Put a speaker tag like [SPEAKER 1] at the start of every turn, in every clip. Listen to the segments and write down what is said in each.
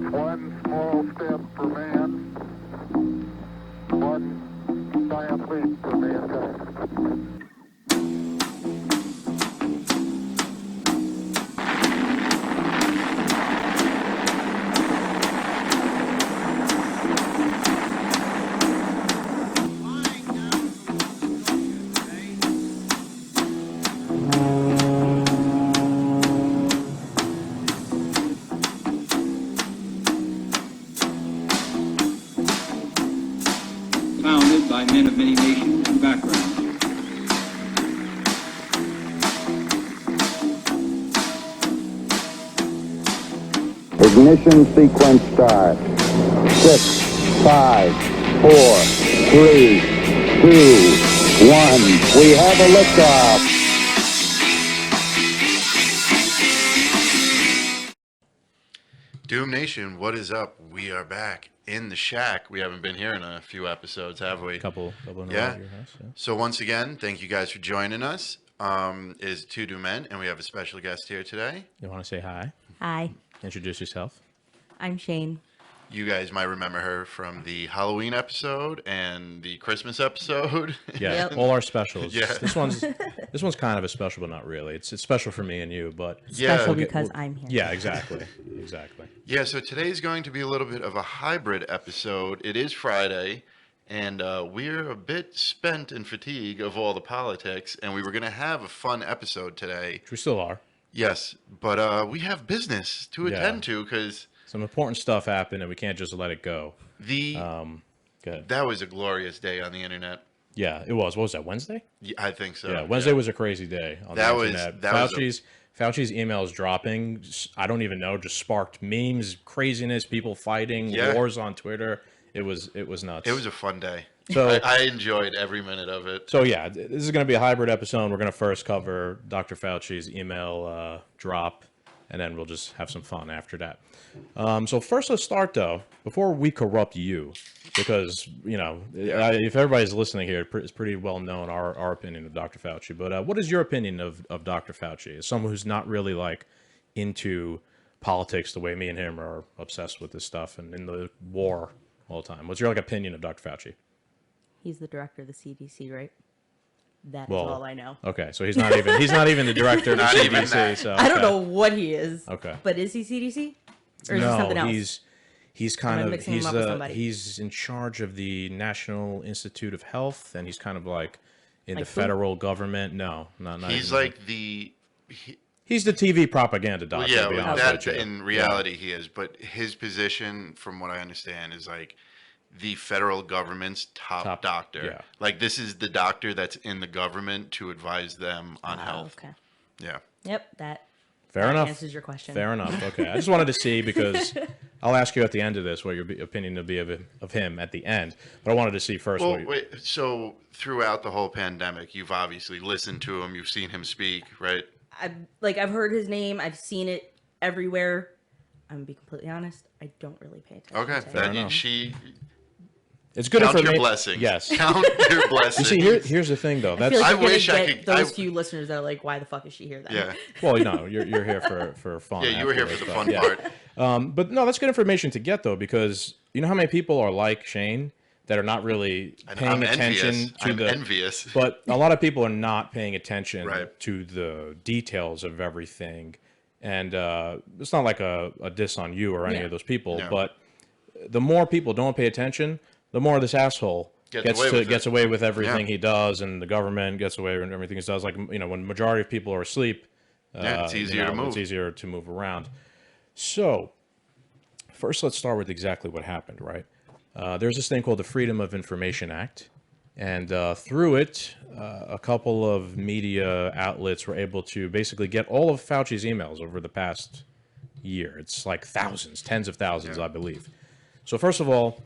[SPEAKER 1] It's one small step for man, one giant leap for mankind.
[SPEAKER 2] Founded by men of many nations and backgrounds.
[SPEAKER 1] Ignition sequence start. 6, 5, 4, 3, 2, 1. We have a liftoff.
[SPEAKER 3] Doom Nation, what is up? We are back in the shack. We haven't been here in a few episodes, have we?
[SPEAKER 4] Couple in a row
[SPEAKER 3] Yeah.
[SPEAKER 4] at your house. Yeah.
[SPEAKER 3] So once again, thank you guys for joining us. Is Two Doom Men, and we have a special guest here today.
[SPEAKER 4] You want to say hi?
[SPEAKER 5] Hi,
[SPEAKER 4] Introduce yourself.
[SPEAKER 5] I'm Shane.
[SPEAKER 3] You guys might remember her from the Halloween episode and the Christmas episode.
[SPEAKER 4] Yeah,
[SPEAKER 5] Yep.
[SPEAKER 4] all our specials.
[SPEAKER 3] Yeah.
[SPEAKER 4] This one's kind of a special, but not really. It's special for me and you, but
[SPEAKER 3] Yeah.
[SPEAKER 5] Special
[SPEAKER 3] We'll
[SPEAKER 5] because I'm here.
[SPEAKER 4] yeah, exactly, exactly.
[SPEAKER 3] Yeah, so today's going to be a little bit of a hybrid episode. It is Friday, and we're a bit spent and fatigued of all the politics, and we were going to have a fun episode today.
[SPEAKER 4] Which we still are.
[SPEAKER 3] Yes, but we have business to
[SPEAKER 4] Yeah.
[SPEAKER 3] attend to because
[SPEAKER 4] Some important stuff happened, and we can't just let it go.
[SPEAKER 3] the
[SPEAKER 4] Good.
[SPEAKER 3] that was a glorious day on the internet.
[SPEAKER 4] Yeah, it was. What was that? Wednesday?
[SPEAKER 3] Yeah, I think so.
[SPEAKER 4] Yeah, Wednesday was a crazy day on
[SPEAKER 3] That
[SPEAKER 4] the
[SPEAKER 3] was-
[SPEAKER 4] internet.
[SPEAKER 3] that was
[SPEAKER 4] Fauci's emails dropping. I don't even know. Just sparked memes, craziness, people fighting,
[SPEAKER 3] Yeah.
[SPEAKER 4] wars on Twitter. It was nuts.
[SPEAKER 3] It was a fun day.
[SPEAKER 4] So-
[SPEAKER 3] I enjoyed every minute of it.
[SPEAKER 4] So yeah, this is going to be a hybrid episode. We're going to first cover Dr. Fauci's email drop, and then we'll just have some fun after that. So first, let's start though, before we corrupt you, because if everybody's listening here, it's pretty well known our opinion of Dr. Fauci. But what is your opinion of Dr. Fauci? As someone who's not really like into politics the way me and him are obsessed with this stuff and in the war all the time. What's your like opinion of Dr. Fauci?
[SPEAKER 5] He's the director of the CDC, right? That's
[SPEAKER 4] Well,
[SPEAKER 5] all I know.
[SPEAKER 4] Okay, so he's not even the director of the
[SPEAKER 3] Not even
[SPEAKER 4] CDC.
[SPEAKER 3] that.
[SPEAKER 4] So
[SPEAKER 5] I don't
[SPEAKER 4] okay.
[SPEAKER 5] know what he is.
[SPEAKER 4] Okay.
[SPEAKER 5] But is he CDC? Or is he
[SPEAKER 4] No,
[SPEAKER 5] something else?
[SPEAKER 4] he's
[SPEAKER 5] Am
[SPEAKER 4] kind
[SPEAKER 5] I
[SPEAKER 4] of
[SPEAKER 5] mixing him up with somebody?
[SPEAKER 4] he's in charge of the National Institute of Health, and he's kind of like in
[SPEAKER 5] Like
[SPEAKER 4] the
[SPEAKER 5] who?
[SPEAKER 4] federal government. No, not
[SPEAKER 3] He's
[SPEAKER 4] even-
[SPEAKER 3] like
[SPEAKER 4] he's the TV propaganda
[SPEAKER 3] well,
[SPEAKER 4] doctor.
[SPEAKER 3] yeah,
[SPEAKER 4] to be
[SPEAKER 3] well,
[SPEAKER 4] honest
[SPEAKER 3] that
[SPEAKER 4] with you.
[SPEAKER 3] in reality he is, but his position, from what I understand, is like the federal government's top doctor.
[SPEAKER 4] yeah.
[SPEAKER 3] Like this is the doctor that's in the government to advise them on health.
[SPEAKER 5] Okay.
[SPEAKER 3] Yeah.
[SPEAKER 5] Yep, that
[SPEAKER 4] Fair enough.
[SPEAKER 5] answers your question.
[SPEAKER 4] Fair enough. Okay, I just wanted to see because I'll ask you at the end of this what your opinion will be of him at the end. But I wanted to see first.
[SPEAKER 3] Well,
[SPEAKER 4] what
[SPEAKER 3] wait. So throughout the whole pandemic, you've obviously listened to him. You've seen him speak, right?
[SPEAKER 5] I've heard his name. I've seen it everywhere. I'm gonna be completely honest. I don't really pay attention.
[SPEAKER 3] Okay.
[SPEAKER 5] to
[SPEAKER 4] Fair
[SPEAKER 3] Then
[SPEAKER 4] enough. it's good
[SPEAKER 3] count your
[SPEAKER 4] information.
[SPEAKER 3] blessings.
[SPEAKER 4] Yes.
[SPEAKER 3] Count your
[SPEAKER 4] You
[SPEAKER 3] blessings.
[SPEAKER 4] see, here's the thing though.
[SPEAKER 5] I
[SPEAKER 4] That's
[SPEAKER 5] feel like
[SPEAKER 3] I
[SPEAKER 5] you're gonna
[SPEAKER 3] wish I
[SPEAKER 5] get
[SPEAKER 3] could-
[SPEAKER 5] those
[SPEAKER 3] I-
[SPEAKER 5] few listeners that are like, "Why the fuck is she here?" Then?
[SPEAKER 3] Yeah.
[SPEAKER 4] well, you're here for fun.
[SPEAKER 3] Yeah, you were here for
[SPEAKER 4] afterwards,
[SPEAKER 3] the
[SPEAKER 4] but
[SPEAKER 3] fun
[SPEAKER 4] yeah.
[SPEAKER 3] part.
[SPEAKER 4] But no, that's good information to get though, because you know how many people are like Shane that are not really paying
[SPEAKER 3] I'm
[SPEAKER 4] attention
[SPEAKER 3] envious.
[SPEAKER 4] to
[SPEAKER 3] I'm
[SPEAKER 4] the.
[SPEAKER 3] envious.
[SPEAKER 4] But a lot of people are not paying attention
[SPEAKER 3] Right.
[SPEAKER 4] to the details of everything, and it's not like a diss on you or any
[SPEAKER 5] Yeah.
[SPEAKER 4] of those people.
[SPEAKER 3] Yeah.
[SPEAKER 4] But the more people don't pay attention, the more this asshole gets away with everything
[SPEAKER 3] Yeah.
[SPEAKER 4] he does, and the government gets away with everything he does. Like when majority of people are asleep,
[SPEAKER 3] Yeah, it's easier to move.
[SPEAKER 4] It's easier to move around. So, first, let's start with exactly what happened. Right? There's this thing called the Freedom of Information Act, and through it, a couple of media outlets were able to basically get all of Fauci's emails over the past year. It's like thousands, tens of thousands, I believe. So, first of all,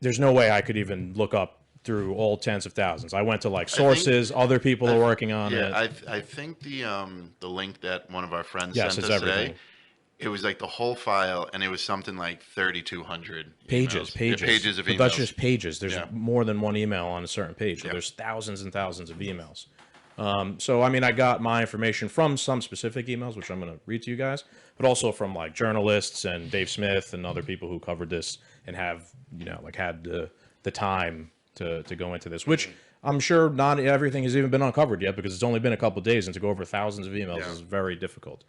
[SPEAKER 4] there's no way I could even look up through all tens of thousands. I went to like sources, other people are working on it.
[SPEAKER 3] Yeah, I think the link that one of our friends
[SPEAKER 4] Yes,
[SPEAKER 3] sent
[SPEAKER 4] it's
[SPEAKER 3] us
[SPEAKER 4] everything.
[SPEAKER 3] today, it was like the whole file, and it was something like 3,200
[SPEAKER 4] Pages,
[SPEAKER 3] emails. Yeah, pages of emails.
[SPEAKER 4] But that's just pages. There's
[SPEAKER 3] Yeah.
[SPEAKER 4] more than one email on a certain page. So
[SPEAKER 3] Yeah.
[SPEAKER 4] there's thousands and thousands of emails. So, I mean, I got my information from some specific emails, which I'm going to read to you guys, but also from like journalists and Dave Smith and other people who covered this and have, like had the time to go into this, which I'm sure not everything has even been uncovered yet because it's only been a couple of days, and to go over thousands of emails is very difficult.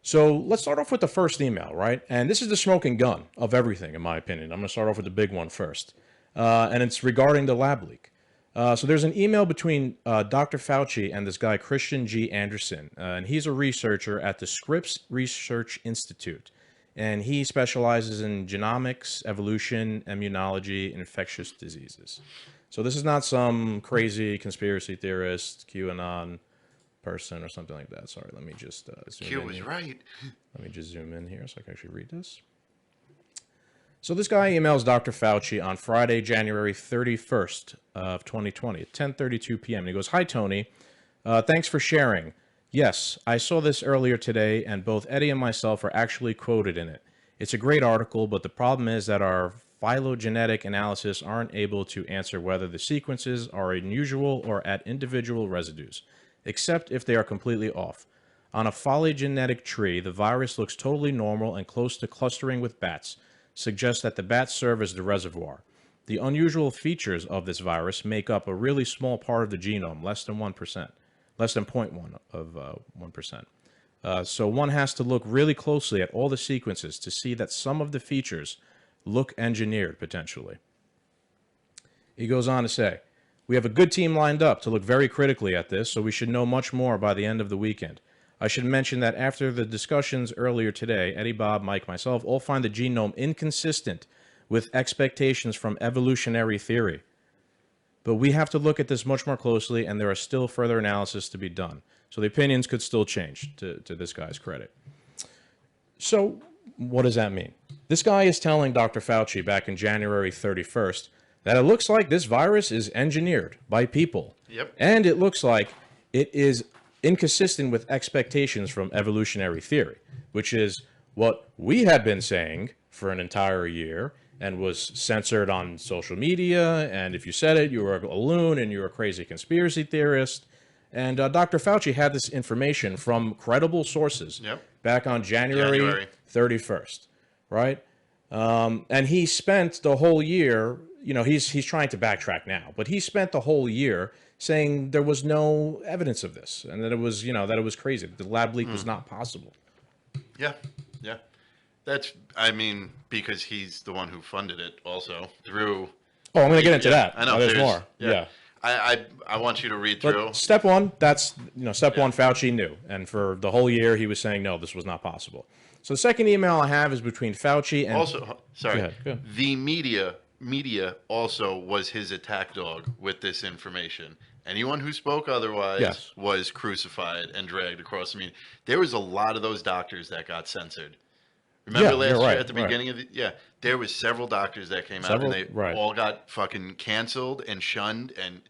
[SPEAKER 4] So let's start off with the first email, right? And this is the smoking gun of everything, in my opinion. I'm going to start off with the big one first. And it's regarding the lab leak. So there's an email between Dr. Fauci and this guy, Christian G. Anderson. And he's a researcher at the Scripps Research Institute. And he specializes in genomics, evolution, immunology, and infectious diseases. So this is not some crazy conspiracy theorist, QAnon person or something like that. Sorry, let me just zoom
[SPEAKER 3] Q
[SPEAKER 4] in
[SPEAKER 3] was
[SPEAKER 4] here.
[SPEAKER 3] right.
[SPEAKER 4] Let me just zoom in here so I can actually read this. So this guy emails Dr. Fauci on Friday, January 31st of 2020 at 10:32 p.m. And he goes, "Hi, Tony. Thanks for sharing. Yes, I saw this earlier today, and both Eddie and myself are actually quoted in it. It's a great article, but the problem is that our phylogenetic analysis aren't able to answer whether the sequences are unusual or at individual residues, except if they are completely off. On a phylogenetic tree, the virus looks totally normal and close to clustering with bats, suggests that the bats serve as the reservoir. The unusual features of this virus make up a really small part of the genome, less than 1%, less than 0.1 of 1%. So one has to look really closely at all the sequences to see that some of the features look engineered, potentially." He goes on to say, "We have a good team lined up to look very critically at this, so we should know much more by the end of the weekend. I should mention that after the discussions earlier today, Eddie, Bob, Mike, myself all find the genome inconsistent with expectations from evolutionary theory. But we have to look at this much more closely, and there are still further analysis to be done. So the opinions could still change, to this guy's credit." So what does that mean? This guy is telling Dr. Fauci back in January 31st that it looks like this virus is engineered by people.
[SPEAKER 3] Yep.
[SPEAKER 4] And it looks like it is inconsistent with expectations from evolutionary theory, which is what we had been saying for an entire year and was censored on social media. And if you said it, you were a loon and you were a crazy conspiracy theorist. And Dr. Fauci had this information from credible sources back on January 31st, right? And he spent the whole year, he's trying to backtrack now, but he spent the whole year saying there was no evidence of this and that it was, that it was crazy. The lab leak was not possible.
[SPEAKER 3] Yeah. Because he's the one who funded it also through.
[SPEAKER 4] Oh, I'm going to get into that.
[SPEAKER 3] I know.
[SPEAKER 4] There's more. Yeah.
[SPEAKER 3] I want you to read through.
[SPEAKER 4] But step one, that's, step one, Fauci knew. And for the whole year, he was saying, no, this was not possible. So the second email I have is between Fauci and...
[SPEAKER 3] Also, sorry.
[SPEAKER 4] Go ahead.
[SPEAKER 3] The media also was his attack dog with this information. Anyone who spoke otherwise was crucified and dragged across the media. There was a lot of those doctors that got censored. Remember last year at the beginning of there was several doctors that came out and they all got fucking canceled and shunned and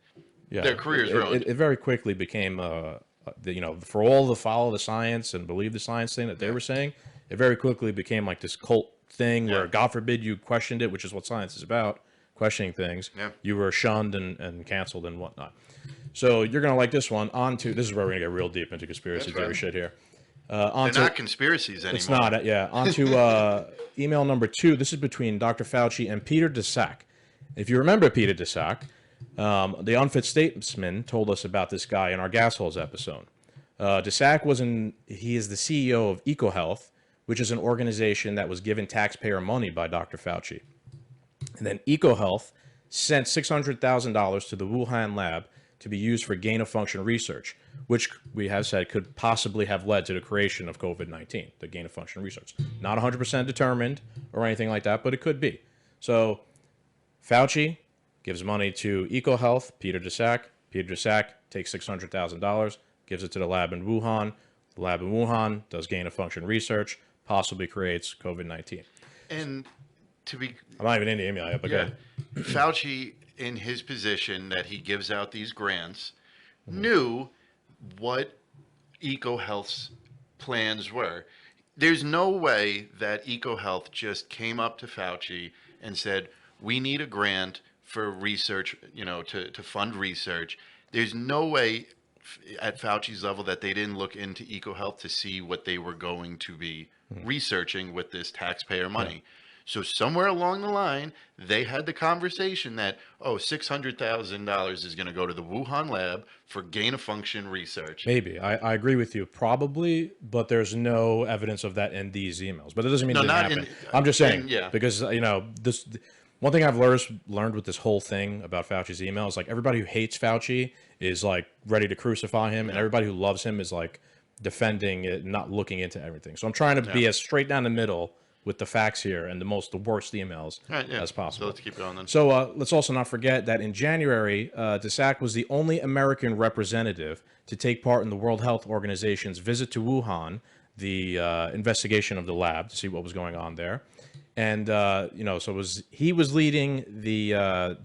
[SPEAKER 3] their careers ruined.
[SPEAKER 4] It very quickly became, for all the follow the science and believe the science thing that they were saying, it very quickly became like this cult thing where, God forbid, you questioned it, which is what science is about, questioning things. Yeah. You were shunned and canceled and whatnot. So you're going to like this one. This is where we're going to get real deep into conspiracy theory shit here.
[SPEAKER 3] They're not conspiracies anymore.
[SPEAKER 4] It's not, On to email number 2. This is between Dr. Fauci and Peter Daszak. If you remember Peter Daszak, the Unfit Statesman told us about this guy in our gas holes episode. Daszak he is the CEO of EcoHealth, which is an organization that was given taxpayer money by Dr. Fauci. And then EcoHealth sent $600,000 to the Wuhan lab to be used for gain-of-function research, which we have said could possibly have led to the creation of COVID-19, the gain-of-function research. Not 100% determined or anything like that, but it could be. So Fauci gives money to EcoHealth, Peter Daszak. Peter Daszak takes $600,000, gives it to the lab in Wuhan. The lab in Wuhan does gain-of-function research, possibly creates COVID-19.
[SPEAKER 3] And I'm
[SPEAKER 4] not even in the email yet, but go ahead.
[SPEAKER 3] Fauci, in his position that he gives out these grants, knew what EcoHealth's plans were. There's no way that EcoHealth just came up to Fauci and said, we need a grant for research, to fund research. There's no way at Fauci's level that they didn't look into EcoHealth to see what they were going to be researching with this taxpayer money. So somewhere along the line, they had the conversation that, oh, $600,000 is going to go to the Wuhan lab for gain-of-function research.
[SPEAKER 4] Maybe. I agree with you, probably, but there's no evidence of that in these emails. But it doesn't mean it didn't happen. I'm just saying, because, this one thing I've learned with this whole thing about Fauci's email is, like, everybody who hates Fauci is, like, ready to crucify him, and everybody who loves him is, like, defending it, not looking into everything. So I'm trying to be as straight down the middle with the facts here and the worst emails as possible.
[SPEAKER 3] So let's keep going then.
[SPEAKER 4] So let's also not forget that in January, Daszak was the only American representative to take part in the World Health Organization's visit to Wuhan, the investigation of the lab to see what was going on there. And, he was leading the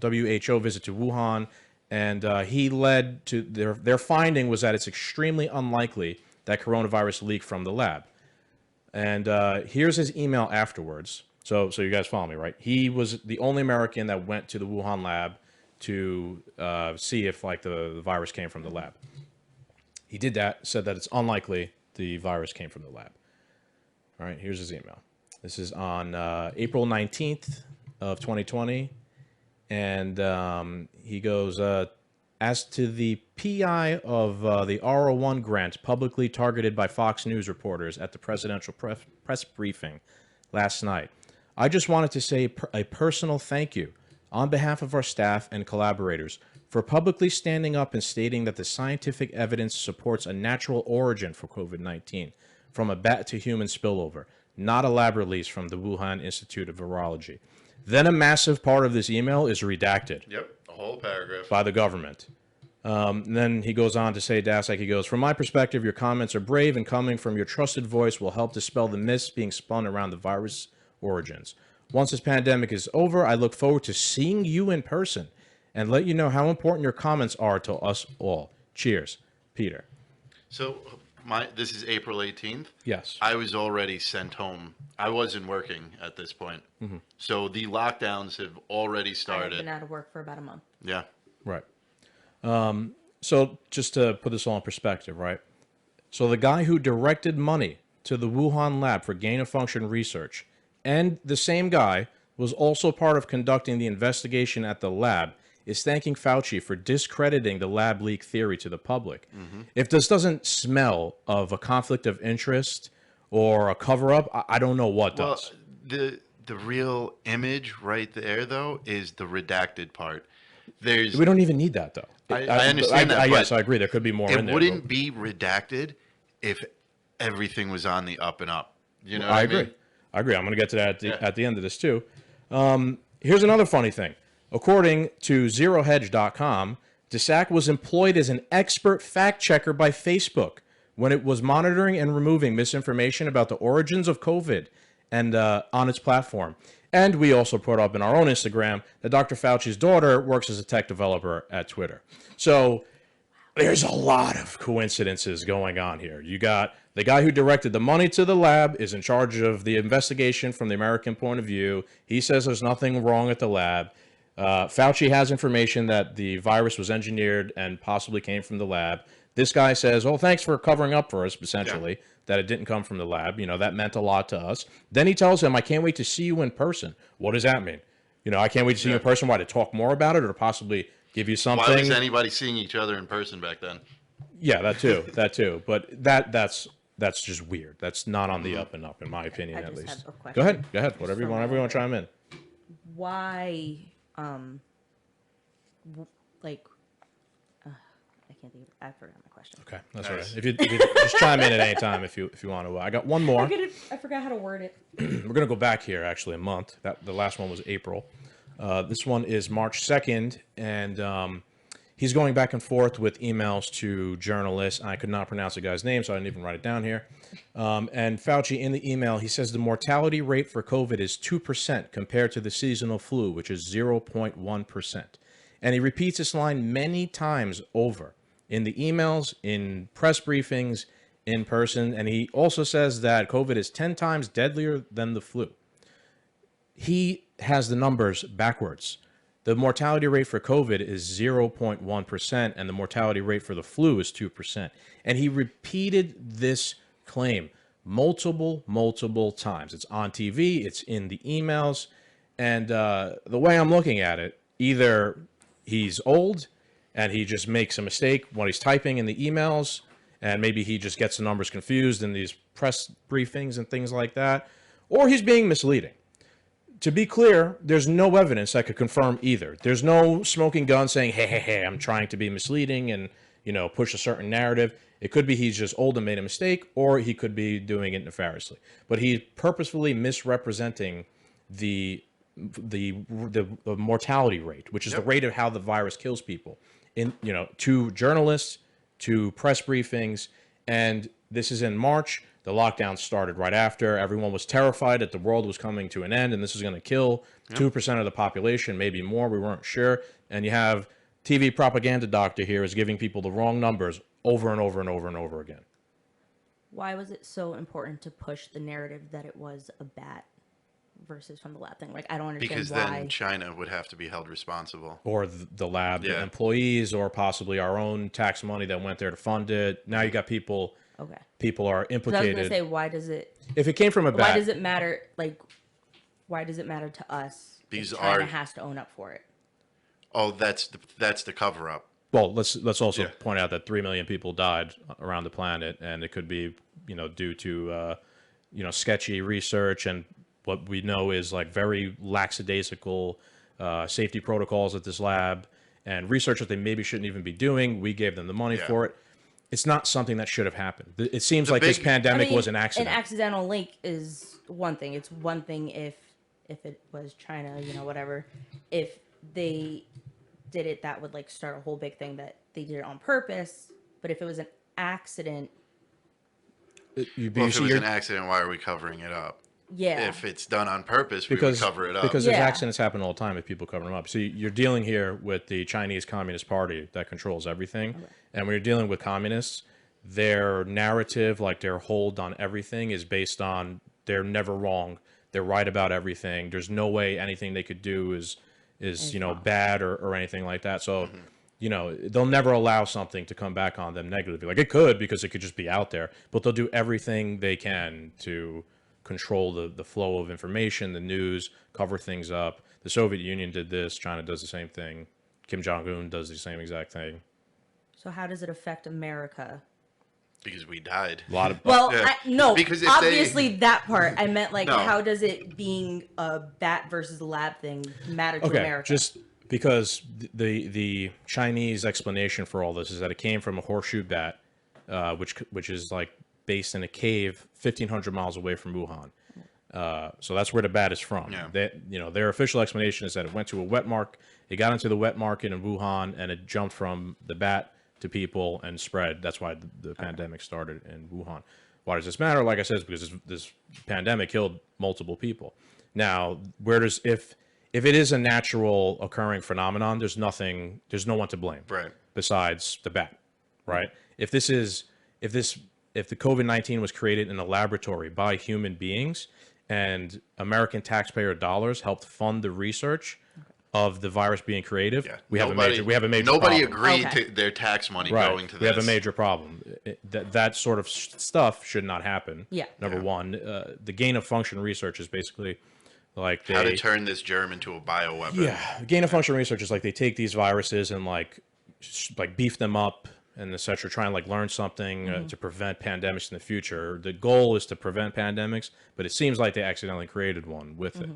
[SPEAKER 4] WHO visit to Wuhan, and he led to their finding was that it's extremely unlikely that coronavirus leaked from the lab. And here's his email afterwards. So you guys follow me, right? He was the only American that went to the Wuhan lab to see if, like, the virus came from the lab. He did that, said that it's unlikely the virus came from the lab. All right, here's his email. This is on April 19th of 2020. And he goes, as to the PI of the R01 grant publicly targeted by Fox News reporters at the presidential press briefing last night, I just wanted to say a personal thank you on behalf of our staff and collaborators for publicly standing up and stating that the scientific evidence supports a natural origin for COVID-19 from a bat to human spillover, not a lab release from the Wuhan Institute of Virology. Then a massive part of this email is redacted.
[SPEAKER 3] Yep, a whole paragraph.
[SPEAKER 4] By the government. And then he goes on to say, Daszak, he goes, from my perspective, your comments are brave and coming from your trusted voice will help dispel the myths being spun around the virus origins. Once this pandemic is over, I look forward to seeing you in person and let you know how important your comments are to us all. Cheers, Peter.
[SPEAKER 3] So this is April 18th.
[SPEAKER 4] Yes.
[SPEAKER 3] I was already sent home. I wasn't working at this point. So the lockdowns have already started.
[SPEAKER 5] I've been out of work for about a month.
[SPEAKER 3] Yeah.
[SPEAKER 4] Right. So just to put this all in perspective, right? So the guy who directed money to the Wuhan lab for gain-of-function research, and the same guy was also part of conducting the investigation at the lab, is thanking Fauci for discrediting the lab leak theory to the public. If this doesn't smell of a conflict of interest or a cover-up, I don't know what does.
[SPEAKER 3] Well, the real image right there, though, is the redacted part. We
[SPEAKER 4] don't even need that, though.
[SPEAKER 3] I understand that.
[SPEAKER 4] Yes, I agree. There could be more in there.
[SPEAKER 3] It wouldn't be redacted if everything was on the up and up. You know,
[SPEAKER 4] I agree. I agree. I'm going to get to that at the end of this too. Here's another funny thing. According to ZeroHedge.com, Daszak was employed as an expert fact checker by Facebook when it was monitoring and removing misinformation about the origins of COVID and on its platform. And we also put up in our own Instagram that Dr. Fauci's daughter works as a tech developer at Twitter. So there's a lot of coincidences going on here. You got the guy who directed the money to the lab is in charge of the investigation from the American point of view. He says there's nothing wrong at the lab. Fauci has information that the virus was engineered and possibly came from the lab. This guy says, oh, thanks for covering up for us, essentially, that it didn't come from the lab. You know, that meant a lot to us. Then he tells him, I can't wait to see you in person. What does that mean? You know, I can't wait to see you in person. Why, to talk more about it or to possibly give you something?
[SPEAKER 3] Why was anybody seeing each other in person back then?
[SPEAKER 4] Yeah, that too. That too. But that's just weird. That's not on the up and up, in my opinion, at least.
[SPEAKER 5] Have a question.
[SPEAKER 4] Go ahead. Whatever you want. Everyone chime in.
[SPEAKER 5] Why, like, I can't think of, I forgot my question.
[SPEAKER 4] Okay, that's all right. If you just chime in at any time if you want to. I got one more.
[SPEAKER 5] I forgot how to word it.
[SPEAKER 4] We're gonna go back here actually a month. The last one was April. This one is March 2nd, and he's going back and forth with emails to journalists. I could not pronounce the guy's name, so I didn't even write it down here. And Fauci, in the email, he says the mortality rate for COVID is 2% compared to the seasonal flu, which is 0.1%. And he repeats this line many times over in the emails, in press briefings, in person. And he also says that COVID is 10 times deadlier than the flu. He has the numbers backwards. The mortality rate for COVID is 0.1%, and the mortality rate for the flu is 2%. And he repeated this claim multiple times. It's on TV, it's in the emails, and the way I'm looking at it, either he's old and he just makes a mistake when he's typing in the emails, and maybe he just gets the numbers confused in these press briefings and things like that, or he's being misleading. To be clear, there's no evidence that could confirm either. There's no smoking gun saying, hey, I'm trying to be misleading and, push a certain narrative. It could be he's just old and made a mistake, or he could be doing it nefariously. But he's purposefully misrepresenting the mortality rate, which is the rate of how the virus kills people, to journalists, to press briefings. And this is in March. The lockdown started right after. Everyone was terrified that the world was coming to an end and this is going to kill 2% of the population, maybe more. We weren't sure. And you have TV propaganda doctor here is giving people the wrong numbers over and over and over and over again.
[SPEAKER 5] Why was it so important to push the narrative that it was a bat versus from the lab thing? Like, I don't understand
[SPEAKER 3] Because
[SPEAKER 5] why.
[SPEAKER 3] then China would have to be held responsible.
[SPEAKER 4] Or the lab employees, or possibly our own tax money that went there to fund it. Now you got people...
[SPEAKER 5] Okay.
[SPEAKER 4] People are implicated.
[SPEAKER 5] I was going to say, why does it...
[SPEAKER 4] If it came from a bat...
[SPEAKER 5] Why does it matter, why does it matter to us if China has to own up for it?
[SPEAKER 3] Oh, that's the cover-up.
[SPEAKER 4] Well, let's also point out that 3 million people died around the planet, and it could be, due to, sketchy research, and what we know is, very lackadaisical safety protocols at this lab, and research that they maybe shouldn't even be doing. We gave them the money for it. It's not something that should have happened. It seems like this pandemic was an accident.
[SPEAKER 5] An accidental link is one thing. It's one thing if it was China, whatever. If they did it, that would start a whole big thing that they did it on purpose. But if it was an accident,
[SPEAKER 3] If it was an accident, why are we covering it up?
[SPEAKER 5] Yeah.
[SPEAKER 3] If it's done on purpose, we would cover it up.
[SPEAKER 4] Because there's accidents happen all the time if people cover them up. So you're dealing here with the Chinese Communist Party that controls everything. Okay. And when you're dealing with communists, their narrative, their hold on everything is based on they're never wrong. They're right about everything. There's no way anything they could do is bad or anything like that. So, they'll never allow something to come back on them negatively. It could, because it could just be out there. But they'll do everything they can to control the flow of information, the news, cover things up. The Soviet Union did this. China does the same thing. Kim Jong-un does the same exact thing.
[SPEAKER 5] So how does it affect America?
[SPEAKER 3] Because we died.
[SPEAKER 4] A lot of
[SPEAKER 5] no. Because obviously that part I meant how does it being a bat versus lab thing matter to America?
[SPEAKER 4] Just because the Chinese explanation for all this is that it came from a horseshoe bat, which is based in a cave 1,500 miles away from Wuhan. So that's where the bat is from. Yeah. Their official explanation is that it went to a wet market. It got into the wet market in Wuhan, and it jumped from the bat to people and spread. That's why the pandemic started in Wuhan. Why does this matter? Like I said, it's because this pandemic killed multiple people. Now, if it is a natural occurring phenomenon, there's no one to blame,
[SPEAKER 3] right,
[SPEAKER 4] besides the bat, right? If the COVID-19 was created in a laboratory by human beings and American taxpayer dollars helped fund the research of the virus being creative, we have a major
[SPEAKER 3] nobody
[SPEAKER 4] problem.
[SPEAKER 3] agreed to their tax money going to this.
[SPEAKER 4] We have a major problem. That sort of stuff should not happen.
[SPEAKER 5] Yeah.
[SPEAKER 4] Number one, the gain of function research is basically how
[SPEAKER 3] to turn this germ into a bioweapon.
[SPEAKER 4] Yeah, gain of function research is they take these viruses and beef them up and etc. Try and learn something to prevent pandemics in the future. The goal is to prevent pandemics, but it seems like they accidentally created one with it.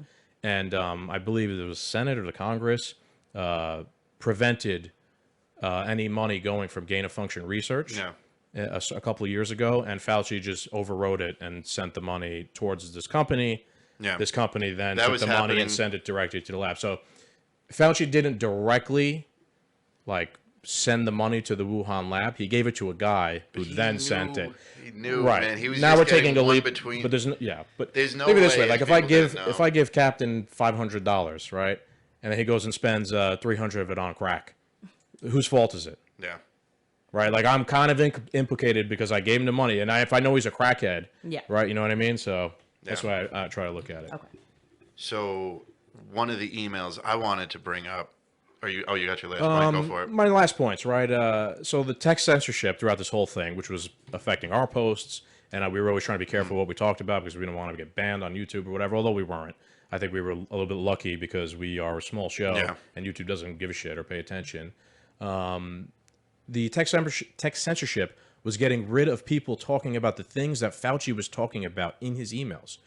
[SPEAKER 4] And I believe it was Senate or the Congress prevented any money going from gain of function research a couple of years ago, and Fauci just overrode it and sent the money towards this company. Yeah. This company then took the money and sent it directly to the lab. So Fauci didn't directly send the money to the Wuhan lab. He gave it to a guy who then sent it.
[SPEAKER 3] He knew,
[SPEAKER 4] right.
[SPEAKER 3] Man. He was
[SPEAKER 4] now
[SPEAKER 3] just
[SPEAKER 4] we're taking a leap
[SPEAKER 3] between.
[SPEAKER 4] But there's no
[SPEAKER 3] way
[SPEAKER 4] this way. If I give Captain $500, right, and then he goes and spends $300 of it on crack, whose fault is it?
[SPEAKER 3] Yeah.
[SPEAKER 4] Right. I'm kind of implicated because I gave him the money, and if I know he's a crackhead, right, you know what I mean. So that's why I try to look at it.
[SPEAKER 5] Okay.
[SPEAKER 3] So one of the emails I wanted to bring up. Are you? Oh, you got your last point. Go for it.
[SPEAKER 4] My last points, right? So the text censorship throughout this whole thing, which was affecting our posts, and we were always trying to be careful what we talked about because we didn't want to get banned on YouTube or whatever, although we weren't. I think we were a little bit lucky because we are a small show,
[SPEAKER 3] Yeah.
[SPEAKER 4] and YouTube doesn't give a shit or pay attention. The text censorship was getting rid of people talking about the things that Fauci was talking about in his emails.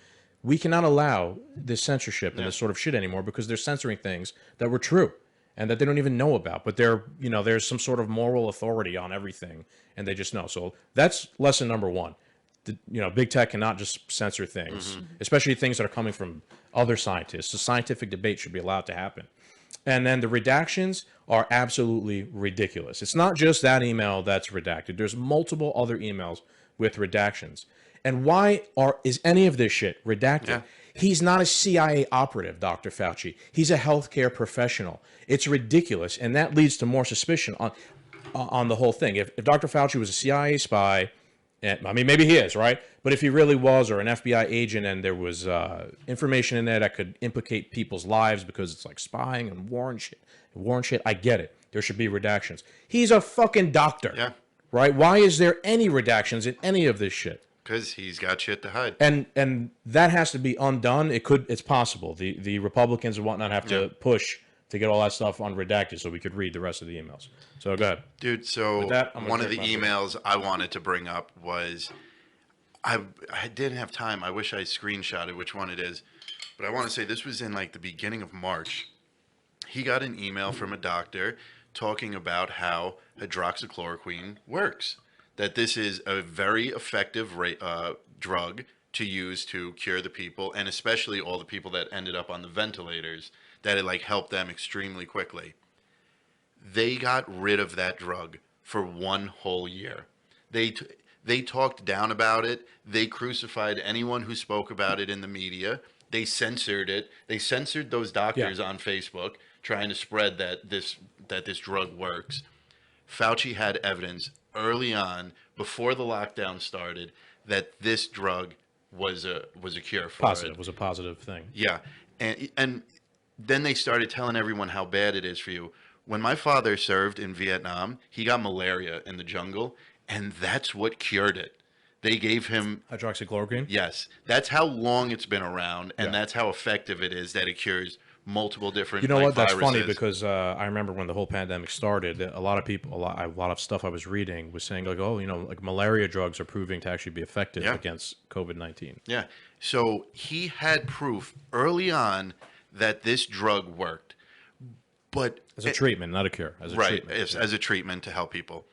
[SPEAKER 4] We cannot allow this censorship and this sort of shit anymore because they're censoring things that were true and that they don't even know about, but there's some sort of moral authority on everything and they just know. So that's lesson number one. Big tech cannot just censor things, especially things that are coming from other scientists. The scientific debate should be allowed to happen. And then the redactions are absolutely ridiculous. It's not just that email that's redacted. There's multiple other emails with redactions. And why is any of this shit redacted?
[SPEAKER 3] Yeah.
[SPEAKER 4] He's not a CIA operative, Dr. Fauci. He's a healthcare professional. It's ridiculous, and that leads to more suspicion on the whole thing. If Dr. Fauci was a CIA spy, I mean, maybe he is, right? But if he really was, or an FBI agent, and there was information in there that could implicate people's lives because it's like spying and warrant shit, I get it. There should be redactions. He's a fucking doctor,
[SPEAKER 3] Yeah.
[SPEAKER 4] right? Why is there any redactions in any of this shit?
[SPEAKER 3] Because he's got shit to hide.
[SPEAKER 4] And that has to be undone. It's possible. The Republicans and whatnot have to push to get all that stuff unredacted so we could read the rest of the emails. So go ahead.
[SPEAKER 3] Dude, so
[SPEAKER 4] With that, I'm gonna
[SPEAKER 3] one of
[SPEAKER 4] take
[SPEAKER 3] the
[SPEAKER 4] my break.
[SPEAKER 3] emails I wanted to bring up was I didn't have time. I wish I screenshotted which one it is. But I want to say this was in like the beginning of March. He got an email from a doctor talking about how hydroxychloroquine works. That this is a very effective drug to use to cure the people, and especially all the people that ended up on the ventilators, that it like helped them extremely quickly. They got rid of that drug for 1 whole year. They talked down about it. They crucified anyone who spoke about it in the media. They censored it. They censored those doctors on Facebook trying to spread that this drug works. Fauci had evidence early on, before the lockdown started, that this drug was a cure for
[SPEAKER 4] Positive.
[SPEAKER 3] it.
[SPEAKER 4] It was a positive thing.
[SPEAKER 3] Yeah, and then they started telling everyone how bad it is for you. When my father served in Vietnam, he got malaria in the jungle, and that's what cured it. They gave him
[SPEAKER 4] Hydroxychloroquine?
[SPEAKER 3] yes. That's how long it's been around, and
[SPEAKER 4] Yeah.
[SPEAKER 3] that's how effective it is that it cures multiple different.
[SPEAKER 4] You know
[SPEAKER 3] like,
[SPEAKER 4] what? That's funny
[SPEAKER 3] viruses.
[SPEAKER 4] because I remember when the whole pandemic started, a lot of people, a lot of stuff I was reading was saying like, oh, like malaria drugs are proving to actually be effective
[SPEAKER 3] Yeah.
[SPEAKER 4] against COVID-19.
[SPEAKER 3] Yeah. So he had proof early on that this drug worked, but
[SPEAKER 4] As a treatment, not a cure. As a
[SPEAKER 3] right
[SPEAKER 4] treatment.
[SPEAKER 3] as a treatment to help people.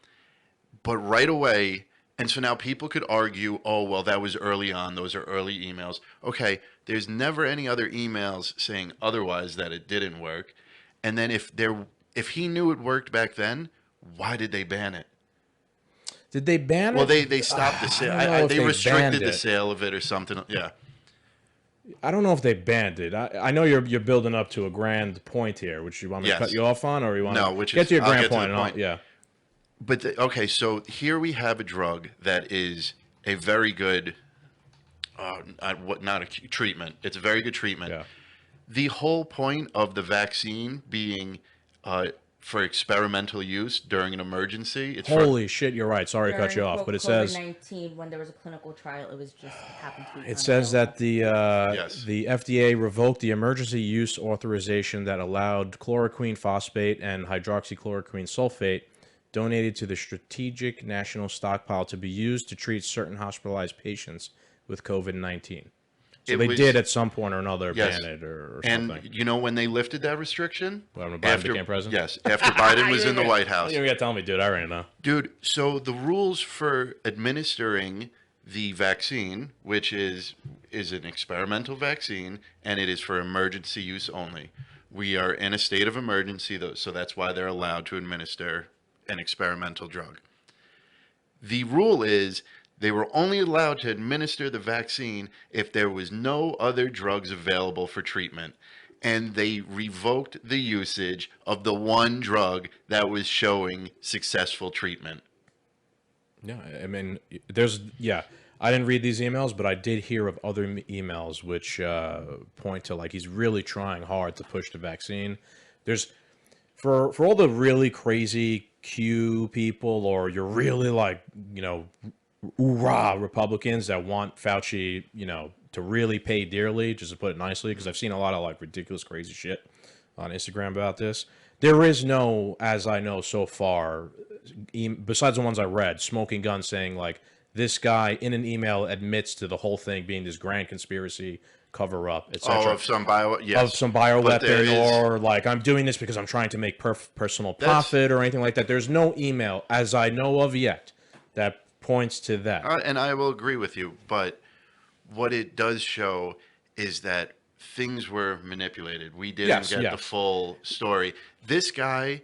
[SPEAKER 3] But right away, and so now people could argue, oh well, that was early on. Those are early emails. Okay, there's never any other emails saying otherwise that it didn't work. And then if he knew it worked back then, why did they ban it?
[SPEAKER 4] Did they ban it?
[SPEAKER 3] Well, they stopped the sale.
[SPEAKER 4] I don't know if
[SPEAKER 3] They
[SPEAKER 4] they
[SPEAKER 3] restricted
[SPEAKER 4] banned
[SPEAKER 3] the
[SPEAKER 4] it.
[SPEAKER 3] sale of it or something. Yeah.
[SPEAKER 4] I don't know if they banned it. I know you're building up to a grand point here, which you want me
[SPEAKER 3] Yes.
[SPEAKER 4] to cut you off on, or you want
[SPEAKER 3] No,
[SPEAKER 4] to
[SPEAKER 3] which
[SPEAKER 4] get
[SPEAKER 3] is-
[SPEAKER 4] to your
[SPEAKER 3] I'll
[SPEAKER 4] grand
[SPEAKER 3] get to the
[SPEAKER 4] point? And
[SPEAKER 3] point.
[SPEAKER 4] yeah.
[SPEAKER 3] But okay, so here we have a drug that is a very good, not a treatment. It's a very good treatment.
[SPEAKER 4] Yeah.
[SPEAKER 3] The whole point of the vaccine being for experimental use during an emergency. It's
[SPEAKER 4] Holy shit, you're right. Sorry to cut you off, but it says
[SPEAKER 5] COVID-19 when there was a clinical trial, it was just happened to be.
[SPEAKER 4] it says that
[SPEAKER 3] Yes.
[SPEAKER 4] the FDA revoked the emergency use authorization that allowed chloroquine phosphate and hydroxychloroquine sulfate donated to the Strategic National Stockpile to be used to treat certain hospitalized patients with COVID-19. So
[SPEAKER 3] It
[SPEAKER 4] they
[SPEAKER 3] was-
[SPEAKER 4] did at some point or another
[SPEAKER 3] Yes.
[SPEAKER 4] ban it or
[SPEAKER 3] and
[SPEAKER 4] something.
[SPEAKER 3] you know when they lifted that restriction?
[SPEAKER 4] When Biden became president?
[SPEAKER 3] Yes, after Biden was in the White House.
[SPEAKER 4] You gotta tell me, dude. I already know.
[SPEAKER 3] Dude, so the rules for administering the vaccine, which is an experimental vaccine, and it is for emergency use only. We are in a state of emergency, though, so that's why they're allowed to administer an experimental drug. The rule is they were only allowed to administer the vaccine if there was no other drugs available for treatment. And they revoked the usage of the one drug that was showing successful treatment.
[SPEAKER 4] Yeah, I mean, I didn't read these emails, but I did hear of other emails which point to like he's really trying hard to push the vaccine. There's for all the really crazy Q people, or you're really like, hoorah Republicans that want Fauci, to really pay dearly, just to put it nicely, because I've seen a lot of like ridiculous, crazy shit on Instagram about this. There is no, as I know so far, besides the ones I read, smoking gun saying like this guy in an email admits to the whole thing being this grand conspiracy cover up, etc.
[SPEAKER 3] Oh, of some bio, yes.
[SPEAKER 4] Of some bioweapon, or like I'm doing this because I'm trying to make personal profit or anything like that. There's no email, as I know of yet, that points to that.
[SPEAKER 3] And I will agree with you, but what it does show is that things were manipulated. We didn't get the full story. This guy,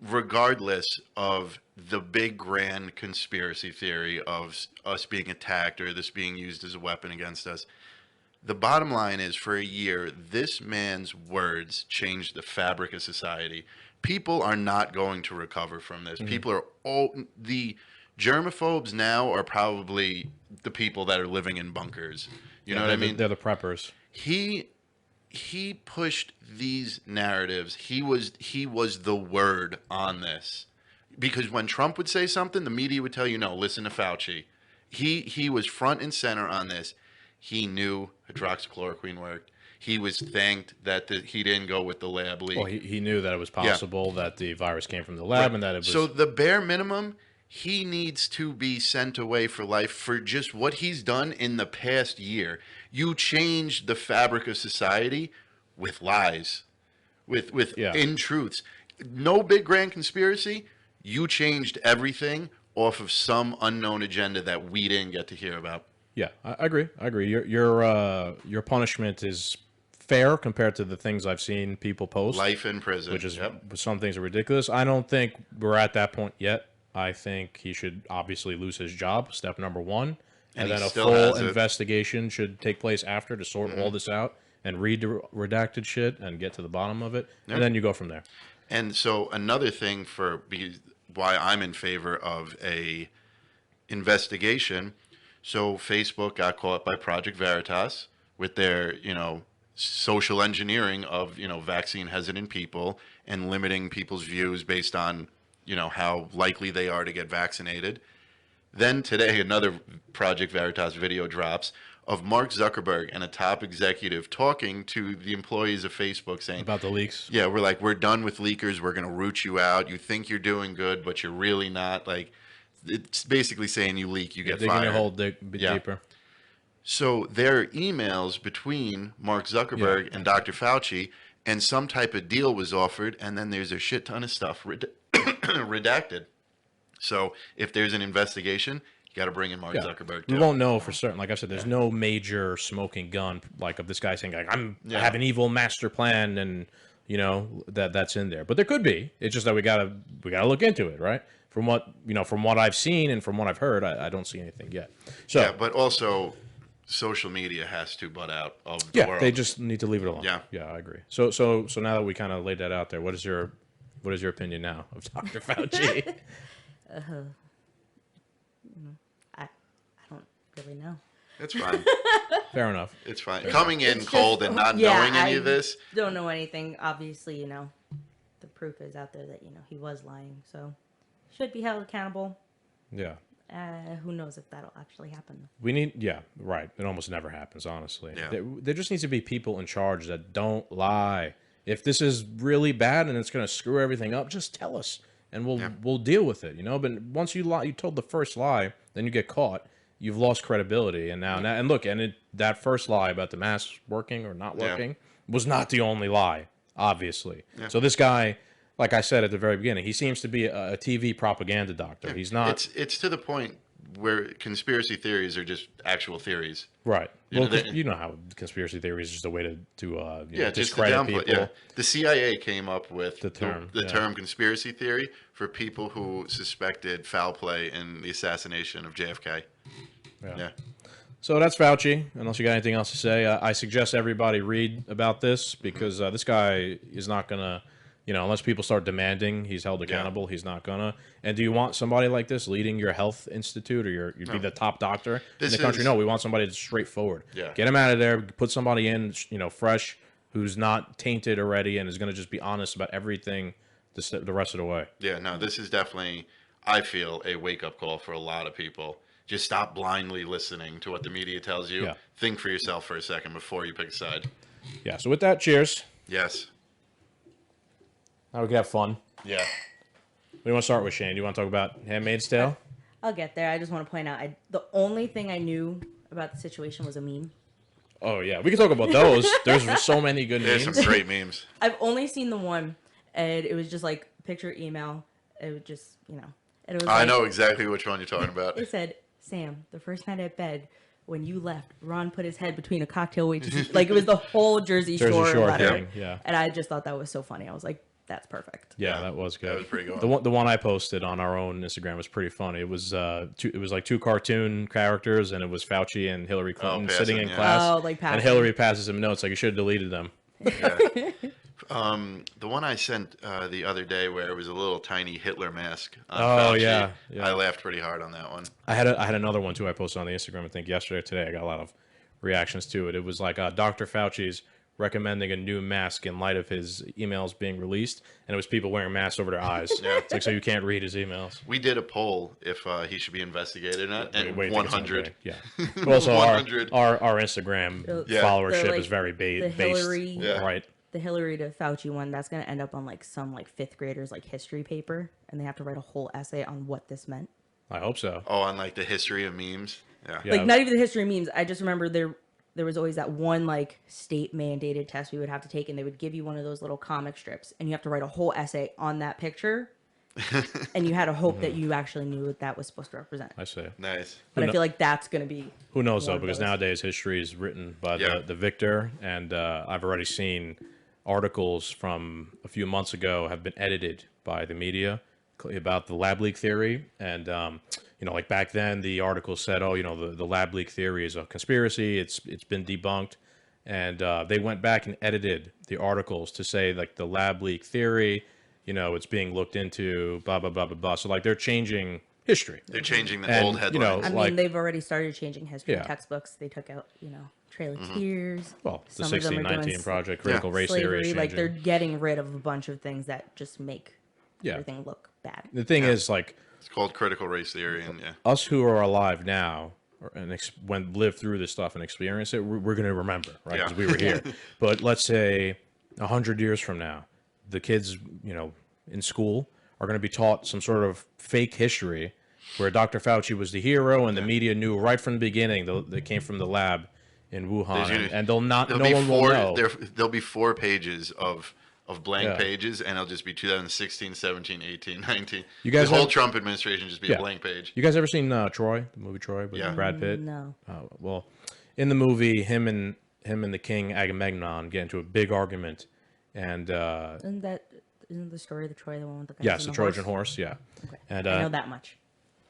[SPEAKER 3] regardless of the big grand conspiracy theory of us being attacked or this being used as a weapon against us, the bottom line is, for a year, this man's words changed the fabric of society. People are not going to recover from this. People are the germaphobes now are probably the people that are living in bunkers. You know what I mean?
[SPEAKER 4] They're the preppers.
[SPEAKER 3] He pushed these narratives. He was the word on this. Because when Trump would say something, the media would tell you, no, listen to Fauci. He was front and center on this. He knew hydroxychloroquine worked. He was thanked that he didn't go with the lab leak.
[SPEAKER 4] Well, he knew that it was possible that the virus came from the lab, and that it was...
[SPEAKER 3] So the bare minimum, he needs to be sent away for life for just what he's done in the past year. You changed the fabric of society with lies, with in-truths. No big grand conspiracy. You changed everything off of some unknown agenda that we didn't get to hear about.
[SPEAKER 4] Yeah, I agree. Your punishment is fair compared to the things I've seen people post.
[SPEAKER 3] Life in prison.
[SPEAKER 4] Which is, some things are ridiculous. I don't think we're at that point yet. I think he should obviously lose his job, step number one. And then a full investigation should take place after to sort all this out and read the redacted shit and get to the bottom of it. And then you go from there.
[SPEAKER 3] And so another thing why I'm in favor of a investigation. So Facebook got caught by Project Veritas with their, social engineering of, vaccine hesitant people and limiting people's views based on, how likely they are to get vaccinated. Then today, another Project Veritas video drops of Mark Zuckerberg and a top executive talking to the employees of Facebook saying...
[SPEAKER 4] About the leaks?
[SPEAKER 3] Yeah, we're done with leakers. We're going to root you out. You think you're doing good, but you're really not. Like, it's basically saying you leak, you get fired.
[SPEAKER 4] Digging a hole deeper.
[SPEAKER 3] So there are emails between Mark Zuckerberg and Dr. Fauci, and some type of deal was offered, and then there's a shit ton of stuff redacted. So if there's an investigation, you got to bring in Mark Zuckerberg too.
[SPEAKER 4] We won't know for certain. Like I said, there's no major smoking gun like of this guy saying like I have an evil master plan, and that's in there. But there could be. It's just that we gotta look into it, right? From what I've seen and from what I've heard, I don't see anything yet. So
[SPEAKER 3] yeah, but also social media has to butt out of the world.
[SPEAKER 4] They just need to leave it alone.
[SPEAKER 3] Yeah,
[SPEAKER 4] I agree. So now that we kind of laid that out there, what is your opinion now of Dr. Fauci?
[SPEAKER 5] I don't really know.
[SPEAKER 3] It's fine.
[SPEAKER 4] Fair enough.
[SPEAKER 3] It's fine. Coming in cold and not knowing any of this.
[SPEAKER 5] Don't know anything. Obviously, the proof is out there that he was lying. So should be held accountable.
[SPEAKER 4] Yeah.
[SPEAKER 5] Who knows if that'll actually happen?
[SPEAKER 4] We need, right. It almost never happens, honestly.
[SPEAKER 3] Yeah.
[SPEAKER 4] There just needs to be people in charge that don't lie. If this is really bad and it's going to screw everything up, just tell us, and we'll deal with it. But once you lie, you told the first lie, then you get caught. You've lost credibility, and that first lie about the mask working or not working was not the only lie, obviously. Yeah. So this guy, like I said at the very beginning, he seems to be a TV propaganda doctor. He's not.
[SPEAKER 3] It's to the point where conspiracy theories are just actual theories.
[SPEAKER 4] Right. You know how conspiracy theories is just a way to discredit people.
[SPEAKER 3] Yeah. The CIA came up with
[SPEAKER 4] the term
[SPEAKER 3] conspiracy theory for people who suspected foul play in the assassination of JFK. Yeah.
[SPEAKER 4] So that's Fauci. Unless you got anything else to say, I suggest everybody read about this because this guy is not going to unless people start demanding he's held accountable, he's not gonna. And do you want somebody like this leading your health institute, or you'd be the top doctor in the country? No, we want somebody that's straightforward.
[SPEAKER 3] Yeah.
[SPEAKER 4] Get him out of there. Put somebody in, fresh, who's not tainted already, and is going to just be honest about everything the rest of the way.
[SPEAKER 3] Yeah, no, this is definitely, I feel, a wake-up call for a lot of people. Just stop blindly listening to what the media tells you.
[SPEAKER 4] Yeah.
[SPEAKER 3] Think for yourself for a second before you pick a side.
[SPEAKER 4] Yeah, so with that, cheers.
[SPEAKER 3] Yes.
[SPEAKER 4] Now we can have fun.
[SPEAKER 3] Yeah.
[SPEAKER 4] What do you want to start with, Shane? Do you want to talk about Handmaid's Tale?
[SPEAKER 5] I'll get there. I just want to point out, the only thing I knew about the situation was a meme.
[SPEAKER 4] Oh, yeah. We can talk about those. There's so many good
[SPEAKER 3] There's
[SPEAKER 4] memes.
[SPEAKER 3] some great memes.
[SPEAKER 5] I've only seen the one, and it was just like picture email. It was just, and it was.
[SPEAKER 3] I
[SPEAKER 5] like,
[SPEAKER 3] know exactly which one you're talking about.
[SPEAKER 5] It said, "Sam, the first night at bed, when you left, Ron put his head between a cocktail waitress." Like, it was the whole Jersey Shore letter.
[SPEAKER 4] thing, yeah.
[SPEAKER 5] And I just thought that was so funny. I was like, that's perfect.
[SPEAKER 4] Yeah, that was good.
[SPEAKER 3] That was pretty good.
[SPEAKER 4] The one I posted on our own Instagram was pretty funny. It was like two cartoon characters, and it was Fauci and Hillary Clinton
[SPEAKER 3] passing,
[SPEAKER 4] sitting in
[SPEAKER 3] yeah.
[SPEAKER 4] class.
[SPEAKER 5] Oh, like
[SPEAKER 4] and
[SPEAKER 5] passing.
[SPEAKER 4] Hillary passes him notes like you should have deleted them.
[SPEAKER 3] Yeah. The one I sent the other day where it was a little tiny Hitler mask. On Fauci,
[SPEAKER 4] yeah.
[SPEAKER 3] I laughed pretty hard on that one.
[SPEAKER 4] I had another one too. I posted on the Instagram. I think yesterday or today. I got a lot of reactions to it. It was like Dr. Fauci's recommending a new mask in light of his emails being released, and it was people wearing masks over their eyes.
[SPEAKER 3] Yeah.
[SPEAKER 4] It's like so you can't read his emails.
[SPEAKER 3] We did a poll if he should be investigated or not, and
[SPEAKER 4] Wait,
[SPEAKER 3] 100.
[SPEAKER 4] Yeah. But also,
[SPEAKER 3] 100.
[SPEAKER 4] our Instagram
[SPEAKER 3] Yeah.
[SPEAKER 4] followership
[SPEAKER 5] The,
[SPEAKER 4] is very
[SPEAKER 5] the
[SPEAKER 4] based.
[SPEAKER 5] Hillary,
[SPEAKER 3] Yeah.
[SPEAKER 4] Right.
[SPEAKER 5] the Hillary to Fauci one. That's gonna end up on like some like fifth graders like history paper, and they have to write a whole essay on what this meant.
[SPEAKER 4] I hope so.
[SPEAKER 3] Oh, on like the history of memes. Yeah.
[SPEAKER 4] Yeah.
[SPEAKER 5] Like not even the history memes. I just remember there was always that one like state mandated test we would have to take, and they would give you one of those little comic strips, and you have to write a whole essay on that picture, and you had to hope that you actually knew what that was supposed to represent.
[SPEAKER 4] I see.
[SPEAKER 3] Nice.
[SPEAKER 5] But I feel like that's gonna be
[SPEAKER 4] Who knows though?
[SPEAKER 5] one of
[SPEAKER 4] Because
[SPEAKER 5] those.
[SPEAKER 4] nowadays history is written by
[SPEAKER 3] Yeah.
[SPEAKER 4] the victor, and I've already seen articles from a few months ago have been edited by the media about the lab leak theory, and like back then the article said, oh, the lab leak theory is a conspiracy. It's been debunked, and they went back and edited the articles to say like the lab leak theory, it's being looked into, blah blah blah blah blah. So like they're changing history.
[SPEAKER 3] They're changing the
[SPEAKER 4] And,
[SPEAKER 3] old headlines.
[SPEAKER 5] I mean,
[SPEAKER 4] like-
[SPEAKER 5] they've already started changing history
[SPEAKER 4] Yeah.
[SPEAKER 5] textbooks. They took out, Trail of Tears.
[SPEAKER 4] Well, the
[SPEAKER 5] Some of them are doing
[SPEAKER 4] 1619 project, critical race theory
[SPEAKER 5] slavery.
[SPEAKER 4] is
[SPEAKER 5] Like they're
[SPEAKER 4] changing.
[SPEAKER 5] getting rid of a bunch of things that just make
[SPEAKER 4] Yeah.
[SPEAKER 5] everything look bad.
[SPEAKER 4] The thing is like.
[SPEAKER 3] It's called critical race theory, and yeah.
[SPEAKER 4] Us who are alive now when lived through this stuff and experienced it, we're going to remember, right? Because we were here. But let's say 100 years from now, the kids, in school are going to be taught some sort of fake history where Dr. Fauci was the hero and the media knew right from the beginning they came from the lab in Wuhan, and they'll not. No one will know.
[SPEAKER 3] There'll be 4 pages of blank
[SPEAKER 4] Yeah.
[SPEAKER 3] pages, and it'll just be 2016, 17, 18, 19.
[SPEAKER 4] You guys
[SPEAKER 3] the whole
[SPEAKER 4] have-
[SPEAKER 3] Trump administration just be
[SPEAKER 4] Yeah.
[SPEAKER 3] a blank page.
[SPEAKER 4] You guys ever seen Troy, the movie Troy with
[SPEAKER 3] Yeah.
[SPEAKER 4] Brad Pitt?
[SPEAKER 5] No.
[SPEAKER 4] Well, in the movie, him and the king Agamemnon get into a big argument, and
[SPEAKER 5] Isn't the story of the Troy the one with the guys
[SPEAKER 4] yes,
[SPEAKER 5] on
[SPEAKER 4] the Trojan horse, yeah.
[SPEAKER 5] Okay.
[SPEAKER 4] And
[SPEAKER 5] I know that much.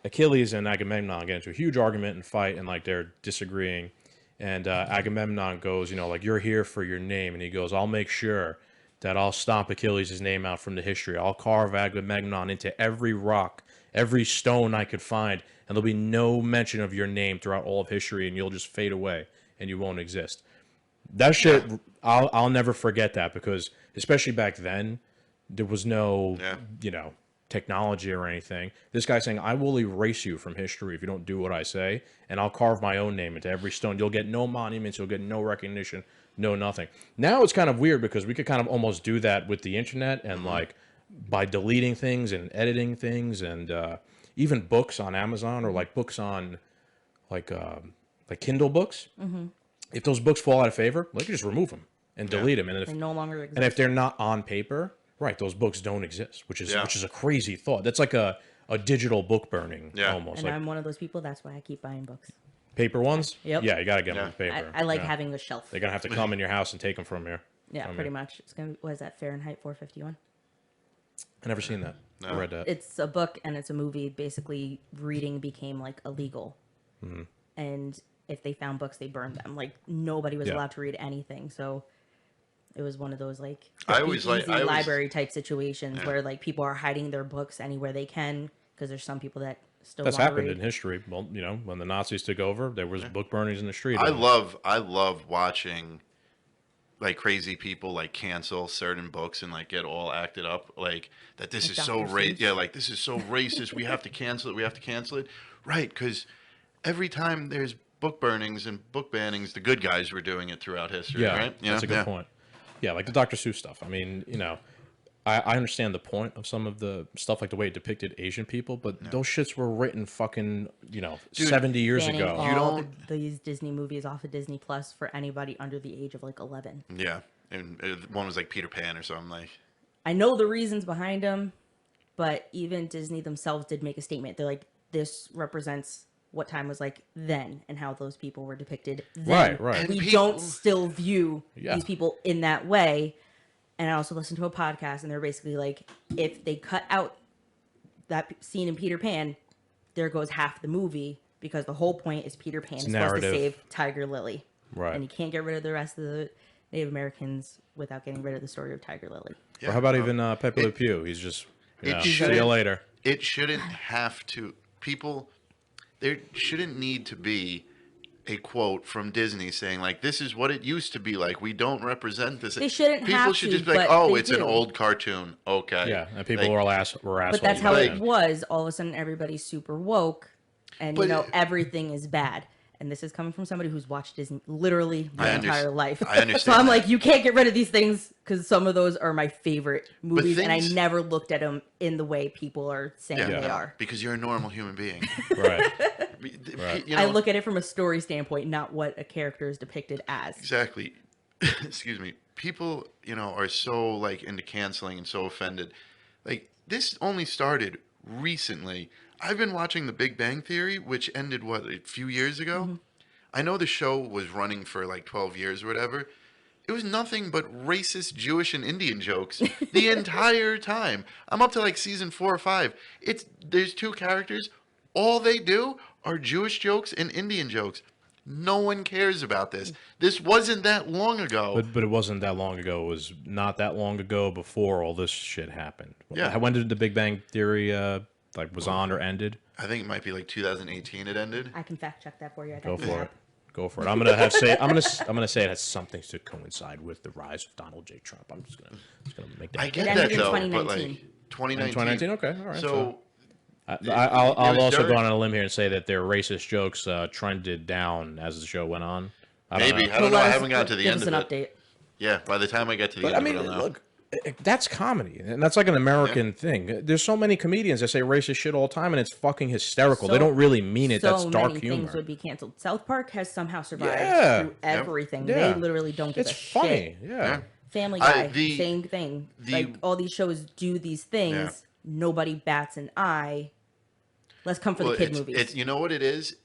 [SPEAKER 4] Achilles and Agamemnon get into a huge argument and fight, and like they're disagreeing. And Agamemnon goes, like, you're here for your name. And he goes, I'll make sure that I'll stomp Achilles' name out from the history. I'll carve Agamemnon into every rock, every stone I could find. And there'll be no mention of your name throughout all of history, and you'll just fade away and you won't exist. That shit, I'll never forget that, because especially back then, there was no, technology or anything. This guy saying, I will erase you from history if you don't do what I say, and I'll carve my own name into every stone. You'll get no monuments, you'll get no recognition, no nothing. Now it's kind of weird because we could kind of almost do that with the internet, and like by deleting things and editing things, and even books on Amazon, or like books on like Kindle books. If those books fall out of favor, like you just remove them and delete them. And
[SPEAKER 5] They no longer exist.
[SPEAKER 4] and if they're not on paper, right, those books don't exist, which is a crazy thought. That's like a digital book burning, almost.
[SPEAKER 5] And
[SPEAKER 4] Like
[SPEAKER 5] I'm one of those people. That's why I keep buying books.
[SPEAKER 4] paper ones?
[SPEAKER 5] Yep.
[SPEAKER 4] Yeah, you got to get them with paper.
[SPEAKER 5] I like
[SPEAKER 4] Yeah.
[SPEAKER 5] having a shelf.
[SPEAKER 4] They're going to have to come in your house and take them from you.
[SPEAKER 5] Yeah, pretty much. It's gonna be, what is that, Fahrenheit 451?
[SPEAKER 4] I never seen that. I read that.
[SPEAKER 5] It's a book and it's a movie. Basically, reading became like illegal, and if they found books, they burned them. Like nobody was
[SPEAKER 4] Yeah.
[SPEAKER 5] allowed to read anything. So It was one of those like
[SPEAKER 3] I always like-
[SPEAKER 5] easy
[SPEAKER 3] I always-
[SPEAKER 5] library type situations
[SPEAKER 3] Yeah.
[SPEAKER 5] where like people are hiding their books anywhere they can because there's some people that still
[SPEAKER 4] That's
[SPEAKER 5] wanna
[SPEAKER 4] happened
[SPEAKER 5] read.
[SPEAKER 4] in history. Well, you know, when the Nazis took over, there was book burnings in the street.
[SPEAKER 3] I love watching like crazy people like cancel certain books and like get all acted up like that this
[SPEAKER 5] Like
[SPEAKER 3] is so
[SPEAKER 5] Dr.
[SPEAKER 3] racist.
[SPEAKER 5] Seuss?
[SPEAKER 3] Yeah, like this is so racist. We have to cancel it. We have to cancel it. Right, because every time there's book burnings and book bannings, the good guys were doing it throughout history.
[SPEAKER 4] Yeah,
[SPEAKER 3] right.
[SPEAKER 4] that's a good
[SPEAKER 3] Yeah.
[SPEAKER 4] point. Yeah, like the Dr. Seuss stuff. I mean, you know, I understand the point of some of the stuff, like the way it depicted Asian people, but those shits were written fucking, you know, 70 years
[SPEAKER 5] Banning
[SPEAKER 4] ago.
[SPEAKER 5] all
[SPEAKER 3] don't-
[SPEAKER 5] these Disney movies off of Disney Plus for anybody under the age of like 11.
[SPEAKER 3] Yeah, and one was like Peter Pan or something like.
[SPEAKER 5] I know the reasons behind them, but even Disney themselves did make a statement. They're like, this represents what time was like then and how those people were depicted then.
[SPEAKER 4] Right.
[SPEAKER 3] And
[SPEAKER 5] We
[SPEAKER 3] people-
[SPEAKER 5] don't still view
[SPEAKER 4] Yeah.
[SPEAKER 5] these people in that way. And I also listened to a podcast, and they're basically like, if they cut out that scene in Peter Pan, there goes half the movie because the whole point is Peter Pan is supposed
[SPEAKER 4] narrative.
[SPEAKER 5] to save Tiger Lily.
[SPEAKER 4] Right.
[SPEAKER 5] And you can't get rid of the rest of the Native Americans without getting rid of the story of Tiger Lily.
[SPEAKER 3] Yeah,
[SPEAKER 4] Or how about
[SPEAKER 3] no.
[SPEAKER 4] even Pepe Le Pew? He's just, you
[SPEAKER 3] It
[SPEAKER 4] know, see
[SPEAKER 3] shouldn't-
[SPEAKER 4] you later.
[SPEAKER 3] It shouldn't have to. People, there shouldn't need to be a quote from Disney saying like, "This is what it used to be like. We don't represent this."
[SPEAKER 5] They shouldn't
[SPEAKER 3] People
[SPEAKER 5] have
[SPEAKER 3] should
[SPEAKER 5] to,
[SPEAKER 3] just be like,
[SPEAKER 5] but
[SPEAKER 3] "Oh,
[SPEAKER 5] they
[SPEAKER 3] it's an
[SPEAKER 5] do.
[SPEAKER 3] old cartoon." Okay.
[SPEAKER 4] Yeah, and people
[SPEAKER 3] Like,
[SPEAKER 4] were assholes.
[SPEAKER 5] But that's how
[SPEAKER 4] back
[SPEAKER 5] it
[SPEAKER 4] then.
[SPEAKER 5] was. All of a sudden, everybody's super woke, and
[SPEAKER 3] But-
[SPEAKER 5] you know everything is bad. And this is coming from somebody who's watched Disney literally my
[SPEAKER 3] I
[SPEAKER 5] entire
[SPEAKER 3] underst-
[SPEAKER 5] life.
[SPEAKER 3] I understand
[SPEAKER 5] So I'm
[SPEAKER 3] that.
[SPEAKER 5] like, you can't get rid of these things because some of those are my favorite movies, and I
[SPEAKER 3] things-
[SPEAKER 5] never looked at them in the way people are saying
[SPEAKER 3] Yeah,
[SPEAKER 5] they
[SPEAKER 3] no,
[SPEAKER 5] are.
[SPEAKER 3] because you're a normal human being.
[SPEAKER 4] Right.
[SPEAKER 3] You
[SPEAKER 5] I
[SPEAKER 3] know,
[SPEAKER 5] look at it from a story standpoint, not what a character is depicted as.
[SPEAKER 3] exactly. Excuse me. People, are so like into canceling and so offended. Like this only started recently. I've been watching The Big Bang Theory, which ended a few years ago.
[SPEAKER 5] Mm-hmm.
[SPEAKER 3] I know the show was running for like 12 years or whatever. It was nothing but racist Jewish and Indian jokes the entire time. I'm up to like season 4 or 5. There's 2 characters. All they do are Jewish jokes and Indian jokes. No one cares about this. This wasn't that long ago.
[SPEAKER 4] But it wasn't that long ago. It was not that long ago before all this shit happened.
[SPEAKER 3] Yeah.
[SPEAKER 4] When did the Big Bang Theory was on or ended?
[SPEAKER 3] I think it might be like 2018 it ended.
[SPEAKER 5] I can fact check that for you. I got
[SPEAKER 4] Go
[SPEAKER 5] the
[SPEAKER 4] for
[SPEAKER 5] app.
[SPEAKER 4] it. Go for it. I'm gonna say it has something to coincide with the rise of Donald J. Trump. I'm just gonna make that.
[SPEAKER 3] I get
[SPEAKER 5] It
[SPEAKER 3] that
[SPEAKER 5] ended in
[SPEAKER 3] though,
[SPEAKER 5] 2019.
[SPEAKER 3] but like 2019.
[SPEAKER 4] 2019. Okay, all right.
[SPEAKER 3] So
[SPEAKER 4] I'll
[SPEAKER 3] was
[SPEAKER 4] also
[SPEAKER 3] dirt.
[SPEAKER 4] go on a limb here and say that their racist jokes trended down as the show went on. I don't
[SPEAKER 3] maybe
[SPEAKER 4] know.
[SPEAKER 3] I don't know.
[SPEAKER 5] Let
[SPEAKER 3] I
[SPEAKER 5] us-
[SPEAKER 3] haven't gotten to the
[SPEAKER 5] give
[SPEAKER 3] end
[SPEAKER 5] us
[SPEAKER 3] of
[SPEAKER 5] an
[SPEAKER 3] it.
[SPEAKER 5] update.
[SPEAKER 3] Yeah, by the time I get to the
[SPEAKER 4] But
[SPEAKER 3] end
[SPEAKER 4] I mean,
[SPEAKER 3] of it, I'll know.
[SPEAKER 4] look, that's comedy, and that's like an American thing. There's so many comedians that say racist shit all the time, and it's fucking hysterical. they
[SPEAKER 5] So-
[SPEAKER 4] don't really mean it.
[SPEAKER 5] So
[SPEAKER 4] That's dark
[SPEAKER 5] many
[SPEAKER 4] humor.
[SPEAKER 5] things would be canceled. South Park has somehow survived
[SPEAKER 4] Yeah.
[SPEAKER 5] through everything.
[SPEAKER 4] Yeah.
[SPEAKER 5] They literally don't give
[SPEAKER 4] It's
[SPEAKER 5] a
[SPEAKER 4] funny.
[SPEAKER 5] shit.
[SPEAKER 4] Yeah.
[SPEAKER 5] Family
[SPEAKER 3] I-
[SPEAKER 5] Guy,
[SPEAKER 3] the-
[SPEAKER 5] same thing.
[SPEAKER 3] the-
[SPEAKER 5] Like all these shows do these things.
[SPEAKER 3] Yeah.
[SPEAKER 5] Nobody bats an eye. Let's come for
[SPEAKER 3] Well,
[SPEAKER 5] the kid
[SPEAKER 3] it's,
[SPEAKER 5] movies.
[SPEAKER 3] It's, you know what it is?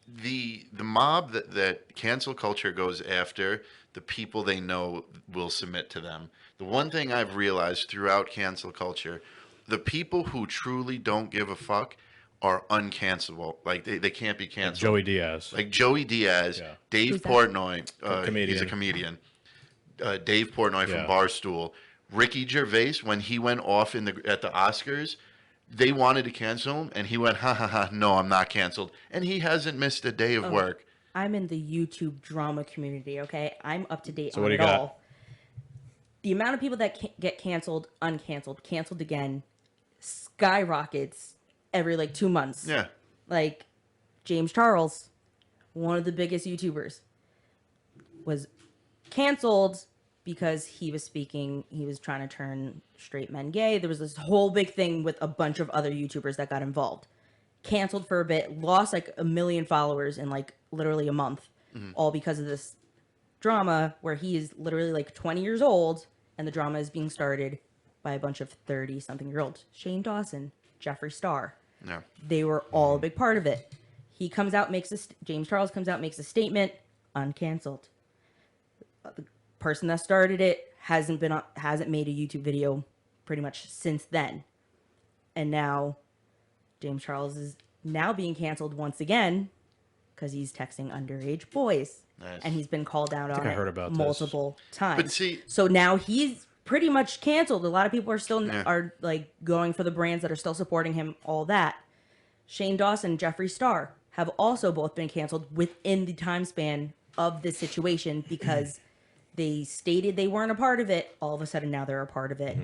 [SPEAKER 3] The mob that cancel culture goes after the people they know will submit to them. The one thing I've realized throughout cancel culture, the people who truly don't give a fuck are uncancelable. Like they can't be canceled.
[SPEAKER 4] Joey Diaz.
[SPEAKER 3] Like Joey Diaz,
[SPEAKER 4] Yeah.
[SPEAKER 3] Dave
[SPEAKER 5] Who's that?
[SPEAKER 3] Portnoy,
[SPEAKER 4] comedian.
[SPEAKER 3] he's a comedian. Dave Portnoy
[SPEAKER 4] Yeah.
[SPEAKER 3] from Barstool, Ricky Gervais when he went off at the Oscars, they wanted to cancel him, and he went, ha ha ha, no, I'm not canceled, and he hasn't missed a day of work.
[SPEAKER 5] I'm in the YouTube drama community, okay? I'm up to date
[SPEAKER 4] So
[SPEAKER 5] on
[SPEAKER 4] what do
[SPEAKER 5] it
[SPEAKER 4] you got?
[SPEAKER 5] all. The amount of people that get canceled, uncanceled, canceled again, skyrockets every like 2 months.
[SPEAKER 3] Yeah,
[SPEAKER 5] Like James Charles, one of the biggest YouTubers, was canceled because he was trying to turn straight men gay. There was this whole big thing with a bunch of other YouTubers that got involved. Canceled for a bit, lost like 1 million followers in like literally a month, all because of this drama where he is literally like 20 years old and the drama is being started by a bunch of 30-something-year-olds. Shane Dawson, Jeffree Star.
[SPEAKER 3] yeah.
[SPEAKER 5] They were all a big part of it. He comes out, James Charles comes out, makes a statement, uncanceled. The person that started it hasn't made a YouTube video pretty much since then. And now James Charles is now being canceled once again because he's texting underage boys
[SPEAKER 3] Nice.
[SPEAKER 5] and he's been called out on
[SPEAKER 4] I heard about
[SPEAKER 5] it multiple times.
[SPEAKER 3] But see,
[SPEAKER 5] so now he's pretty much canceled. A lot of people are still
[SPEAKER 3] Yeah.
[SPEAKER 5] are like going for the brands that are still supporting him. All that. Shane Dawson, Jeffree Star have also both been canceled within the time span of this situation because they stated they weren't a part of it. All of a sudden, now they're a part of it.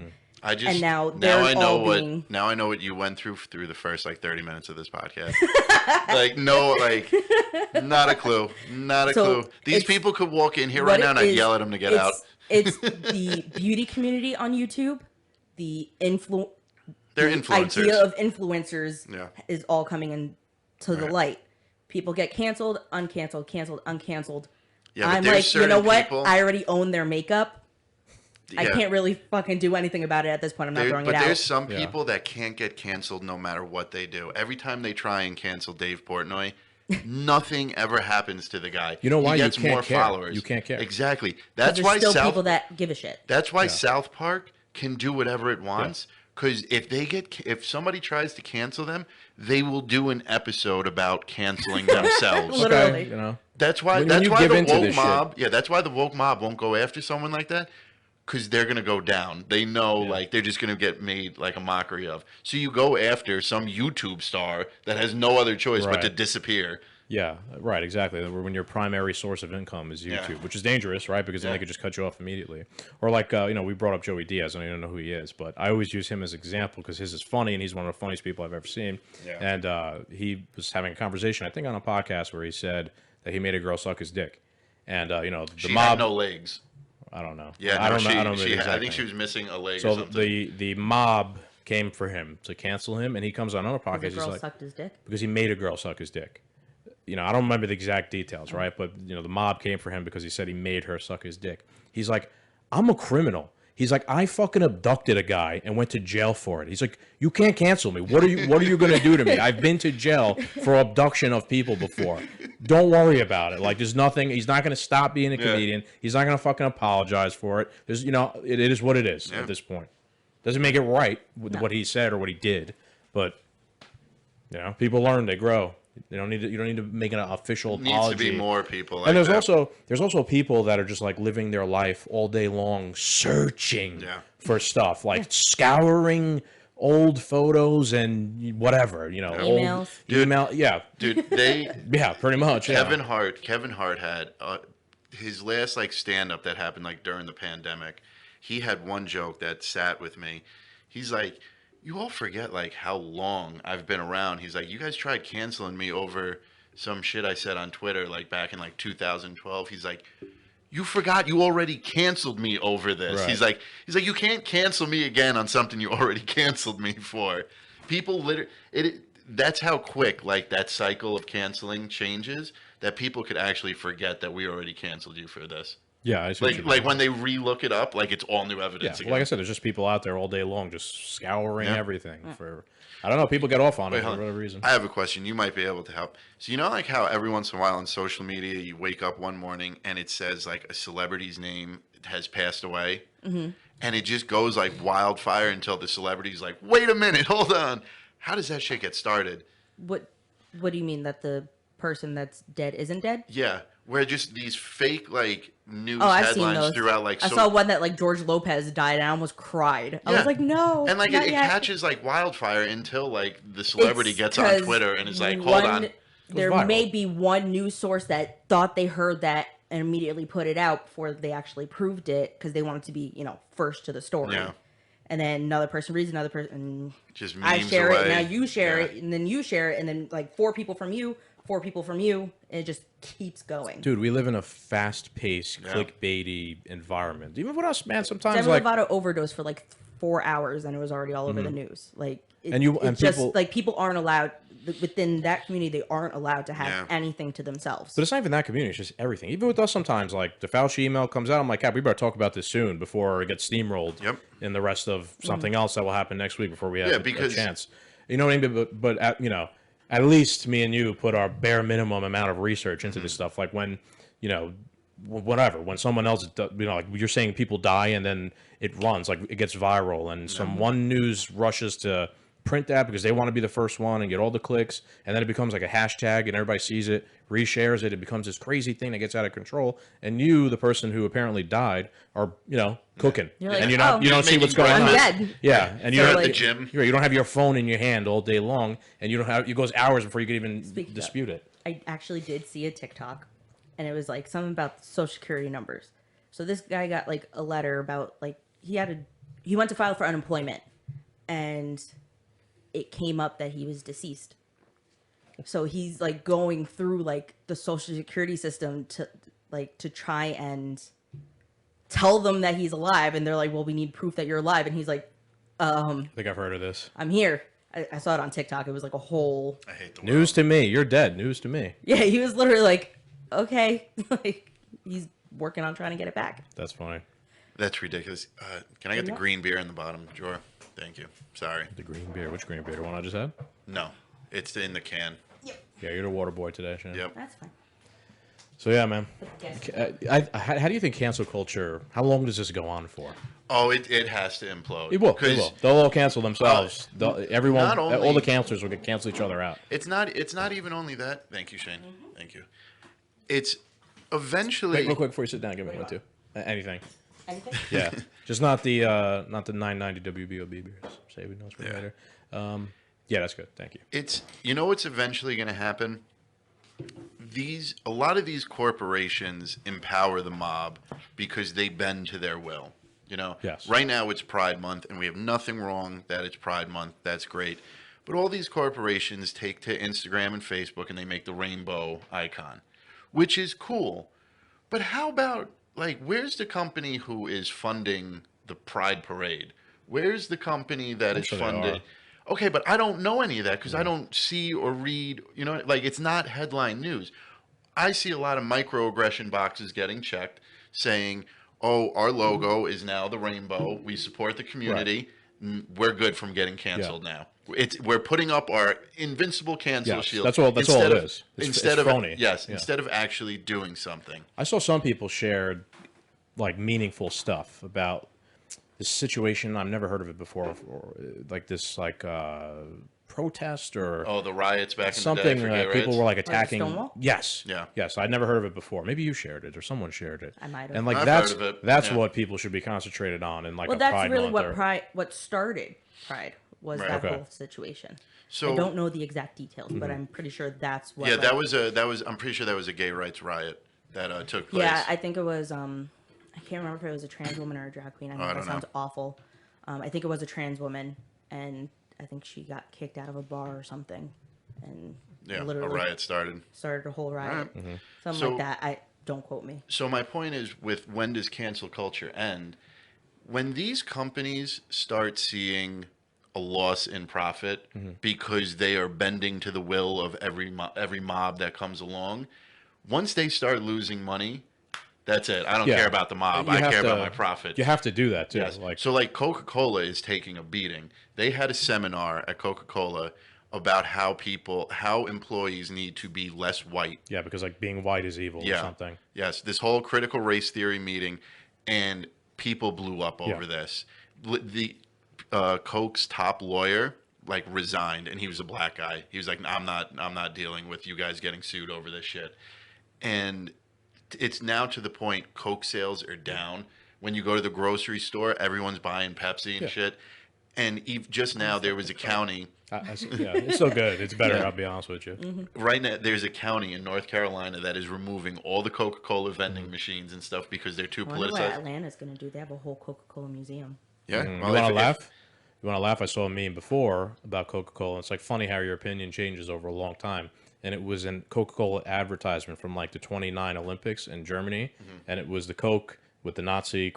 [SPEAKER 3] I just
[SPEAKER 5] And now they're
[SPEAKER 3] I know
[SPEAKER 5] all
[SPEAKER 3] what
[SPEAKER 5] being-
[SPEAKER 3] now I know what you went through the first like 30 minutes of this podcast. Like no, like not a clue, not a
[SPEAKER 5] So,
[SPEAKER 3] clue. These
[SPEAKER 5] it's-
[SPEAKER 3] people could walk in here
[SPEAKER 5] What
[SPEAKER 3] right now
[SPEAKER 5] it
[SPEAKER 3] and I'd
[SPEAKER 5] is,
[SPEAKER 3] yell at them to get out.
[SPEAKER 5] It's the beauty community on YouTube, the
[SPEAKER 3] They're
[SPEAKER 5] the
[SPEAKER 3] influencers.
[SPEAKER 5] idea of influencers
[SPEAKER 3] Yeah.
[SPEAKER 5] is all coming into the
[SPEAKER 3] Right.
[SPEAKER 5] light. People get canceled, uncanceled, canceled, uncanceled.
[SPEAKER 3] Yeah, but
[SPEAKER 5] I'm
[SPEAKER 3] there's
[SPEAKER 5] like, you know
[SPEAKER 3] certain
[SPEAKER 5] what?
[SPEAKER 3] people-
[SPEAKER 5] I already own their makeup. I
[SPEAKER 3] Yeah.
[SPEAKER 5] can't really fucking do anything about it at this point. I'm not throwing
[SPEAKER 3] But
[SPEAKER 5] it
[SPEAKER 3] there's
[SPEAKER 5] out.
[SPEAKER 3] some
[SPEAKER 4] Yeah.
[SPEAKER 3] people that can't get canceled no matter what they do. Every time they try and cancel Dave Portnoy, nothing ever happens to the guy.
[SPEAKER 4] You know why?
[SPEAKER 3] He
[SPEAKER 4] You
[SPEAKER 3] gets
[SPEAKER 4] can't
[SPEAKER 3] more
[SPEAKER 4] care.
[SPEAKER 3] followers.
[SPEAKER 4] You can't care.
[SPEAKER 3] Exactly.
[SPEAKER 5] But
[SPEAKER 3] That's
[SPEAKER 5] there's
[SPEAKER 3] why
[SPEAKER 5] still
[SPEAKER 3] South.
[SPEAKER 5] people that give a shit.
[SPEAKER 3] That's why
[SPEAKER 4] Yeah.
[SPEAKER 3] South Park can do whatever it wants. Because if somebody tries to cancel them, they will do an episode about canceling themselves.
[SPEAKER 5] Literally.
[SPEAKER 4] Okay, you know.
[SPEAKER 3] That's why.
[SPEAKER 4] When
[SPEAKER 3] That's
[SPEAKER 4] you
[SPEAKER 3] why
[SPEAKER 4] give
[SPEAKER 3] the
[SPEAKER 4] into
[SPEAKER 3] woke
[SPEAKER 4] this shit.
[SPEAKER 3] mob. Yeah, that's why the woke mob won't go after someone like that. Because they're gonna go down. They know, like they're just gonna get made like a mockery of. So you go after some YouTube star that has no other choice but to
[SPEAKER 4] Right.
[SPEAKER 3] disappear.
[SPEAKER 4] Yeah, right, exactly. When your primary source of income is YouTube,
[SPEAKER 3] Yeah.
[SPEAKER 4] which is dangerous, right? Because then
[SPEAKER 3] Yeah.
[SPEAKER 4] they could just cut you off immediately. Or like, we brought up Joey Diaz. I don't even know who he is, but I always use him as an example because his is funny and he's one of the funniest people I've ever seen.
[SPEAKER 3] Yeah.
[SPEAKER 4] And he was having a conversation, I think, on a podcast where he said that he made a girl suck his dick. And the
[SPEAKER 3] She
[SPEAKER 4] mob,
[SPEAKER 3] had no legs.
[SPEAKER 4] I don't know.
[SPEAKER 3] Yeah,
[SPEAKER 4] I
[SPEAKER 3] no,
[SPEAKER 4] don't know. I don't know the
[SPEAKER 3] I
[SPEAKER 4] exact
[SPEAKER 3] think she
[SPEAKER 4] name.
[SPEAKER 3] was missing a leg or
[SPEAKER 4] So
[SPEAKER 3] something.
[SPEAKER 4] the mob came for him to cancel him, and he comes on another
[SPEAKER 5] The
[SPEAKER 4] podcast. He's
[SPEAKER 5] girl
[SPEAKER 4] like,
[SPEAKER 5] sucked his dick.
[SPEAKER 4] because he made a girl suck his dick. I don't remember the exact details, right? But the mob came for him because he said he made her suck his dick. He's like, I'm a criminal. He's like, I fucking abducted a guy and went to jail for it. He's like, you can't cancel me. What are you gonna do to me? I've been to jail for abduction of people before. Don't worry about it. Like, there's nothing. He's not gonna stop being a comedian. He's not gonna fucking apologize for it. There's, it is what it is at this point. Doesn't make it right with what he said or what he did, but people learn, they grow. You don't need to make an official
[SPEAKER 3] Needs
[SPEAKER 4] apology.
[SPEAKER 3] to be more people like
[SPEAKER 4] And there's
[SPEAKER 3] that.
[SPEAKER 4] also people that are just like living their life all day long searching
[SPEAKER 3] Yeah.
[SPEAKER 4] for stuff, like scouring old photos and whatever, old
[SPEAKER 5] Emails.
[SPEAKER 4] email. Yeah,
[SPEAKER 3] Dude, they
[SPEAKER 4] yeah, pretty much. Yeah.
[SPEAKER 3] Kevin Hart had his last like stand up that happened like during the pandemic. He had one joke that sat with me. He's like, you all forget like how long I've been around. He's like, you guys tried canceling me over some shit I said on Twitter like back in like 2012. He's like, you forgot you already canceled me over this.
[SPEAKER 4] Right.
[SPEAKER 3] He's like, you can't cancel me again on something you already canceled me for. People that's how quick like that cycle of canceling changes, that people could actually forget that we already canceled you for this.
[SPEAKER 4] Yeah, I see what you
[SPEAKER 3] Like
[SPEAKER 4] mean.
[SPEAKER 3] when they re-look it up, like it's all new
[SPEAKER 4] Yeah,
[SPEAKER 3] evidence
[SPEAKER 4] well,
[SPEAKER 3] again.
[SPEAKER 4] like I said, there's just people out there all day long just scouring
[SPEAKER 3] Yeah.
[SPEAKER 4] everything for. I don't know. People get off on it
[SPEAKER 3] Wait,
[SPEAKER 4] for
[SPEAKER 3] hold on.
[SPEAKER 4] whatever reason.
[SPEAKER 3] I have a question. You might be able to help. So like how every once in a while on social media you wake up one morning and it says like a celebrity's name has passed away, and it just goes like wildfire until the celebrity's like, wait a minute, hold on. How does that shit get started?
[SPEAKER 5] What do you mean that the person that's dead isn't dead?
[SPEAKER 3] Yeah, where just these fake like news
[SPEAKER 5] Oh, I've seen
[SPEAKER 3] headlines
[SPEAKER 5] those.
[SPEAKER 3] throughout like
[SPEAKER 5] I saw one that like George Lopez died, and I almost cried. I
[SPEAKER 3] Yeah.
[SPEAKER 5] was like, no,
[SPEAKER 3] and like
[SPEAKER 5] not
[SPEAKER 3] it
[SPEAKER 5] yet.
[SPEAKER 3] catches like wildfire until like the celebrity
[SPEAKER 5] It's
[SPEAKER 3] gets on
[SPEAKER 5] 'cause
[SPEAKER 3] Twitter and is like, hold on.
[SPEAKER 5] There
[SPEAKER 4] viral.
[SPEAKER 5] may be one news source that thought they heard that and immediately put it out before they actually proved it because they wanted to be, first to the story.
[SPEAKER 3] Yeah.
[SPEAKER 5] And then another person reads, another person,
[SPEAKER 3] Just
[SPEAKER 5] I
[SPEAKER 3] memes
[SPEAKER 5] share
[SPEAKER 3] away.
[SPEAKER 5] it, now you share
[SPEAKER 3] Yeah.
[SPEAKER 5] it, and then you share it, and then like four people from you, and it just keeps going.
[SPEAKER 4] Dude, we live in a fast-paced,
[SPEAKER 3] Yeah.
[SPEAKER 4] clickbaity environment. Even with us, man, sometimes
[SPEAKER 5] Demi
[SPEAKER 4] like
[SPEAKER 5] Lovato overdosed for like 4 hours, and it was already all over the news. Like,
[SPEAKER 4] And people-
[SPEAKER 5] people aren't allowed within that community. They aren't allowed to have
[SPEAKER 3] Yeah.
[SPEAKER 5] anything to themselves.
[SPEAKER 4] But it's not even that community. It's just everything. Even with us sometimes, like the Fauci email comes out, I'm like, God, we better talk about this soon before it gets steamrolled
[SPEAKER 3] Yep.
[SPEAKER 4] in the rest of something else that will happen next week before we have
[SPEAKER 3] Yeah,
[SPEAKER 4] a
[SPEAKER 3] because-
[SPEAKER 4] chance. You know what I mean? But at least me and you put our bare minimum amount of research into this stuff. Like when, whatever, when someone else, like you're saying people die and then it runs, like it gets viral and one news rushes to print that because they want to be the first one and get all the clicks, and then it becomes like a hashtag and everybody sees it, reshares it, it becomes this crazy thing that gets out of control, and you, the person who apparently died, are cooking,
[SPEAKER 5] You're like,
[SPEAKER 4] and
[SPEAKER 5] "Oh,
[SPEAKER 4] you don't see what's going
[SPEAKER 5] I'm
[SPEAKER 4] on.
[SPEAKER 5] dead."
[SPEAKER 4] Yeah, and
[SPEAKER 3] You're
[SPEAKER 4] you're
[SPEAKER 3] at
[SPEAKER 5] like-
[SPEAKER 3] the gym.
[SPEAKER 4] you don't have your phone in your hand all day long, and you don't have it goes hours before you can even
[SPEAKER 5] Speaking of-
[SPEAKER 4] dispute it.
[SPEAKER 5] I actually did see a TikTok, and it was like something about social security numbers. So this guy got like a letter about like he went to file for unemployment, and it came up that he was deceased. So he's like going through like the social security system to try and tell them that he's alive, and they're like, "Well, we need proof that you're alive," and he's like,
[SPEAKER 4] I think I've heard of this.
[SPEAKER 5] "I'm here." I saw it on TikTok. It was like a whole
[SPEAKER 3] I hate the
[SPEAKER 4] News to me. You're dead. News to me.
[SPEAKER 5] yeah. He was literally like, "Okay," like he's working on trying to get it back.
[SPEAKER 4] That's funny.
[SPEAKER 3] That's ridiculous. Can I get the green beer in the bottom drawer? Thank you. Sorry.
[SPEAKER 4] The green beer. Which green beer? The one I just had?
[SPEAKER 3] No, it's in the can.
[SPEAKER 4] Yeah, you're the water boy today, Shane.
[SPEAKER 3] Yep.
[SPEAKER 5] That's fine.
[SPEAKER 4] So yeah, man.
[SPEAKER 5] Yes.
[SPEAKER 4] How do you think cancel culture? How long does this go on for?
[SPEAKER 3] Oh, it has to implode.
[SPEAKER 4] It will.
[SPEAKER 3] Because
[SPEAKER 4] It will. They'll all cancel themselves. Everyone,
[SPEAKER 3] not only-
[SPEAKER 4] all the cancelers will get cancel each other out.
[SPEAKER 3] It's not even only that. Thank you, Shane. Thank you. It's eventually.
[SPEAKER 4] Wait, real quick before you sit down, give me one too. Anything.
[SPEAKER 5] Anything?
[SPEAKER 4] Yeah, just not the 990 WBOB beers. Saving those for later. Yeah, that's good. Thank you.
[SPEAKER 3] It's what's eventually going to happen. A lot of these corporations empower the mob because they bend to their will.
[SPEAKER 4] Yes.
[SPEAKER 3] Right now it's Pride Month, and we have nothing wrong that it's Pride Month. That's great. But all these corporations take to Instagram and Facebook and they make the rainbow icon, which is cool. But how about, where's the company who is funding the Pride Parade? Where's the company that is
[SPEAKER 4] sure they
[SPEAKER 3] funded?
[SPEAKER 4] are.
[SPEAKER 3] Okay, but I don't know any of that because I don't see or read, it's not headline news. I see a lot of microaggression boxes getting checked saying, oh, our logo is now the rainbow. We support the community. We're good from getting canceled now. We're putting up our invincible cancel
[SPEAKER 4] Yes,
[SPEAKER 3] shield.
[SPEAKER 4] that's all it is.
[SPEAKER 3] Instead
[SPEAKER 4] it's
[SPEAKER 3] of
[SPEAKER 4] phony.
[SPEAKER 3] instead of actually doing something.
[SPEAKER 4] I saw some people shared meaningful stuff about this situation. I've never heard of it before. Or, this protest or
[SPEAKER 3] Oh, the riots back in
[SPEAKER 4] something.
[SPEAKER 3] the day.
[SPEAKER 4] People were attacking.
[SPEAKER 5] Stonewall?
[SPEAKER 4] Yes.
[SPEAKER 3] Yeah.
[SPEAKER 4] Yes. I'd never heard of it before. Maybe you shared it or someone shared it.
[SPEAKER 5] I might have.
[SPEAKER 4] And
[SPEAKER 3] I've
[SPEAKER 4] that's
[SPEAKER 3] heard of it,
[SPEAKER 4] that's
[SPEAKER 3] yeah.
[SPEAKER 4] what people should be concentrated on in
[SPEAKER 5] Well,
[SPEAKER 4] a
[SPEAKER 5] that's
[SPEAKER 4] Pride
[SPEAKER 5] really
[SPEAKER 4] Month
[SPEAKER 5] what started Pride was
[SPEAKER 3] Right.
[SPEAKER 5] that
[SPEAKER 4] Okay.
[SPEAKER 5] whole situation.
[SPEAKER 3] So
[SPEAKER 5] I don't know the exact details, but I'm pretty sure that's what.
[SPEAKER 3] yeah,
[SPEAKER 5] like-
[SPEAKER 3] that was. I'm pretty sure that was a gay rights riot that took place.
[SPEAKER 5] Yeah, I think it was. I can't remember if it was a trans woman or a drag queen. I know
[SPEAKER 3] I
[SPEAKER 5] that
[SPEAKER 3] don't
[SPEAKER 5] sounds
[SPEAKER 3] know.
[SPEAKER 5] awful. I think it was a trans woman, and I think she got kicked out of a bar or something, and
[SPEAKER 3] Yeah, a
[SPEAKER 5] literally
[SPEAKER 3] riot started.
[SPEAKER 5] started a whole riot.
[SPEAKER 3] Alright.
[SPEAKER 5] Something
[SPEAKER 3] So-
[SPEAKER 5] like that. I don't quote me.
[SPEAKER 3] So my point is, with when does cancel culture end? When these companies start seeing a loss in profit because they are bending to the will of every mob that comes along, once they start losing money, that's it. I don't
[SPEAKER 4] Yeah.
[SPEAKER 3] care about the mob.
[SPEAKER 4] You
[SPEAKER 3] I
[SPEAKER 4] have
[SPEAKER 3] care about
[SPEAKER 4] to-
[SPEAKER 3] my profit.
[SPEAKER 4] You have to do that too.
[SPEAKER 3] Yes. So Coca-Cola is taking a beating. They had a seminar at Coca-Cola about how employees need to be less white.
[SPEAKER 4] yeah, because being white is evil or something.
[SPEAKER 3] Yes, this whole critical race theory meeting, and people blew up over
[SPEAKER 4] Yeah.
[SPEAKER 3] this. The Coke's top lawyer resigned, and he was a black guy. He was like, I'm not dealing with you guys getting sued over this shit. And it's now to the point Coke sales are down. When you go to the grocery store, everyone's buying Pepsi and shit. And just now there was a county.
[SPEAKER 4] Yeah, it's so good. It's better.
[SPEAKER 3] Yeah.
[SPEAKER 4] I'll be honest with you.
[SPEAKER 3] Right now, there's a county in North Carolina that is removing all the Coca-Cola vending machines and stuff because they're too
[SPEAKER 5] I wonder what
[SPEAKER 3] politicized.
[SPEAKER 5] Atlanta's gonna do. They have a whole Coca-Cola museum.
[SPEAKER 3] Yeah,
[SPEAKER 4] You
[SPEAKER 3] well,
[SPEAKER 4] want to
[SPEAKER 3] if-
[SPEAKER 4] laugh? You want to laugh? I saw a meme before about Coca-Cola. It's funny how your opinion changes over a long time. And it was in Coca-Cola advertisement from the 29 Olympics in Germany, and it was the Coke with the Nazi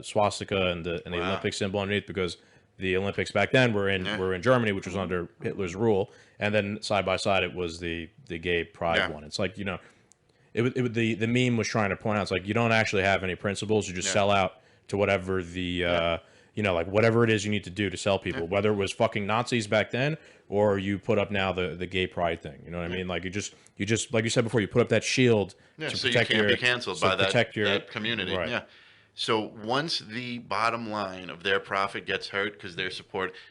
[SPEAKER 4] swastika and the
[SPEAKER 3] Wow.
[SPEAKER 4] Olympic symbol underneath because the Olympics back then were in Germany, which was under Hitler's rule, and then side by side it was the gay pride
[SPEAKER 3] Yeah.
[SPEAKER 4] one. It's the meme was trying to point out it's you don't actually have any principles. You just
[SPEAKER 3] Yeah.
[SPEAKER 4] sell out to whatever the whatever it is you need to do to sell people, whether it was fucking Nazis back then or you put up now the gay pride thing. You know what I mean? You just like you said before, you put up that shield
[SPEAKER 3] Yeah,
[SPEAKER 4] to
[SPEAKER 3] so you
[SPEAKER 4] protect
[SPEAKER 3] can't
[SPEAKER 4] your,
[SPEAKER 3] be canceled
[SPEAKER 4] to
[SPEAKER 3] by
[SPEAKER 4] protect your
[SPEAKER 3] that community.
[SPEAKER 4] right.
[SPEAKER 3] Yeah. So once the bottom line of their profit gets hurt because they're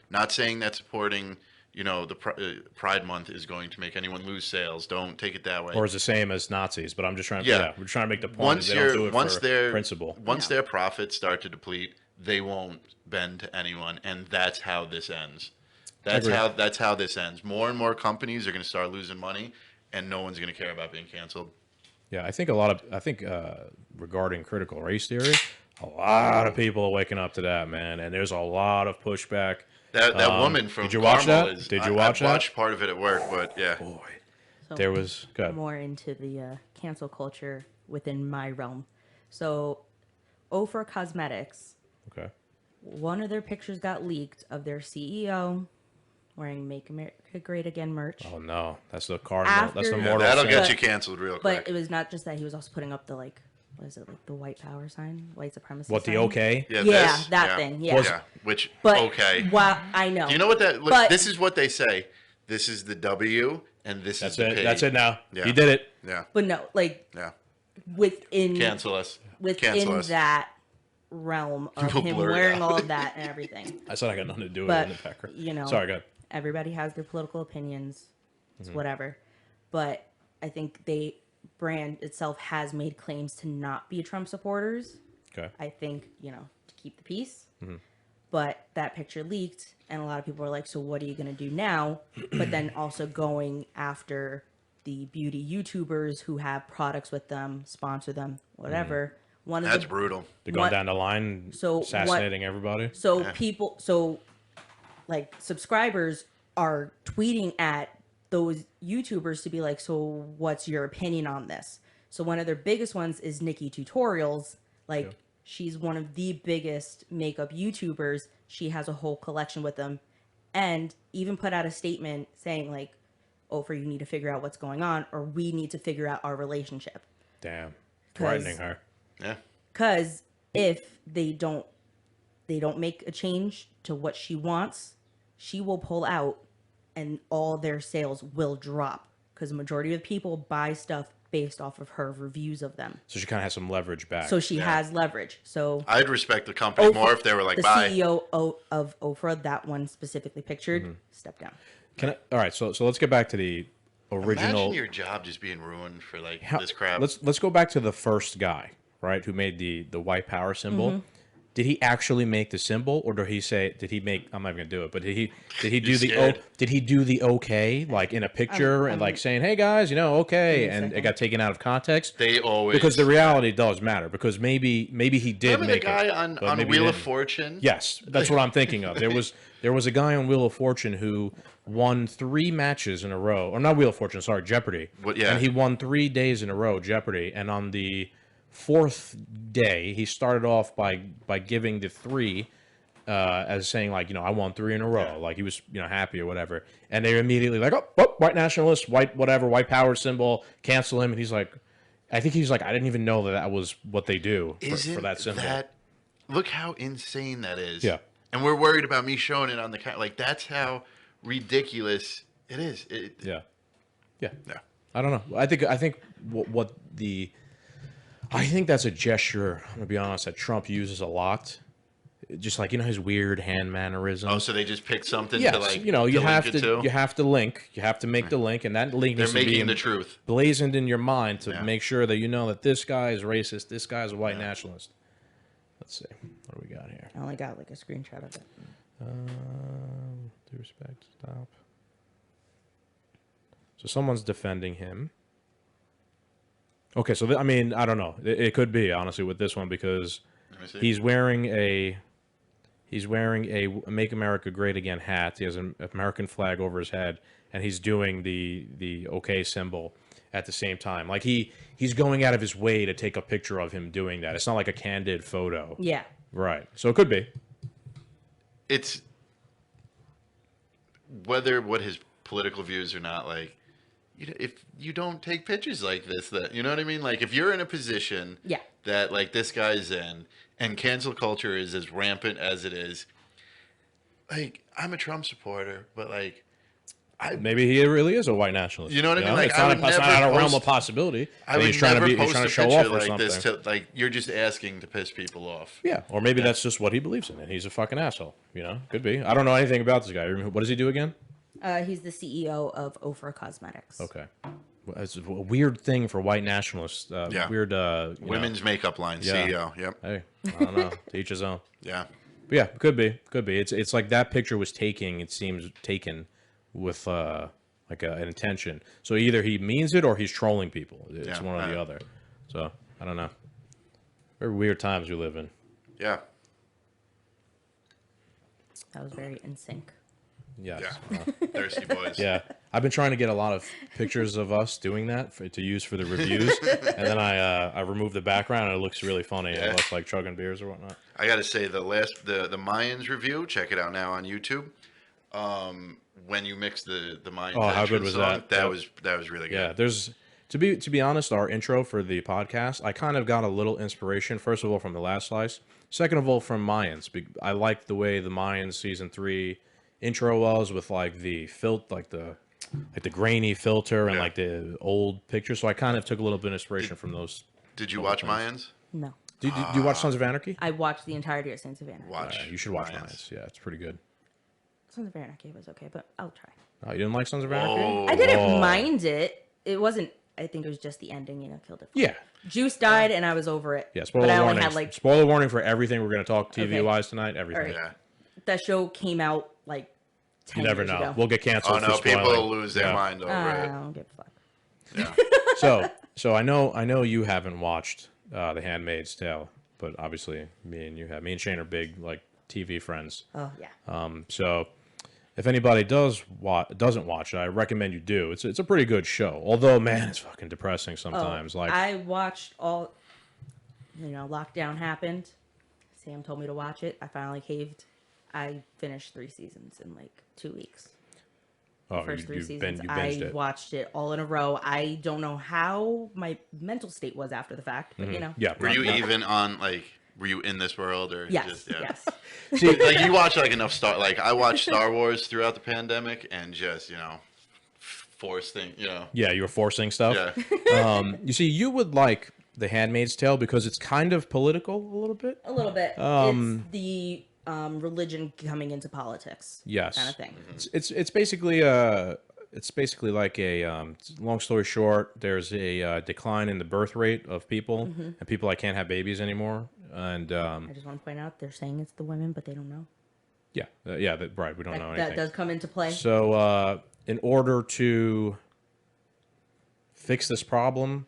[SPEAKER 3] not saying that supporting, the Pride Month is going to make anyone lose sales. Don't take it that way.
[SPEAKER 4] Or is the same as Nazis, but I'm just trying to,
[SPEAKER 3] Yeah.
[SPEAKER 4] we're trying to make the point
[SPEAKER 3] Once
[SPEAKER 4] that they don't do it
[SPEAKER 3] once
[SPEAKER 4] for
[SPEAKER 3] their
[SPEAKER 4] principle.
[SPEAKER 3] once
[SPEAKER 5] No.
[SPEAKER 3] their profits start to deplete, they won't bend to anyone, and that's how this ends.
[SPEAKER 4] Agreed.
[SPEAKER 3] That's how this ends. More and more companies are going to start losing money, and no one's going to care about being canceled.
[SPEAKER 4] Yeah, I think regarding critical race theory, a lot of people are waking up to that, man, and there's a lot of pushback.
[SPEAKER 3] That woman from
[SPEAKER 4] did you watch
[SPEAKER 3] Carmel
[SPEAKER 4] that? Did you watch that?
[SPEAKER 3] I watched part of it at work, but yeah.
[SPEAKER 4] Boy,
[SPEAKER 5] So
[SPEAKER 4] there was good.
[SPEAKER 5] more into the cancel culture within my realm. So, Ofra Cosmetics,
[SPEAKER 4] Okay.
[SPEAKER 5] one of their pictures got leaked of their CEO wearing "Make America Great Again" merch.
[SPEAKER 4] Oh no, that's the cardinal. That's the
[SPEAKER 5] After-
[SPEAKER 3] Yeah,
[SPEAKER 4] mortal
[SPEAKER 3] that'll
[SPEAKER 4] sin.
[SPEAKER 3] get you canceled real
[SPEAKER 5] But
[SPEAKER 3] quick.
[SPEAKER 5] it was not just that; he was also putting up the what is it, like the white power sign, white supremacy.
[SPEAKER 4] What, the
[SPEAKER 5] sign?
[SPEAKER 4] okay?
[SPEAKER 5] Yeah,
[SPEAKER 3] this,
[SPEAKER 5] that thing. Yeah.
[SPEAKER 3] Yeah, which
[SPEAKER 5] But
[SPEAKER 3] okay.
[SPEAKER 5] Well, I know.
[SPEAKER 3] Do you know what that? Look,
[SPEAKER 5] But-
[SPEAKER 3] this is what they say. This is the W, and this
[SPEAKER 4] That's
[SPEAKER 3] is the
[SPEAKER 4] it.
[SPEAKER 3] P.
[SPEAKER 4] That's it now.
[SPEAKER 3] Yeah.
[SPEAKER 4] He did it.
[SPEAKER 3] Yeah,
[SPEAKER 5] But no, like
[SPEAKER 3] yeah.
[SPEAKER 5] within
[SPEAKER 3] Cancel us.
[SPEAKER 5] within
[SPEAKER 3] Cancel us.
[SPEAKER 5] that realm of
[SPEAKER 3] We'll
[SPEAKER 5] him
[SPEAKER 3] blur it
[SPEAKER 5] wearing
[SPEAKER 3] out.
[SPEAKER 5] all of that and everything.
[SPEAKER 4] I said I got nothing to do with
[SPEAKER 5] But
[SPEAKER 4] it in the Packer.
[SPEAKER 5] Sorry,
[SPEAKER 4] Sorry, go ahead.
[SPEAKER 5] everybody has their political opinions. It's
[SPEAKER 3] Mm-hmm.
[SPEAKER 5] whatever. But I think they brand itself has made claims to not be Trump supporters.
[SPEAKER 4] Okay.
[SPEAKER 5] I think, to keep the peace. But that picture leaked, and a lot of people were like, so what are you going to do now? But then also going after the beauty YouTubers who have products with them, sponsor them, whatever. One of
[SPEAKER 3] That's
[SPEAKER 5] the
[SPEAKER 3] brutal.
[SPEAKER 4] They're going
[SPEAKER 5] What-
[SPEAKER 4] down the line,
[SPEAKER 5] So what-
[SPEAKER 4] assassinating everybody.
[SPEAKER 5] So like subscribers are tweeting at those YouTubers to be like, so what's your opinion on this? So one of their biggest ones is Nikki Tutorials. Like
[SPEAKER 4] Yeah.
[SPEAKER 5] she's one of the biggest makeup YouTubers. She has a whole collection with them, and even put out a statement saying like, "Oprah, you need to figure out what's going on, or we need to figure out our relationship."
[SPEAKER 4] Damn.
[SPEAKER 5] 'Cause-
[SPEAKER 4] Threatening her.
[SPEAKER 3] Yeah.
[SPEAKER 5] Because if they don't make a change to what she wants, she will pull out, and all their sales will drop. Because the majority of people buy stuff based off of her reviews of them.
[SPEAKER 4] So she kind of has some leverage back.
[SPEAKER 5] So she has leverage. So
[SPEAKER 3] I'd respect the company more if they were like,
[SPEAKER 5] the
[SPEAKER 3] bye.
[SPEAKER 5] CEO of Oprah, that one specifically pictured, step down.
[SPEAKER 4] All right, so let's get back to the original.
[SPEAKER 3] Imagine your job just being ruined for like
[SPEAKER 4] How-
[SPEAKER 3] this crap.
[SPEAKER 4] Let's go back to the first guy, right, who made the white power symbol.
[SPEAKER 5] Mm-hmm.
[SPEAKER 4] Did he actually make the symbol, or did he make? I'm not even gonna do it, but did he do
[SPEAKER 3] You're
[SPEAKER 4] the
[SPEAKER 3] scared.
[SPEAKER 4] did he do the okay, like in a picture and like saying, hey guys, okay,
[SPEAKER 5] Give me a
[SPEAKER 4] and it
[SPEAKER 5] second.
[SPEAKER 4] got taken out of context?
[SPEAKER 3] They always
[SPEAKER 4] Because the reality does matter. Because maybe he did
[SPEAKER 3] remember the
[SPEAKER 4] make
[SPEAKER 3] guy
[SPEAKER 4] it,
[SPEAKER 3] on
[SPEAKER 4] but maybe he
[SPEAKER 3] Wheel of
[SPEAKER 4] didn't.
[SPEAKER 3] Fortune.
[SPEAKER 4] Yes, that's what I'm thinking of. There was a guy on Wheel of Fortune who won 3 matches in a row, or not Wheel of Fortune, sorry, Jeopardy.
[SPEAKER 3] Yeah.
[SPEAKER 4] And he won 3 days in a row Jeopardy, and on the 4th day he started off by giving the 3 as saying like, I won 3 in a row, like he was happy or whatever, and they're immediately like, oh, white nationalist, white whatever, white power symbol, cancel him, and he's like, I didn't even know that was what they do
[SPEAKER 3] Isn't
[SPEAKER 4] for that symbol.
[SPEAKER 3] look how insane that is.
[SPEAKER 4] Yeah.
[SPEAKER 3] And we're worried about me showing it on the camera. Like that's how ridiculous it is.
[SPEAKER 4] Yeah.
[SPEAKER 3] Yeah.
[SPEAKER 4] I don't know. I think I think that's a gesture, I'm gonna be honest, that Trump uses a lot. Just like his weird hand mannerisms.
[SPEAKER 3] Oh, so they just picked something
[SPEAKER 4] yes,
[SPEAKER 3] to like
[SPEAKER 4] you
[SPEAKER 3] to
[SPEAKER 4] have
[SPEAKER 3] link it
[SPEAKER 4] to you have to make the link, and that link
[SPEAKER 3] They're
[SPEAKER 4] needs to be
[SPEAKER 3] making the truth.
[SPEAKER 4] blazoned in your mind to
[SPEAKER 3] Yeah.
[SPEAKER 4] make sure that that this guy is racist, this guy is a white nationalist. Let's see, what do we got here?
[SPEAKER 5] I only got like a screenshot of it.
[SPEAKER 4] Due respect, stop. So someone's defending him. Okay, so I don't know. It could be honestly with this one because
[SPEAKER 3] Let me see.
[SPEAKER 4] he's wearing a "Make America Great Again" hat. He has an American flag over his head, and he's doing the OK symbol at the same time. Like he's going out of his way to take a picture of him doing that. It's not like a candid photo.
[SPEAKER 5] Yeah.
[SPEAKER 4] Right. So it could be.
[SPEAKER 3] It's whether what his political views or not, like if you don't take pictures like this, that you know what I mean? Like if you're in a position
[SPEAKER 5] Yeah.
[SPEAKER 3] that like this guy's in and cancel culture is as rampant as it is, like I'm a Trump supporter, but like
[SPEAKER 4] maybe he really is a white nationalist.
[SPEAKER 3] You know what I mean? Like,
[SPEAKER 4] it's
[SPEAKER 3] I
[SPEAKER 4] not,
[SPEAKER 3] would
[SPEAKER 4] it's not
[SPEAKER 3] never
[SPEAKER 4] out of realm of
[SPEAKER 3] post-
[SPEAKER 4] possibility.
[SPEAKER 3] I would
[SPEAKER 4] he's trying
[SPEAKER 3] never
[SPEAKER 4] to
[SPEAKER 3] post
[SPEAKER 4] trying
[SPEAKER 3] a
[SPEAKER 4] to show
[SPEAKER 3] picture
[SPEAKER 4] off or
[SPEAKER 3] like
[SPEAKER 4] something.
[SPEAKER 3] this. Like, you're just asking to piss people off.
[SPEAKER 4] Yeah, or maybe that's just what he believes in, and he's a fucking asshole. Could be. I don't know anything about this guy. What does he do again?
[SPEAKER 5] He's the CEO of Ofra Cosmetics.
[SPEAKER 4] Okay. Well, it's a weird thing for white nationalists.
[SPEAKER 3] Yeah.
[SPEAKER 4] Weird.
[SPEAKER 3] Women's makeup line, CEO. Yep.
[SPEAKER 4] Hey, I don't know. To each his own.
[SPEAKER 3] Yeah.
[SPEAKER 4] But yeah, could be. It's like that picture was it seems taken with like an intention. So either he means it or he's trolling people. It's one or the other. So I don't know. Very weird times we live in.
[SPEAKER 3] Yeah.
[SPEAKER 5] That was very in sync.
[SPEAKER 4] Yes.
[SPEAKER 3] Yeah. Thirsty boys.
[SPEAKER 4] Yeah. I've been trying to get a lot of pictures of us doing that to use for the reviews, and then I remove the background and it looks really funny.
[SPEAKER 3] Yeah.
[SPEAKER 4] It looks like chugging beers or whatnot.
[SPEAKER 3] I got to say, the Mayans review, check it out now on YouTube. When you mix the Mayans,
[SPEAKER 4] Oh, how good was
[SPEAKER 3] song,
[SPEAKER 4] that?
[SPEAKER 3] That was really good.
[SPEAKER 4] Yeah, there's to be honest, our intro for the podcast, I kind of got a little inspiration. First of all, from The Last Slice. Second of all, from Mayans. I liked the way the Mayans season 3 intro was with like the the grainy filter and like the old picture. So I kind of took a little bit of inspiration from those.
[SPEAKER 3] Did you watch Mayans?
[SPEAKER 5] No.
[SPEAKER 4] Do you watch Sons of Anarchy?
[SPEAKER 5] I watched the entirety of Sons of Anarchy.
[SPEAKER 3] Watch.
[SPEAKER 4] You should watch
[SPEAKER 3] Mayans.
[SPEAKER 4] Mayans. Yeah, it's pretty good.
[SPEAKER 5] Sons of Anarchy was okay, but I'll try.
[SPEAKER 4] Oh, you didn't like Sons of Anarchy?
[SPEAKER 3] Oh.
[SPEAKER 5] I didn't mind it. It wasn't. I think it was just the ending, killed it.
[SPEAKER 4] Yeah.
[SPEAKER 5] Juice died, and I was over it.
[SPEAKER 4] Yeah, spoiler
[SPEAKER 5] but I only
[SPEAKER 4] warning.
[SPEAKER 5] had like
[SPEAKER 4] Spoiler warning for everything we're going to talk TV-wise tonight. Everything.
[SPEAKER 5] All right.
[SPEAKER 3] Yeah.
[SPEAKER 5] that show came out like 10
[SPEAKER 4] You never
[SPEAKER 5] years
[SPEAKER 4] know.
[SPEAKER 5] ago.
[SPEAKER 4] We'll get canceled.
[SPEAKER 3] Oh no,
[SPEAKER 4] for
[SPEAKER 3] people
[SPEAKER 4] spoiling.
[SPEAKER 3] will lose their
[SPEAKER 4] Yeah.
[SPEAKER 3] mind over
[SPEAKER 5] I
[SPEAKER 3] it.
[SPEAKER 5] don't give a fuck.
[SPEAKER 3] Yeah.
[SPEAKER 4] So I know you haven't watched The Handmaid's Tale, but obviously me and you have. Me and Shane are big like TV friends.
[SPEAKER 5] Oh yeah.
[SPEAKER 4] So if anybody doesn't watch it, I recommend you do. It's a pretty good show. Although man, it's fucking depressing sometimes. Like
[SPEAKER 5] I watched all. Lockdown happened. Sam told me to watch it. I finally caved. I finished 3 seasons in like 2 weeks.
[SPEAKER 4] oh,
[SPEAKER 5] First 3
[SPEAKER 4] you
[SPEAKER 5] seasons.
[SPEAKER 4] binged
[SPEAKER 5] I
[SPEAKER 4] it.
[SPEAKER 5] watched it all in a row. I don't know how my mental state was after the fact, but
[SPEAKER 4] Yeah.
[SPEAKER 3] Were you even on like? Were you in this world or
[SPEAKER 5] Yes.
[SPEAKER 3] just yeah?
[SPEAKER 5] Yes.
[SPEAKER 3] See, like you watch like enough I watched Star Wars throughout the pandemic and just forced thing.
[SPEAKER 4] Yeah, you were forcing stuff.
[SPEAKER 3] Yeah.
[SPEAKER 4] You see, you would like The Handmaid's Tale because it's kind of political a little bit.
[SPEAKER 5] A little bit. It's the religion coming into politics.
[SPEAKER 4] Yes.
[SPEAKER 5] Kind of thing.
[SPEAKER 4] It's basically like a long story short, there's a decline in the birth rate of people and people that can't have babies anymore. And
[SPEAKER 5] I just want to point out they're saying it's the women, but they don't know.
[SPEAKER 4] yeah, right. We don't know anything.
[SPEAKER 5] That does come into play.
[SPEAKER 4] So in order to fix this problem,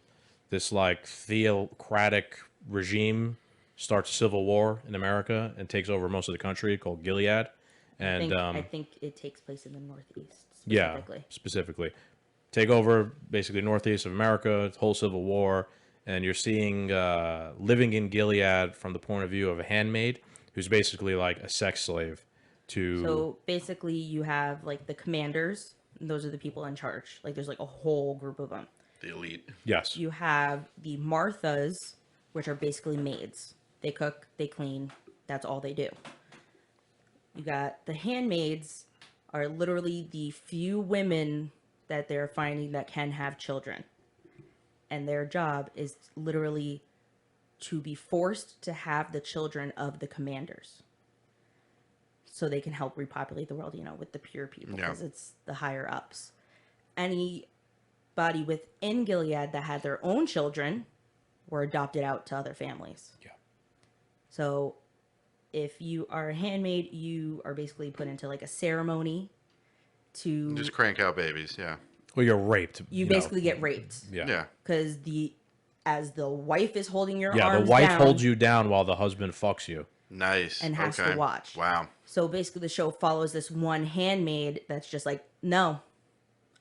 [SPEAKER 4] this like theocratic regime starts a civil war in America and takes over most of the country called Gilead. And
[SPEAKER 5] I think it takes place in the Northeast.
[SPEAKER 4] yeah, specifically take over basically Northeast of America, whole civil war. And you're seeing living in Gilead from the point of view of a handmaid who's basically like a sex slave to.
[SPEAKER 5] So basically, you have like the commanders. And those are the people in charge. Like there's like a whole group of them.
[SPEAKER 3] The elite.
[SPEAKER 4] Yes.
[SPEAKER 5] You have the Marthas, which are basically maids. They cook, they clean. That's all they do. You got the handmaids, are literally the few women that they're finding that can have children. And their job is literally to be forced to have the children of the commanders. So they can help repopulate the world, with the pure people, because it's the higher ups. Anybody within Gilead that had their own children were adopted out to other families.
[SPEAKER 4] Yeah.
[SPEAKER 5] So if you are a handmaid, you are basically put into like a ceremony to...
[SPEAKER 3] Just crank out babies. Yeah.
[SPEAKER 4] Well, you're raped.
[SPEAKER 5] You basically get raped.
[SPEAKER 4] Yeah.
[SPEAKER 3] Yeah.
[SPEAKER 5] Because as the wife is holding your
[SPEAKER 4] Yeah,
[SPEAKER 5] arms
[SPEAKER 4] the wife
[SPEAKER 5] down
[SPEAKER 4] holds you down while the husband fucks you.
[SPEAKER 3] Nice.
[SPEAKER 5] and has
[SPEAKER 3] Okay.
[SPEAKER 5] to watch.
[SPEAKER 3] Wow.
[SPEAKER 5] So basically the show follows this one handmaid that's just like, no,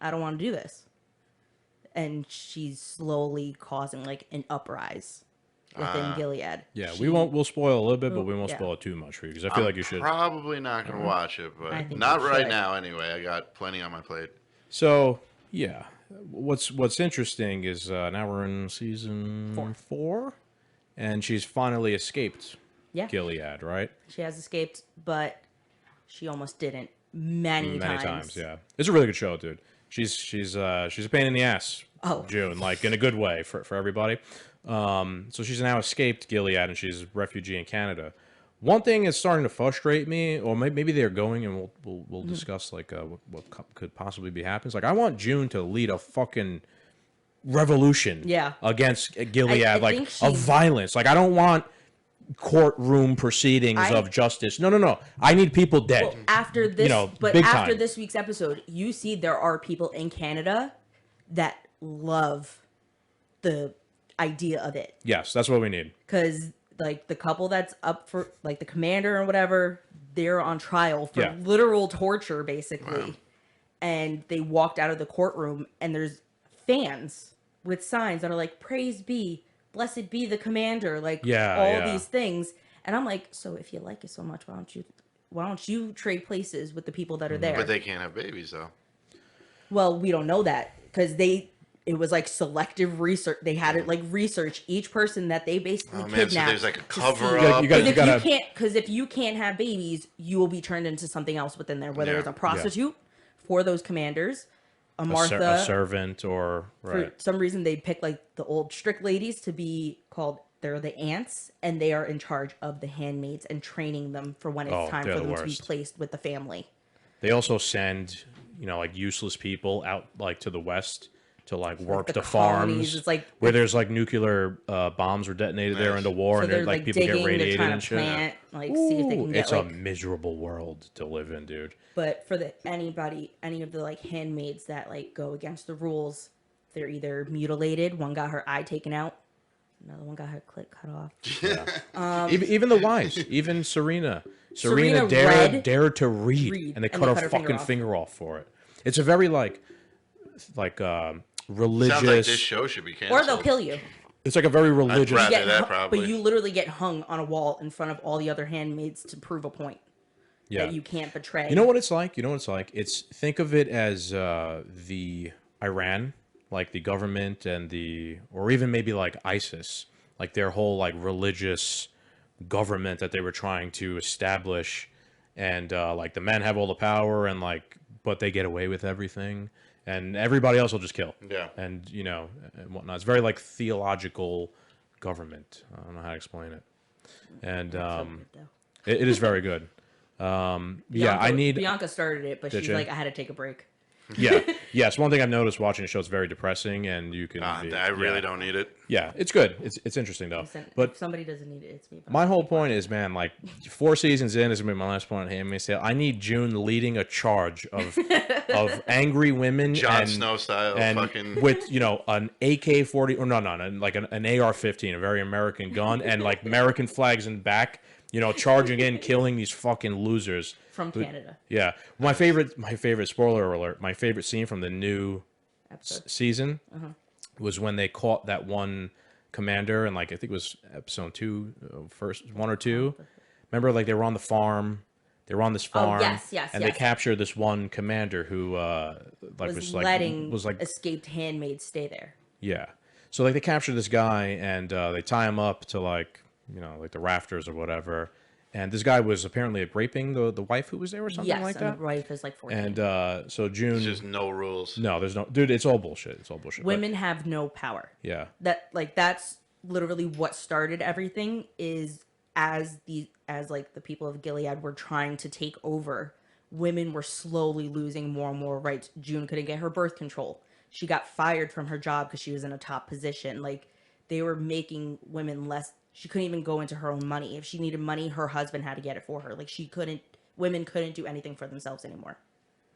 [SPEAKER 5] I don't want to do this. And she's slowly causing like an uprise within Gilead.
[SPEAKER 4] Yeah,
[SPEAKER 5] She-
[SPEAKER 4] we'll spoil a little bit, but we won't
[SPEAKER 5] Yeah.
[SPEAKER 4] spoil it too much for you because I feel like you should.
[SPEAKER 3] Probably not going to watch it,
[SPEAKER 5] I
[SPEAKER 3] but
[SPEAKER 5] think
[SPEAKER 3] not
[SPEAKER 5] you
[SPEAKER 3] right
[SPEAKER 5] should.
[SPEAKER 3] now anyway. I got plenty on my plate.
[SPEAKER 4] So yeah, what's interesting is now we're in season 4, and she's finally escaped
[SPEAKER 5] Yeah.
[SPEAKER 4] Gilead, right?
[SPEAKER 5] She has escaped, but she almost didn't many
[SPEAKER 4] Many
[SPEAKER 5] times.
[SPEAKER 4] times, yeah. It's a really good show, dude. She's a pain in the ass.
[SPEAKER 5] Oh.
[SPEAKER 4] June, like in a good way for everybody. So she's now escaped Gilead and she's a refugee in Canada. One thing is starting to frustrate me, or maybe they're going, and we'll discuss like what could possibly be happening. It's like I want June to lead a fucking revolution, against Gilead,
[SPEAKER 5] I
[SPEAKER 4] like
[SPEAKER 5] think
[SPEAKER 4] of violence. Like I don't want courtroom proceedings of justice. No. I need people dead.
[SPEAKER 5] Well, after this, but
[SPEAKER 4] big
[SPEAKER 5] after
[SPEAKER 4] time.
[SPEAKER 5] this week's episode, you see there are people in Canada that love the idea of it.
[SPEAKER 4] Yes, that's what we need.
[SPEAKER 5] Because like the couple that's up for like the commander or whatever, they're on trial for literal torture basically. And they walked out of the courtroom and there's fans with signs that are like praise be, blessed be the commander, like all these things. And I'm like, so if you like it so much, why don't you trade places with the people that are there?
[SPEAKER 3] But they can't have babies though.
[SPEAKER 5] Well, we don't know that because it was like selective research. They had it like research each person that they basically kidnapped. So there's
[SPEAKER 3] like a cover up.
[SPEAKER 5] Because if you can't have babies, you will be turned into something else within there. Whether it's a prostitute for those commanders, a Martha,
[SPEAKER 4] a servant, or
[SPEAKER 5] for some reason they pick like the old strict ladies to be called. They're the aunts, and they are in charge of the handmaids and training them for when it's time for them to be placed with the family.
[SPEAKER 4] They also send, like useless people out like to the west to like work the farms.
[SPEAKER 5] It's like
[SPEAKER 4] where there's like nuclear bombs were detonated there in the war,
[SPEAKER 5] so
[SPEAKER 4] and they're like people get radiated and shit.
[SPEAKER 5] Plant, see if they can get,
[SPEAKER 4] it's a miserable world to live in, dude.
[SPEAKER 5] But for any of the like handmaids that like go against the rules, they're either mutilated. One got her eye taken out. Another one got her clit cut off.
[SPEAKER 4] Yeah. Even the wives, even Serena dared to read, and they cut her fucking finger off for it. It's a very like religious.
[SPEAKER 3] Sounds like this show should be canceled.
[SPEAKER 5] Or they'll kill you.
[SPEAKER 4] It's like a very religious.
[SPEAKER 3] I'd rather that probably.
[SPEAKER 5] But you literally get hung on a wall in front of all the other handmaids to prove a point. Yeah. That you can't betray.
[SPEAKER 4] You know what it's like? Think of it as the Iran, like the government and or even maybe like ISIS, like their whole like religious government that they were trying to establish, and like the men have all the power and but they get away with everything, and everybody else will just kill. Yeah. And and whatnot. It's very like theological government. I don't know how to explain it. And it is very good.
[SPEAKER 5] Bianca started it, but she's like, I had to take a break.
[SPEAKER 4] Yes. One thing I've noticed watching the show, it's very depressing, and you can.
[SPEAKER 3] I really don't need it.
[SPEAKER 4] Yeah, it's good. It's interesting though. But
[SPEAKER 5] if somebody doesn't need it, it's me.
[SPEAKER 4] My whole point is, man, like 4 seasons in, this is gonna be my last point on Handmaid's Tale. I need June leading a charge of angry women,
[SPEAKER 3] Jon Snow style,
[SPEAKER 4] and
[SPEAKER 3] fucking
[SPEAKER 4] with an AK-40 or no, like an AR-15, a very American gun, and like American flags in the back. Charging in, killing these fucking losers
[SPEAKER 5] from Canada.
[SPEAKER 4] Yeah, my favorite. Spoiler alert. My favorite scene from the new season was when they caught that one commander, and I think it was episode 2, first 1 or 2. Remember, they were on the farm. They were on this farm.
[SPEAKER 5] Oh, yes.
[SPEAKER 4] And they captured this one commander who was letting
[SPEAKER 5] escaped handmaids stay there.
[SPEAKER 4] Yeah, so they captured this guy and they tie him up to the rafters or whatever. And this guy was apparently raping the wife who was there or something like that.
[SPEAKER 5] Yes, and the wife is 14.
[SPEAKER 4] And so June...
[SPEAKER 3] There's just no rules.
[SPEAKER 4] No, there's no... Dude, it's all bullshit.
[SPEAKER 5] Women have no power.
[SPEAKER 4] Yeah.
[SPEAKER 5] That's literally what started everything, is as the people of Gilead were trying to take over, women were slowly losing more and more rights. June couldn't get her birth control. She got fired from her job because she was in a top position. They were making women less... She couldn't even go into her own money. If she needed money, her husband had to get it for her. Women couldn't do anything for themselves anymore.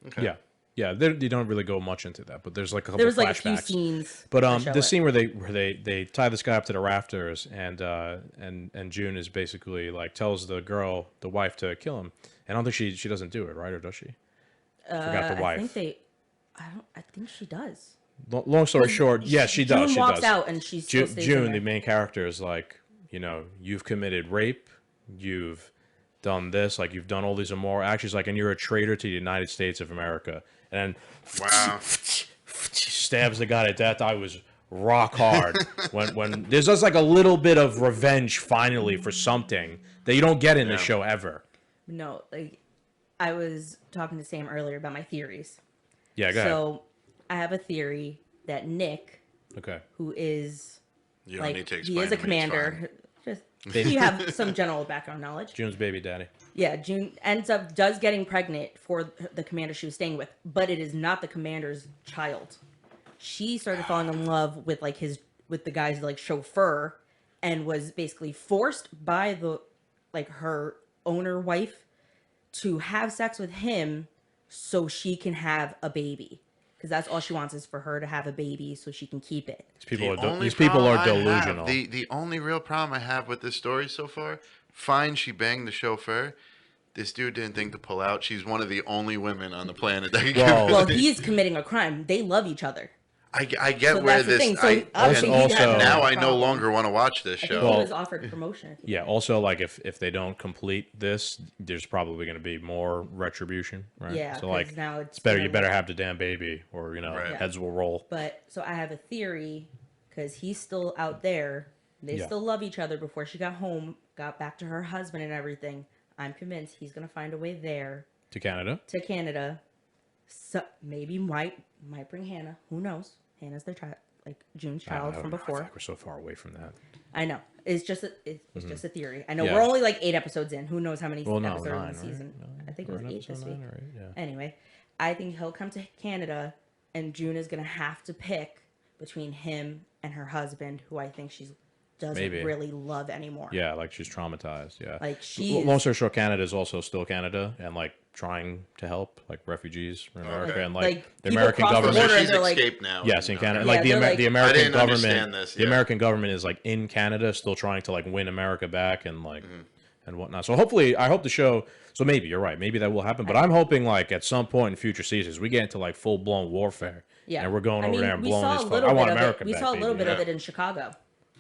[SPEAKER 4] Okay. Yeah. They don't really go much into that, but there's a couple flashbacks.
[SPEAKER 5] A few scenes.
[SPEAKER 4] But the scene where they tie this guy up to the rafters, and June is basically tells the wife to kill him. And I don't think she doesn't do it, right? Or does she? Forgot the wife.
[SPEAKER 5] I think she does.
[SPEAKER 4] Long story short, yes, she does.
[SPEAKER 5] June walks out and she's still
[SPEAKER 4] June, the main character, is you've committed rape, you've done this, you've done all these immoral actions, and you're a traitor to the United States of America. And then stabs the guy to death. I was rock hard when there's just a little bit of revenge finally for something that you don't get in the show ever.
[SPEAKER 5] No, I was talking to Sam earlier about my theories.
[SPEAKER 4] Yeah, go ahead.
[SPEAKER 5] So I have a theory that Nick,
[SPEAKER 4] Okay.
[SPEAKER 5] who is
[SPEAKER 3] You don't
[SPEAKER 5] like
[SPEAKER 3] need to
[SPEAKER 5] he
[SPEAKER 3] explain
[SPEAKER 5] is a
[SPEAKER 3] to me, it's fine.
[SPEAKER 5] commander. Just you have some general background knowledge.
[SPEAKER 4] June's baby daddy.
[SPEAKER 5] Yeah, June does getting pregnant for the commander she was staying with, but it is not the commander's child. She started falling in love with with the guy's like chauffeur, and was basically forced by her owner wife to have sex with him so she can have a baby. Because that's all she wants is for her to have a baby so she can keep it.
[SPEAKER 4] These people are delusional.
[SPEAKER 3] The only real problem I have with this story so far, fine, she banged the chauffeur. This dude didn't think to pull out. She's one of the only women on the planet that can
[SPEAKER 4] Well-
[SPEAKER 5] Well, he's committing a crime. They love each other.
[SPEAKER 3] I get
[SPEAKER 5] So
[SPEAKER 3] where
[SPEAKER 5] that's the
[SPEAKER 3] this.
[SPEAKER 5] thing. So
[SPEAKER 3] I,
[SPEAKER 5] obviously
[SPEAKER 3] and
[SPEAKER 5] he had
[SPEAKER 3] now
[SPEAKER 5] no
[SPEAKER 3] I no
[SPEAKER 5] problem.
[SPEAKER 3] longer want to watch this
[SPEAKER 5] I think
[SPEAKER 3] show.
[SPEAKER 5] he was offered promotion.
[SPEAKER 4] Yeah. Also, like if they don't complete this, there's probably going to be more retribution, right?
[SPEAKER 5] Yeah,
[SPEAKER 4] So
[SPEAKER 5] 'cause
[SPEAKER 4] like,
[SPEAKER 5] now
[SPEAKER 4] it's better. You
[SPEAKER 5] gonna
[SPEAKER 4] better
[SPEAKER 5] be-
[SPEAKER 4] have the damn baby, or
[SPEAKER 3] Right. Yeah.
[SPEAKER 4] heads will roll.
[SPEAKER 5] But so I have a theory because he's still out there. They
[SPEAKER 4] Yeah.
[SPEAKER 5] still love each other. Before she got home, got back to her husband and everything. I'm convinced he's gonna find a way there
[SPEAKER 4] To Canada.
[SPEAKER 5] to Canada. So maybe might bring Hannah. Who knows? Hannah's their child, like June's child
[SPEAKER 4] I
[SPEAKER 5] from
[SPEAKER 4] don't know. I
[SPEAKER 5] before.
[SPEAKER 4] feel like we're so far away from that.
[SPEAKER 5] I know. It's just it's just a theory. I know
[SPEAKER 4] Yeah.
[SPEAKER 5] we're only like 8 episodes in. Who knows how many
[SPEAKER 4] Well, no,
[SPEAKER 5] episodes
[SPEAKER 4] 9,
[SPEAKER 5] in
[SPEAKER 4] right?
[SPEAKER 5] the season?
[SPEAKER 4] No,
[SPEAKER 5] I think it was
[SPEAKER 4] we're on
[SPEAKER 5] 8 this
[SPEAKER 4] episode
[SPEAKER 5] week.
[SPEAKER 4] 9, right? Yeah.
[SPEAKER 5] Anyway, I think he'll come to Canada, and June is gonna have to pick between him and her husband, who I think she doesn't
[SPEAKER 4] Maybe.
[SPEAKER 5] really love anymore.
[SPEAKER 4] Yeah, like she's traumatized. Yeah.
[SPEAKER 5] Like she
[SPEAKER 4] Long
[SPEAKER 5] is,
[SPEAKER 4] story short, Canada is also still Canada and like trying to help like refugees from America
[SPEAKER 3] Okay.
[SPEAKER 4] and like
[SPEAKER 5] Like,
[SPEAKER 4] the
[SPEAKER 5] people
[SPEAKER 4] American
[SPEAKER 5] cross the
[SPEAKER 3] So
[SPEAKER 4] government.
[SPEAKER 5] border and
[SPEAKER 3] she's
[SPEAKER 5] they're like-
[SPEAKER 3] escaped now.
[SPEAKER 4] Yes, in Canada,
[SPEAKER 5] Yeah,
[SPEAKER 4] like
[SPEAKER 5] they're like-
[SPEAKER 4] the
[SPEAKER 3] I
[SPEAKER 4] American
[SPEAKER 3] didn't
[SPEAKER 4] government.
[SPEAKER 3] understand this,
[SPEAKER 4] The
[SPEAKER 3] yeah.
[SPEAKER 4] American government is like in Canada, still trying to like win America back and like and whatnot. So hopefully, I hope the show. So maybe you're right. Maybe that will happen. But I'm hoping like at some point in future seasons we get into like full blown warfare.
[SPEAKER 5] yeah.
[SPEAKER 4] And we're going
[SPEAKER 5] I
[SPEAKER 4] over
[SPEAKER 5] mean,
[SPEAKER 4] there and
[SPEAKER 5] we
[SPEAKER 4] blowing
[SPEAKER 5] saw
[SPEAKER 4] this.
[SPEAKER 5] a
[SPEAKER 4] Fuck.
[SPEAKER 5] little
[SPEAKER 4] I
[SPEAKER 5] bit
[SPEAKER 4] want
[SPEAKER 5] of
[SPEAKER 4] America
[SPEAKER 5] it. We
[SPEAKER 4] back.
[SPEAKER 5] saw a little
[SPEAKER 4] baby.
[SPEAKER 5] bit of
[SPEAKER 3] Yeah.
[SPEAKER 5] it in Chicago.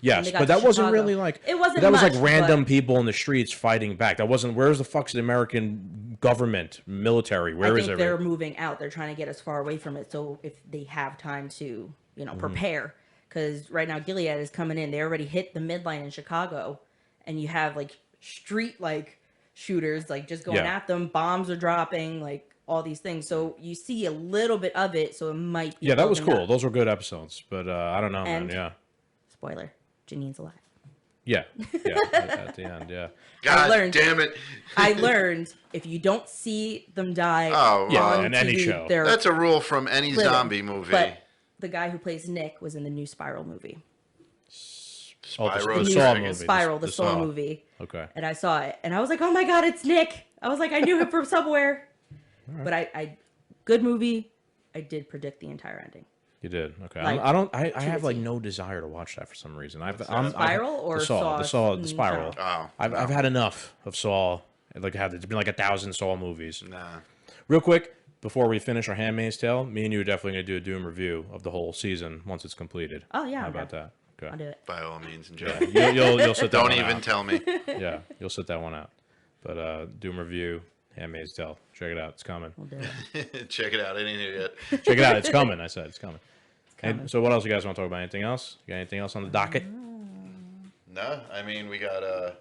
[SPEAKER 4] Yes,
[SPEAKER 5] they got
[SPEAKER 4] but that
[SPEAKER 5] to
[SPEAKER 4] wasn't
[SPEAKER 5] Chicago.
[SPEAKER 4] really like
[SPEAKER 5] It wasn't
[SPEAKER 4] That was
[SPEAKER 5] much,
[SPEAKER 4] like random
[SPEAKER 5] but-
[SPEAKER 4] people in the streets fighting back. That wasn't. Where's the fuck's the American government, military? Where
[SPEAKER 5] I
[SPEAKER 4] is
[SPEAKER 5] think
[SPEAKER 4] it?
[SPEAKER 5] they're moving out. They're trying to get as far away from it, so if they have time to, prepare. Because right now Gilead is coming in. They already hit the midline in Chicago, and you have like street like shooters like just going
[SPEAKER 4] Yeah.
[SPEAKER 5] at them. Bombs are dropping, like all these things. So you see a little bit of it. So it might be.
[SPEAKER 4] Yeah, that was
[SPEAKER 5] building
[SPEAKER 4] cool.
[SPEAKER 5] up.
[SPEAKER 4] Those were good episodes. But I don't know,
[SPEAKER 5] And-
[SPEAKER 4] man. Yeah,
[SPEAKER 5] Spoiler: Janine's alive.
[SPEAKER 4] yeah, yeah. at the end, yeah.
[SPEAKER 3] God
[SPEAKER 5] learned-
[SPEAKER 3] damn it.
[SPEAKER 5] I learned if you don't see them die,
[SPEAKER 3] Oh,
[SPEAKER 4] Yeah,
[SPEAKER 3] well,
[SPEAKER 5] on
[SPEAKER 4] in any
[SPEAKER 5] TV,
[SPEAKER 4] show.
[SPEAKER 5] they're
[SPEAKER 3] that's a rule from any
[SPEAKER 5] living.
[SPEAKER 3] zombie movie.
[SPEAKER 5] But the guy who plays Nick was in the new Spiral movie.
[SPEAKER 4] Oh, the
[SPEAKER 3] Spyro
[SPEAKER 4] Saw
[SPEAKER 3] Dragon.
[SPEAKER 4] movie.
[SPEAKER 5] Spiral, the Saw movie.
[SPEAKER 4] Okay.
[SPEAKER 5] And I saw it, and I was like, "Oh my god, it's Nick!" I was like, "I knew him from somewhere." But I, good movie. I did predict the entire ending.
[SPEAKER 4] You did. Okay.
[SPEAKER 5] Like,
[SPEAKER 4] I have like
[SPEAKER 5] T.
[SPEAKER 4] no desire to watch that for some reason.
[SPEAKER 5] Spiral or Saw?
[SPEAKER 4] the Spiral.
[SPEAKER 3] Oh,
[SPEAKER 4] I've had enough of Saw. Like it's been like 1,000 Saw movies.
[SPEAKER 3] nah.
[SPEAKER 4] Real quick, before we finish our Handmaid's Tale, me and you are definitely gonna do a Doom review of the whole season once it's completed.
[SPEAKER 5] Oh yeah,
[SPEAKER 4] How
[SPEAKER 5] I'm
[SPEAKER 4] about
[SPEAKER 5] down.
[SPEAKER 4] that? Okay.
[SPEAKER 5] I'll do it.
[SPEAKER 3] By all means, enjoy.
[SPEAKER 4] You'll sit that
[SPEAKER 3] Don't
[SPEAKER 4] one
[SPEAKER 3] even
[SPEAKER 4] out.
[SPEAKER 3] tell me.
[SPEAKER 4] Yeah, you'll sit that one out. But Doom review, Handmaid's Tale. Check it out. It's coming.
[SPEAKER 5] We'll do it.
[SPEAKER 3] Check it out. I didn't hear yet.
[SPEAKER 4] Check it out. It's coming. I said it's coming.
[SPEAKER 5] coming.
[SPEAKER 4] And so what else you guys want to talk about? Anything else? You got anything else on the docket?
[SPEAKER 3] No, I mean we got we're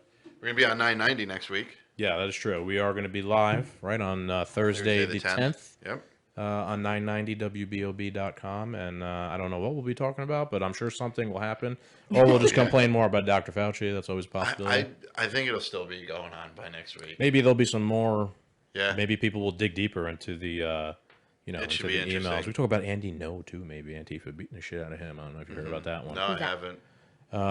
[SPEAKER 3] gonna be on 990 next week.
[SPEAKER 4] Yeah, that is true. We are going to be live right on Thursday the 10th.
[SPEAKER 3] Yep.
[SPEAKER 4] On 990wbob.com, and I don't know what we'll be talking about, but I'm sure something will happen, or we'll just complain more about Dr. Fauci. That's always a possibility.
[SPEAKER 3] I think it'll still be going on by next week.
[SPEAKER 4] Maybe there'll be some more.
[SPEAKER 3] Yeah.
[SPEAKER 4] Maybe people will dig deeper into the,
[SPEAKER 3] It
[SPEAKER 4] into
[SPEAKER 3] should
[SPEAKER 4] the
[SPEAKER 3] be
[SPEAKER 4] emails.
[SPEAKER 3] interesting.
[SPEAKER 4] We talk about Andy No too. Maybe Antifa beating the shit out of him. I don't know if you heard about that one.
[SPEAKER 3] No, I
[SPEAKER 5] Who's that?
[SPEAKER 3] haven't.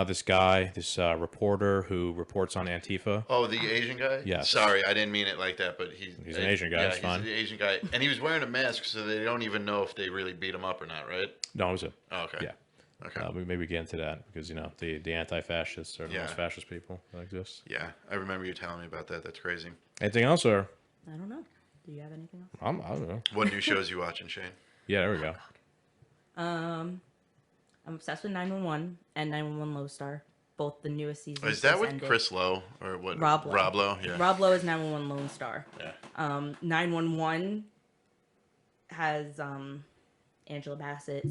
[SPEAKER 4] This guy, this reporter who reports on Antifa.
[SPEAKER 3] Oh, the Asian guy?
[SPEAKER 4] Yes.
[SPEAKER 3] Sorry, I didn't mean it like that, but he's
[SPEAKER 4] an Asian guy,
[SPEAKER 3] Yeah,
[SPEAKER 4] it's
[SPEAKER 3] he's
[SPEAKER 4] fine.
[SPEAKER 3] an Asian guy, and he was wearing a mask, so they don't even know if they really beat him up or not, right?
[SPEAKER 4] No, it was him.
[SPEAKER 3] Oh, okay.
[SPEAKER 4] Yeah.
[SPEAKER 3] Okay.
[SPEAKER 4] We maybe get into that because the anti-fascists are the
[SPEAKER 3] Yeah.
[SPEAKER 4] most fascist people that exist.
[SPEAKER 3] Yeah, I remember you telling me about that. That's crazy.
[SPEAKER 4] Anything else, or
[SPEAKER 5] I don't know. Do you have anything else?
[SPEAKER 4] I don't know.
[SPEAKER 3] What new shows you watching, Shane?
[SPEAKER 4] Yeah, there we go.
[SPEAKER 5] I'm obsessed with 911 and 911 Low Star. Both the newest seasons.
[SPEAKER 3] Is that
[SPEAKER 5] just
[SPEAKER 3] with
[SPEAKER 5] ended.
[SPEAKER 3] Chris Lowe or what?
[SPEAKER 5] Rob Lowe.
[SPEAKER 3] Rob Lowe, yeah.
[SPEAKER 5] Rob Lowe is 911 Lone Star.
[SPEAKER 3] Yeah.
[SPEAKER 5] 911 has Angela Bassett.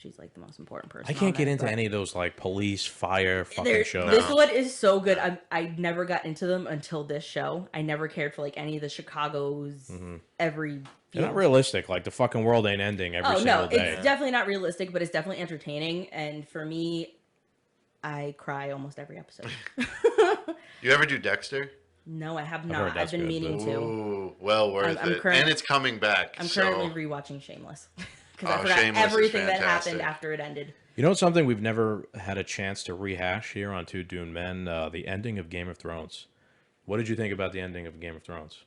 [SPEAKER 5] she's like the most important person.
[SPEAKER 4] I can't
[SPEAKER 5] on
[SPEAKER 4] get
[SPEAKER 5] there,
[SPEAKER 4] into
[SPEAKER 5] but
[SPEAKER 4] any of those like police, fire, fucking
[SPEAKER 5] there-
[SPEAKER 4] shows.
[SPEAKER 5] This one is so good. I never got into them until this show. I never cared for like any of the Chicago's every.
[SPEAKER 4] They're not
[SPEAKER 5] field.
[SPEAKER 4] realistic. Like the fucking world ain't ending every
[SPEAKER 5] Oh
[SPEAKER 4] single
[SPEAKER 5] no,
[SPEAKER 4] day.
[SPEAKER 5] it's definitely not realistic, but it's definitely entertaining. And for me, I cry almost every episode.
[SPEAKER 3] You ever do Dexter?
[SPEAKER 5] No, I have
[SPEAKER 4] heard
[SPEAKER 5] not.
[SPEAKER 4] that's
[SPEAKER 5] I've been
[SPEAKER 4] good,
[SPEAKER 5] meaning
[SPEAKER 4] but-
[SPEAKER 5] to.
[SPEAKER 3] Ooh, well worth
[SPEAKER 5] I'm
[SPEAKER 3] it.
[SPEAKER 5] current-
[SPEAKER 3] And it's coming back.
[SPEAKER 5] I'm
[SPEAKER 3] so.
[SPEAKER 5] currently rewatching Shameless because I
[SPEAKER 3] Oh,
[SPEAKER 5] forgot
[SPEAKER 3] Shameless is
[SPEAKER 5] everything that
[SPEAKER 3] fantastic.
[SPEAKER 5] happened after it ended.
[SPEAKER 4] You know, it's something we've never had a chance to rehash here on Two Dune Men. The ending of Game of Thrones. What did you think about the ending of Game of Thrones?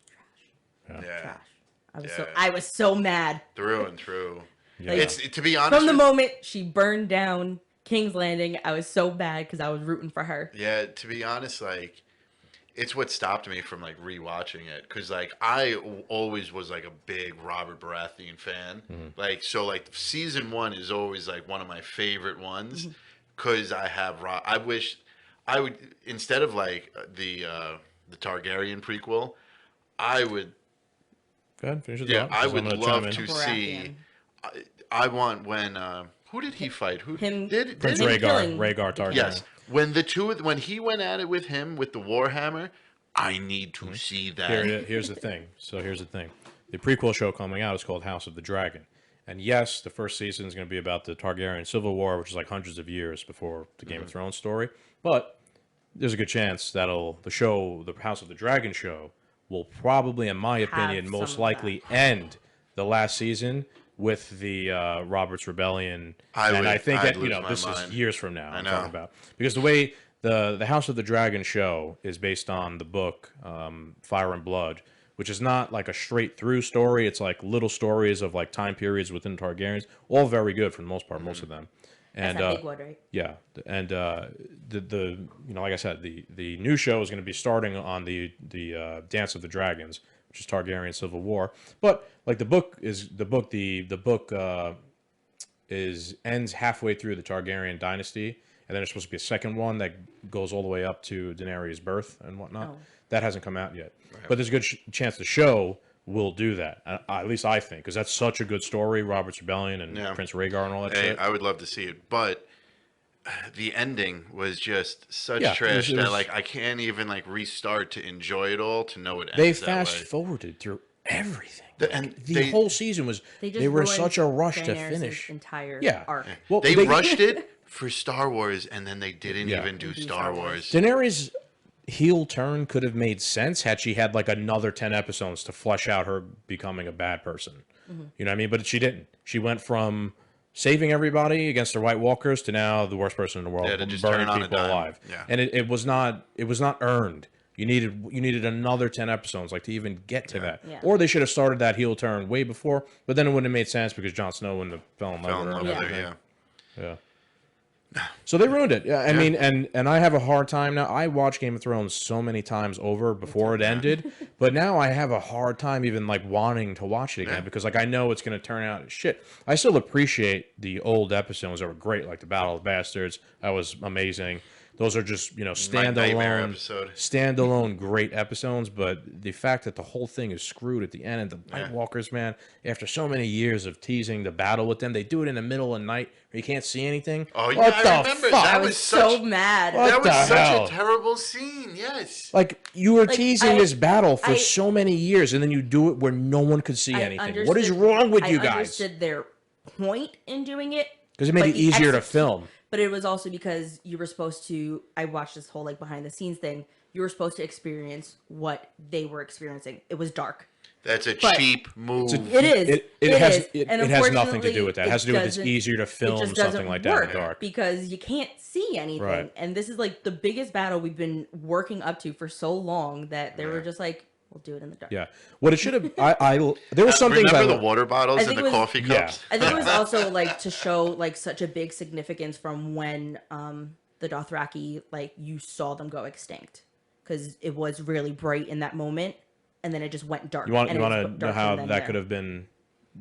[SPEAKER 3] Yeah.
[SPEAKER 5] Trash.
[SPEAKER 3] Yeah.
[SPEAKER 5] I was so mad.
[SPEAKER 3] Through and through.
[SPEAKER 4] Yeah.
[SPEAKER 3] It's to be honest.
[SPEAKER 5] From the
[SPEAKER 3] with-
[SPEAKER 5] moment she burned down King's Landing, I was so bad because I was rooting for her.
[SPEAKER 3] Yeah, to be honest, like it's what stopped me from like rewatching it because like I always was like a big Robert Baratheon fan. Like so, like season 1 is always like one of my favorite ones because I have. I wish I would instead of like the Targaryen prequel, I would.
[SPEAKER 4] Go ahead, finish it.
[SPEAKER 3] Yeah,
[SPEAKER 4] up,
[SPEAKER 3] I
[SPEAKER 4] 'cause
[SPEAKER 3] would
[SPEAKER 4] I'm gonna
[SPEAKER 3] love
[SPEAKER 4] chime in.
[SPEAKER 3] to
[SPEAKER 5] Baratheon.
[SPEAKER 3] see. I want when who did he fight? Who
[SPEAKER 5] Him-
[SPEAKER 3] did
[SPEAKER 4] Prince
[SPEAKER 5] Him
[SPEAKER 4] Rhaegar,
[SPEAKER 5] killing-
[SPEAKER 4] Rhaegar Targaryen.
[SPEAKER 3] Yes, when when he went at it with him with the Warhammer, I need to see that.
[SPEAKER 4] Here's the thing. Here's the thing. The prequel show coming out is called House of the Dragon. And yes, the first season is going to be about the Targaryen Civil War, which is like hundreds of years before the Game of Thrones story. But there's a good chance the House of the Dragon show, will probably, in my opinion,
[SPEAKER 5] some
[SPEAKER 4] most
[SPEAKER 5] of
[SPEAKER 4] likely end the last season with the Robert's Rebellion.
[SPEAKER 3] I'd
[SPEAKER 4] I think that,
[SPEAKER 3] lose my
[SPEAKER 4] this
[SPEAKER 3] mind.
[SPEAKER 4] is years from now.
[SPEAKER 3] I
[SPEAKER 4] I'm
[SPEAKER 3] know.
[SPEAKER 4] talking about because the way the House of the Dragon show is based on the book Fire and Blood, which is not like a straight through story. It's like little stories of like time periods within Targaryens, all very good for the most part, most of them. And
[SPEAKER 5] That's that big one, right?
[SPEAKER 4] yeah, and the like I said, the new show is going to be starting on the Dance of the Dragons, which is Targaryen Civil War. But like the book ends halfway through the Targaryen dynasty, and then there's supposed to be a second one that goes all the way up to Daenerys' birth and whatnot.
[SPEAKER 5] Oh.
[SPEAKER 4] That hasn't come out yet, but there's a good chance the show will do that. At least I think, because that's such a good story, Robert's Rebellion and
[SPEAKER 3] Yeah.
[SPEAKER 4] Prince Rhaegar and all that
[SPEAKER 3] Hey,
[SPEAKER 4] shit.
[SPEAKER 3] I would love to see it, but the ending was just such
[SPEAKER 4] Yeah,
[SPEAKER 3] trash
[SPEAKER 4] it was-
[SPEAKER 3] that like I can't even like restart to enjoy it all to know it ends
[SPEAKER 4] They
[SPEAKER 3] that
[SPEAKER 4] fast
[SPEAKER 3] way.
[SPEAKER 4] forwarded through everything.
[SPEAKER 3] And
[SPEAKER 4] The
[SPEAKER 3] they-
[SPEAKER 4] whole season was
[SPEAKER 5] They just
[SPEAKER 4] they were
[SPEAKER 5] ruined
[SPEAKER 4] such a rush to
[SPEAKER 5] Daenerys'
[SPEAKER 4] finish.
[SPEAKER 5] entire
[SPEAKER 4] Yeah.
[SPEAKER 5] arc.
[SPEAKER 4] Well,
[SPEAKER 3] They rushed it for Star Wars, and then they didn't
[SPEAKER 4] Yeah.
[SPEAKER 3] even do
[SPEAKER 5] Do
[SPEAKER 3] Star
[SPEAKER 5] Star
[SPEAKER 3] Wars.
[SPEAKER 4] Daenerys' heel turn could have made sense had she had like another 10 episodes to flesh out her becoming a bad person. You know what I mean? But she didn't. She went from saving everybody against the White Walkers to now the worst person in the world,
[SPEAKER 3] Yeah, to just
[SPEAKER 4] burning
[SPEAKER 3] turn on a
[SPEAKER 4] people
[SPEAKER 3] dime.
[SPEAKER 4] alive.
[SPEAKER 3] Yeah.
[SPEAKER 4] And it was not earned. You needed another 10 episodes like to even get to that.
[SPEAKER 5] Yeah.
[SPEAKER 4] Or they should have started that heel turn way before, but then it wouldn't have made sense because Jon Snow wouldn't have fell in love
[SPEAKER 3] Fell in
[SPEAKER 4] with her.
[SPEAKER 3] love
[SPEAKER 4] and
[SPEAKER 3] with her,
[SPEAKER 4] everything.
[SPEAKER 3] yeah.
[SPEAKER 4] Yeah. So they ruined it. Yeah, I mean, and I have a hard time now. I watched Game of Thrones so many times over before it ended, but now I have a hard time even like wanting to watch it again because like I know it's going to turn out as shit. I still appreciate the old episodes that were great, like the Battle of the Bastards. That was amazing. Those are just
[SPEAKER 3] nightmare
[SPEAKER 4] standalone,
[SPEAKER 3] episode.
[SPEAKER 4] standalone great episodes. But the fact that the whole thing is screwed at the end, and the White Walkers, man, after so many years of teasing the battle with them, they do it in the middle of the night where you can't see anything.
[SPEAKER 3] Oh, yeah,
[SPEAKER 4] What
[SPEAKER 3] I
[SPEAKER 4] the
[SPEAKER 3] remember.
[SPEAKER 4] fuck?
[SPEAKER 3] That
[SPEAKER 5] I
[SPEAKER 3] was
[SPEAKER 5] was
[SPEAKER 3] such-
[SPEAKER 5] so mad.
[SPEAKER 4] What
[SPEAKER 3] That was
[SPEAKER 4] the
[SPEAKER 3] such
[SPEAKER 4] hell?
[SPEAKER 3] a terrible scene. Yes.
[SPEAKER 4] Like you were
[SPEAKER 5] Like,
[SPEAKER 4] teasing this battle for
[SPEAKER 5] I-
[SPEAKER 4] so many years, and then you do it where no one could see
[SPEAKER 5] I
[SPEAKER 4] anything. What is
[SPEAKER 5] understood-
[SPEAKER 4] wrong with you
[SPEAKER 5] I
[SPEAKER 4] guys?
[SPEAKER 5] understood their point in doing it.
[SPEAKER 4] Because it made
[SPEAKER 5] but
[SPEAKER 4] it
[SPEAKER 5] the
[SPEAKER 4] easier to
[SPEAKER 5] execute-
[SPEAKER 4] film.
[SPEAKER 5] But it was also because you were supposed to. I watched this whole like behind the scenes thing. You were supposed to experience what they were experiencing. It was dark.
[SPEAKER 3] That's a
[SPEAKER 5] But-
[SPEAKER 3] cheap move.
[SPEAKER 5] It is.
[SPEAKER 4] It has
[SPEAKER 5] is.
[SPEAKER 4] it,
[SPEAKER 5] And
[SPEAKER 4] it has nothing to do
[SPEAKER 5] unfortunately,
[SPEAKER 4] with that. It has to do with it's
[SPEAKER 5] doesn't-
[SPEAKER 4] easier to
[SPEAKER 5] it
[SPEAKER 4] film
[SPEAKER 5] just
[SPEAKER 4] something
[SPEAKER 5] doesn't
[SPEAKER 4] like that in
[SPEAKER 5] work
[SPEAKER 4] the dark.
[SPEAKER 5] because you can't see anything.
[SPEAKER 4] Right.
[SPEAKER 5] And this is like the biggest battle we've been working up to for so long that they were just like, "We'll do it in the dark."
[SPEAKER 4] Yeah. What it should have. There was some things
[SPEAKER 3] Remember
[SPEAKER 4] I
[SPEAKER 3] the water bottles
[SPEAKER 5] I
[SPEAKER 3] and
[SPEAKER 5] think
[SPEAKER 3] the
[SPEAKER 5] it was-
[SPEAKER 3] coffee
[SPEAKER 4] Yeah.
[SPEAKER 3] cups?
[SPEAKER 5] I think it was also like to show like such a big significance from when the Dothraki, like you saw them go extinct because it was really bright in that moment and then it just went dark.
[SPEAKER 4] You want
[SPEAKER 5] and
[SPEAKER 4] to
[SPEAKER 5] it was
[SPEAKER 4] know
[SPEAKER 5] dark
[SPEAKER 4] how
[SPEAKER 5] from then
[SPEAKER 4] that
[SPEAKER 5] there.
[SPEAKER 4] could have been?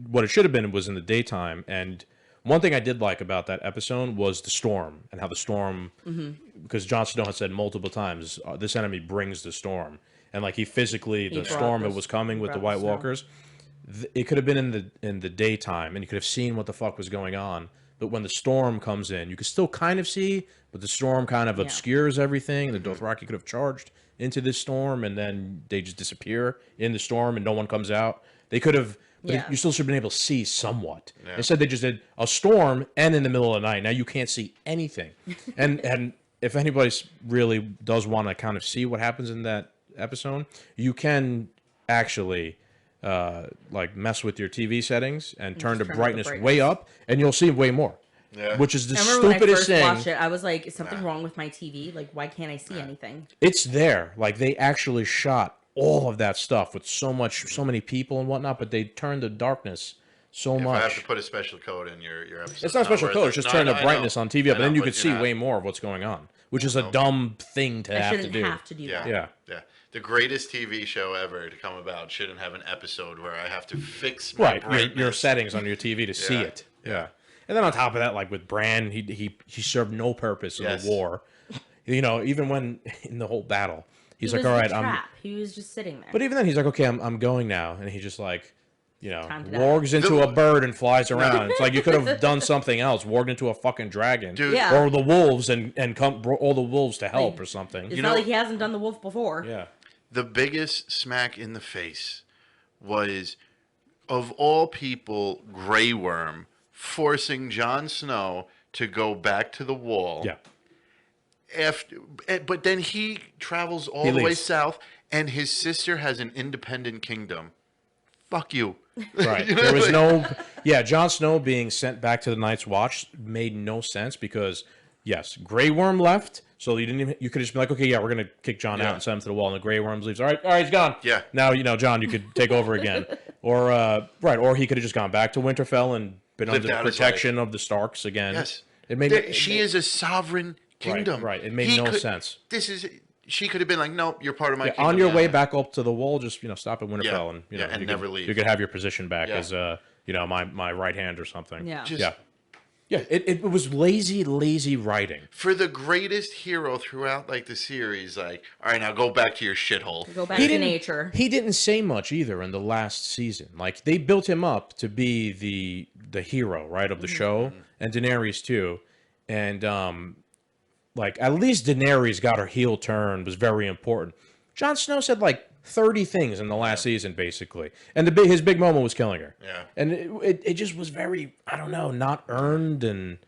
[SPEAKER 4] What it should have been was in the daytime. And one thing I did like about that episode was the storm and how the storm, because Jon Snow had said multiple times, this enemy brings the storm, and like he physically the
[SPEAKER 5] brought
[SPEAKER 4] storm
[SPEAKER 5] the-
[SPEAKER 4] that was coming
[SPEAKER 5] he
[SPEAKER 4] with the
[SPEAKER 5] brought the
[SPEAKER 4] White
[SPEAKER 5] snow.
[SPEAKER 4] Walkers. It could have been in the daytime, and you could have seen what the fuck was going on. but when the storm comes in, you can still kind of see, but the storm kind of obscures everything. The Dothraki could have charged into this storm, and then they just disappear in the storm, and no one comes out. They could have, but you still should have been able to see somewhat. Instead, they just did a storm and in the middle of the night. Now you can't see anything. and if anybody really does want to kind of see what happens in that episode, you can actually like mess with your TV settings and turn the brightness way up, and you'll see way more. Yeah. Which is the stupidest thing. When I first watched
[SPEAKER 5] it, I was like, is something wrong with my TV? Like, why can't I see anything?
[SPEAKER 4] It's there. Like, they actually shot all of that stuff with so many people and whatnot, but they turned the darkness so much.
[SPEAKER 3] I have to put a special code in your episode.
[SPEAKER 4] It's not a special code. It's just turn the brightness on TV up, and then you could see way more of what's going on, which is a dumb thing to have to do.
[SPEAKER 5] I shouldn't have to do that.
[SPEAKER 3] Yeah. The greatest TV show ever to come about shouldn't have an episode where I have to fix my brightness.
[SPEAKER 4] Your settings on your TV to see it. Yeah. And then on top of that, like with Bran, he served no purpose in the war. You know, even when in the whole battle, he's like, "All right,
[SPEAKER 5] He was just sitting there."
[SPEAKER 4] But even then, he's like, "Okay, I'm going now," and he just like, you know, wargs into a bird and flies around. It's like you could have done something else, warged into a fucking dragon, or the wolves and come all the wolves to help or something.
[SPEAKER 5] It's not like he hasn't done the wolf before.
[SPEAKER 4] Yeah.
[SPEAKER 3] The biggest smack in the face was, of all people, Grey Worm forcing Jon Snow to go back to the Wall.
[SPEAKER 4] Yeah.
[SPEAKER 3] But then he travels all the way south, and his sister has an independent kingdom. Fuck you.
[SPEAKER 4] Right. There was no... Yeah, Jon Snow being sent back to the Night's Watch made no sense because, yes, Grey Worm left, so you didn't even... You could just be like, okay, we're going to kick Jon out and send him to the Wall, and the Grey Worm leaves. All right, he's gone.
[SPEAKER 3] Yeah.
[SPEAKER 4] Now, you know, Jon, you could take over again. Or he could have just gone back to Winterfell and been under the protection of the Starks again.
[SPEAKER 3] Yes.
[SPEAKER 4] She
[SPEAKER 3] is a sovereign kingdom.
[SPEAKER 4] Right. It made no sense.
[SPEAKER 3] She could have been like, nope, you're part of my kingdom.
[SPEAKER 4] On your way back up to the Wall, just stop at Winterfell and
[SPEAKER 3] and never leave.
[SPEAKER 4] You could have your position back as my right hand or something.
[SPEAKER 5] Yeah.
[SPEAKER 4] It was lazy writing.
[SPEAKER 3] For the greatest hero throughout like the series, like, all right, now go back to your shithole.
[SPEAKER 5] Go back to nature.
[SPEAKER 4] He didn't say much either in the last season. Like they built him up to be the hero, right, of the show, and Daenerys too. And like at least Daenerys got her heel turn, was very important. Jon Snow said like 30 things in the last season, basically, and his big moment was killing her.
[SPEAKER 3] Yeah,
[SPEAKER 4] and it just was very, I don't know, not earned, and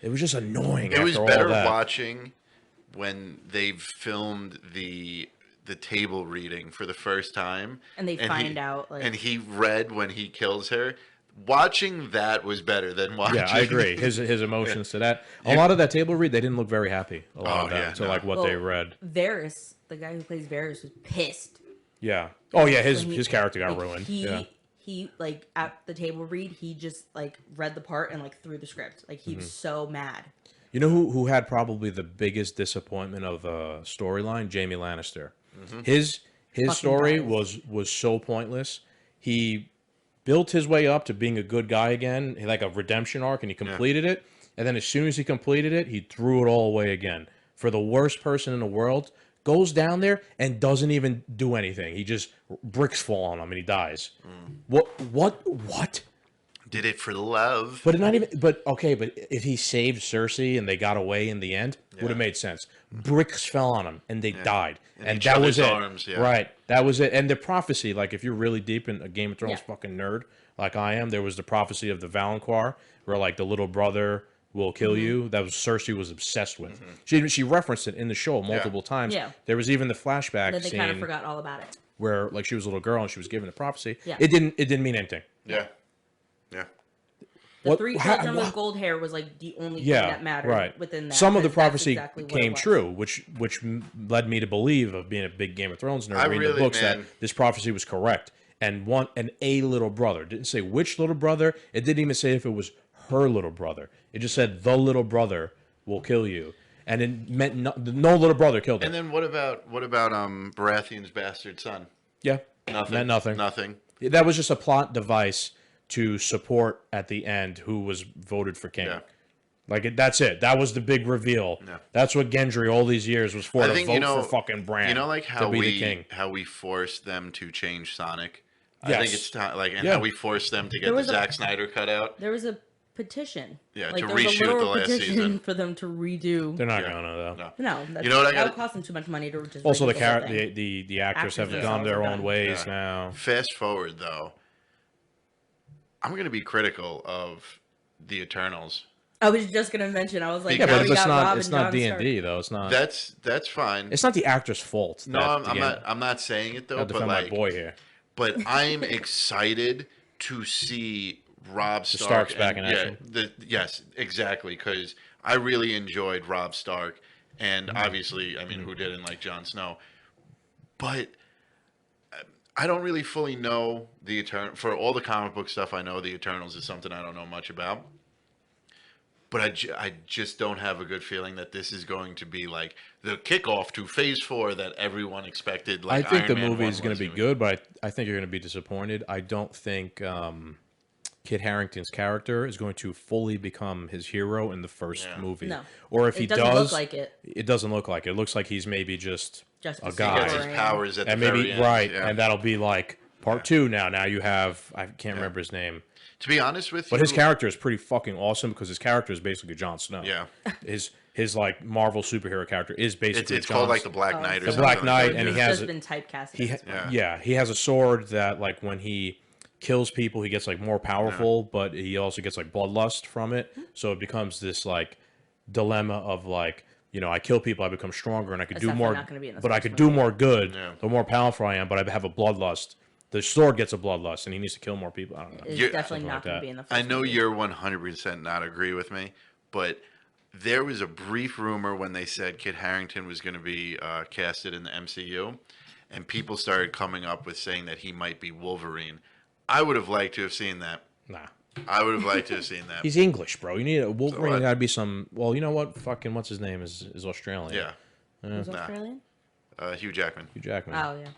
[SPEAKER 4] it was just annoying.
[SPEAKER 3] It was better watching when they've filmed the table reading for the first time,
[SPEAKER 5] and find out, like,
[SPEAKER 3] and he read when he kills her. Watching that was better than watching.
[SPEAKER 4] Yeah, I agree. His emotions to that. A lot of that table read, they didn't look very happy. A lot of that to like what they read.
[SPEAKER 5] Varys, the guy who plays Varys, was pissed.
[SPEAKER 4] Yeah. Oh yeah, his character got ruined.
[SPEAKER 5] He like at the table read, he just like read the part and like threw the script. Like he was so mad.
[SPEAKER 4] You know who had probably the biggest disappointment of storyline? Jaime Lannister. His story was so pointless. He built his way up to being a good guy again, like a redemption arc, and he completed it. And then as soon as he completed it, he threw it all away again. For the worst person in the world, goes down there and doesn't even do anything. He just bricks fall on him and he dies. What?
[SPEAKER 3] Did it for love.
[SPEAKER 4] But not even. But okay. But if he saved Cersei and they got away in the end, would have made sense. Bricks fell on him and they died, and that was it.
[SPEAKER 3] Arms,
[SPEAKER 4] Right. That was it. And the prophecy, like if you're really deep in a Game of Thrones fucking nerd like I am, there was the prophecy of the Valancourt, where like the little brother will kill you. That was Cersei was obsessed with. She referenced it in the show multiple times.
[SPEAKER 5] Yeah.
[SPEAKER 4] There was even the flashback
[SPEAKER 5] Then they
[SPEAKER 4] scene
[SPEAKER 5] kind of forgot all about it.
[SPEAKER 4] where like she was a little girl and she was given a prophecy.
[SPEAKER 5] Yeah.
[SPEAKER 4] It didn't mean anything.
[SPEAKER 3] Yeah.
[SPEAKER 5] The three children with gold hair was like the only thing that mattered within that.
[SPEAKER 4] Some of the prophecy came true, which led me to believe, of being a big Game of Thrones nerd, reading the books, that this prophecy was correct. And a little brother. It didn't say which little brother. It didn't even say if it was her little brother. It just said the little brother will kill you. And it meant no little brother killed her.
[SPEAKER 3] And then what about Baratheon's bastard son?
[SPEAKER 4] Yeah.
[SPEAKER 3] Nothing.
[SPEAKER 4] Meant nothing.
[SPEAKER 3] Nothing.
[SPEAKER 4] That was just a plot device to support at the end who was voted for king. Yeah. Like that's it. That was the big reveal. Yeah. That's what Gendry all these years was for, to vote for fucking Bran.
[SPEAKER 3] You know, like
[SPEAKER 4] how
[SPEAKER 3] we forced them to change Sonic. Yes. I think it's time, like, and how we forced them to get the Zack Snyder cut out.
[SPEAKER 5] There was a petition.
[SPEAKER 3] Yeah,
[SPEAKER 5] like,
[SPEAKER 3] to
[SPEAKER 5] there was a
[SPEAKER 3] reshoot
[SPEAKER 5] literal
[SPEAKER 3] the last
[SPEAKER 5] petition
[SPEAKER 3] season.
[SPEAKER 5] for them to redo.
[SPEAKER 4] They're not
[SPEAKER 3] Yeah.
[SPEAKER 4] gonna though.
[SPEAKER 3] No.
[SPEAKER 5] No, that's,
[SPEAKER 3] You know what I
[SPEAKER 5] that would
[SPEAKER 3] got?
[SPEAKER 5] cost them too much money to just
[SPEAKER 4] Also,
[SPEAKER 5] redo
[SPEAKER 4] the
[SPEAKER 5] whole thing.
[SPEAKER 4] the actors have
[SPEAKER 5] Actors
[SPEAKER 4] gone
[SPEAKER 5] themselves
[SPEAKER 4] their
[SPEAKER 5] are
[SPEAKER 4] own
[SPEAKER 5] done.
[SPEAKER 4] ways
[SPEAKER 3] Yeah.
[SPEAKER 4] now.
[SPEAKER 3] Fast forward though, I'm going to be critical of the Eternals.
[SPEAKER 5] I was just gonna mention. I was like,
[SPEAKER 3] Yeah,
[SPEAKER 5] now
[SPEAKER 3] but
[SPEAKER 5] we
[SPEAKER 4] it's
[SPEAKER 5] got
[SPEAKER 4] not
[SPEAKER 5] Rob
[SPEAKER 4] it's
[SPEAKER 5] and
[SPEAKER 4] not
[SPEAKER 5] Jon
[SPEAKER 4] D
[SPEAKER 5] Stark.
[SPEAKER 4] and D though. It's not.
[SPEAKER 3] That's fine.
[SPEAKER 4] It's not the actor's fault.
[SPEAKER 3] No,
[SPEAKER 4] that
[SPEAKER 3] I'm not saying it though.
[SPEAKER 4] I
[SPEAKER 3] But
[SPEAKER 4] defend my
[SPEAKER 3] like,
[SPEAKER 4] boy here.
[SPEAKER 3] but I'm excited to see Rob Stark.
[SPEAKER 4] Starks back in action.
[SPEAKER 3] Yes, exactly. Because I really enjoyed Rob Stark, and obviously, I mean, who didn't like Jon Snow? But I don't really fully know the Eternal. For all the comic book stuff I know, the Eternals is something I don't know much about. But I just don't have a good feeling that this is going to be like the kickoff to Phase 4 that everyone expected. Like
[SPEAKER 4] I think
[SPEAKER 3] Iron
[SPEAKER 4] the
[SPEAKER 3] Man
[SPEAKER 4] movie
[SPEAKER 3] 1
[SPEAKER 4] is going
[SPEAKER 3] was
[SPEAKER 4] to be
[SPEAKER 3] gonna
[SPEAKER 4] good, but I think you're going to be disappointed. I don't think Kit Harington's character is going to fully become his hero in the first movie.
[SPEAKER 5] No.
[SPEAKER 4] Or if
[SPEAKER 5] It
[SPEAKER 4] he
[SPEAKER 5] doesn't
[SPEAKER 4] does,
[SPEAKER 5] look like it.
[SPEAKER 4] It doesn't look like it. It looks like he's maybe just
[SPEAKER 5] Just
[SPEAKER 4] a
[SPEAKER 5] a
[SPEAKER 4] guy.
[SPEAKER 3] He gets his
[SPEAKER 5] Right.
[SPEAKER 3] powers at
[SPEAKER 4] And
[SPEAKER 3] the
[SPEAKER 4] maybe
[SPEAKER 3] very end.
[SPEAKER 4] right,
[SPEAKER 3] Yeah.
[SPEAKER 4] and that'll be like part 2 now. Now you have I can't remember his name.
[SPEAKER 3] To be honest with you,
[SPEAKER 4] But his character is pretty fucking awesome because his character is basically Jon Snow.
[SPEAKER 3] Yeah.
[SPEAKER 4] His like Marvel superhero character is basically
[SPEAKER 3] it's called
[SPEAKER 4] Jon
[SPEAKER 3] like the Black Knight or
[SPEAKER 4] The
[SPEAKER 3] something.
[SPEAKER 4] Black
[SPEAKER 3] like
[SPEAKER 4] Knight,
[SPEAKER 3] that.
[SPEAKER 4] and he
[SPEAKER 3] Yeah.
[SPEAKER 4] has
[SPEAKER 5] Just
[SPEAKER 4] it-
[SPEAKER 5] been typecasted.
[SPEAKER 4] He
[SPEAKER 5] as well.
[SPEAKER 4] he has a sword that like when he kills people he gets like more powerful, but he also gets like bloodlust from it. So it becomes this like dilemma of like, you know, I kill people, I become stronger, and I could
[SPEAKER 5] That's
[SPEAKER 4] do
[SPEAKER 5] definitely
[SPEAKER 4] more.
[SPEAKER 5] not gonna be in this
[SPEAKER 4] But I
[SPEAKER 5] first
[SPEAKER 4] could do
[SPEAKER 5] movie.
[SPEAKER 4] more good.
[SPEAKER 3] Yeah.
[SPEAKER 4] The more powerful I am, but I have a bloodlust. The sword gets a bloodlust, and he needs to kill more people. I don't know.
[SPEAKER 5] It's
[SPEAKER 3] You're-
[SPEAKER 5] definitely
[SPEAKER 4] something
[SPEAKER 5] not
[SPEAKER 4] like
[SPEAKER 5] going
[SPEAKER 4] that.
[SPEAKER 5] to be in the first
[SPEAKER 3] I know
[SPEAKER 5] movie.
[SPEAKER 3] you're 100% not agree with me, but there was a brief rumor when they said Kit Harington was going to be casted in the MCU, and people started coming up with saying that he might be Wolverine. I would have liked to have seen that.
[SPEAKER 4] Nah.
[SPEAKER 3] I would have liked to have seen that.
[SPEAKER 4] He's English, bro. You need a Wolverine.
[SPEAKER 3] what?
[SPEAKER 4] Got to be some. Well, you know what? Fucking what's his name is Australian.
[SPEAKER 3] Yeah,
[SPEAKER 5] Who's Australian?
[SPEAKER 3] Hugh Jackman.
[SPEAKER 4] Hugh Jackman.
[SPEAKER 5] Oh, yeah.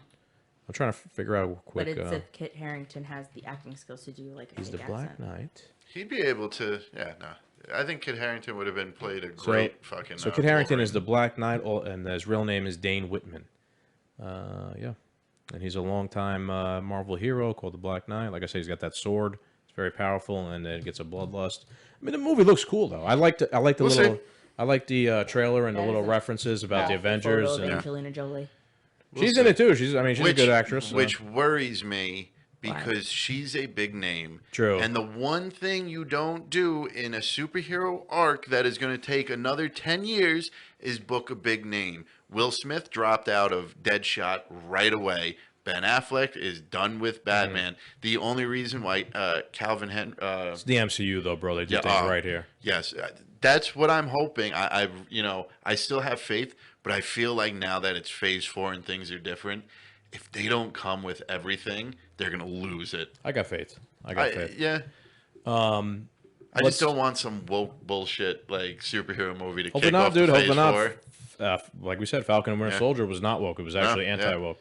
[SPEAKER 4] I'm trying to figure out quick.
[SPEAKER 5] But it's if Kit Harington has the acting skills to do like a
[SPEAKER 4] he's the
[SPEAKER 5] fake
[SPEAKER 4] Black
[SPEAKER 5] accent.
[SPEAKER 4] Knight.
[SPEAKER 3] He'd be able to. Yeah, no. I think Kit Harington would have been played a great fucking.
[SPEAKER 4] So Kit Harington is the
[SPEAKER 3] Wolverine.
[SPEAKER 4] Black Knight, and his real name is Dane Whitman. Yeah, and he's a longtime Marvel hero called the Black Knight. Like I said, he's got that sword. It's very powerful, and it gets a bloodlust. I mean, the movie looks cool though. I like the
[SPEAKER 3] We'll
[SPEAKER 4] little.
[SPEAKER 3] see.
[SPEAKER 4] I like the trailer and the
[SPEAKER 5] Yeah,
[SPEAKER 4] little
[SPEAKER 5] it's a-
[SPEAKER 4] references about the
[SPEAKER 5] Awful
[SPEAKER 4] Avengers.
[SPEAKER 5] photo of
[SPEAKER 4] And
[SPEAKER 5] Angelina Jolie.
[SPEAKER 4] she's
[SPEAKER 3] see.
[SPEAKER 4] in it too. She's a good actress. so-
[SPEAKER 3] Which worries me because she's a big name.
[SPEAKER 4] True.
[SPEAKER 3] And the one thing you don't do in a superhero arc that is going to take another 10 years is book a big name. Will Smith dropped out of Deadshot right away. Ben Affleck is done with Batman. The only reason why Calvin Henry...
[SPEAKER 4] it's the MCU though, bro. They do
[SPEAKER 3] Yeah,
[SPEAKER 4] things right here.
[SPEAKER 3] Yes, that's what I'm hoping. I still have faith, but I feel like now that it's Phase 4 and things are different, if they don't come with everything, they're gonna lose it.
[SPEAKER 4] I got faith. I got faith.
[SPEAKER 3] Yeah. I
[SPEAKER 4] let's-
[SPEAKER 3] just don't want some woke bullshit like superhero movie to
[SPEAKER 4] Hopefully
[SPEAKER 3] kick
[SPEAKER 4] not,
[SPEAKER 3] off
[SPEAKER 4] dude.
[SPEAKER 3] the Phase
[SPEAKER 4] Hopefully
[SPEAKER 3] 4.
[SPEAKER 4] not. Like we said, Falcon and Winter
[SPEAKER 3] Yeah.
[SPEAKER 4] Soldier was not woke. It was actually
[SPEAKER 3] yeah.
[SPEAKER 4] anti-woke.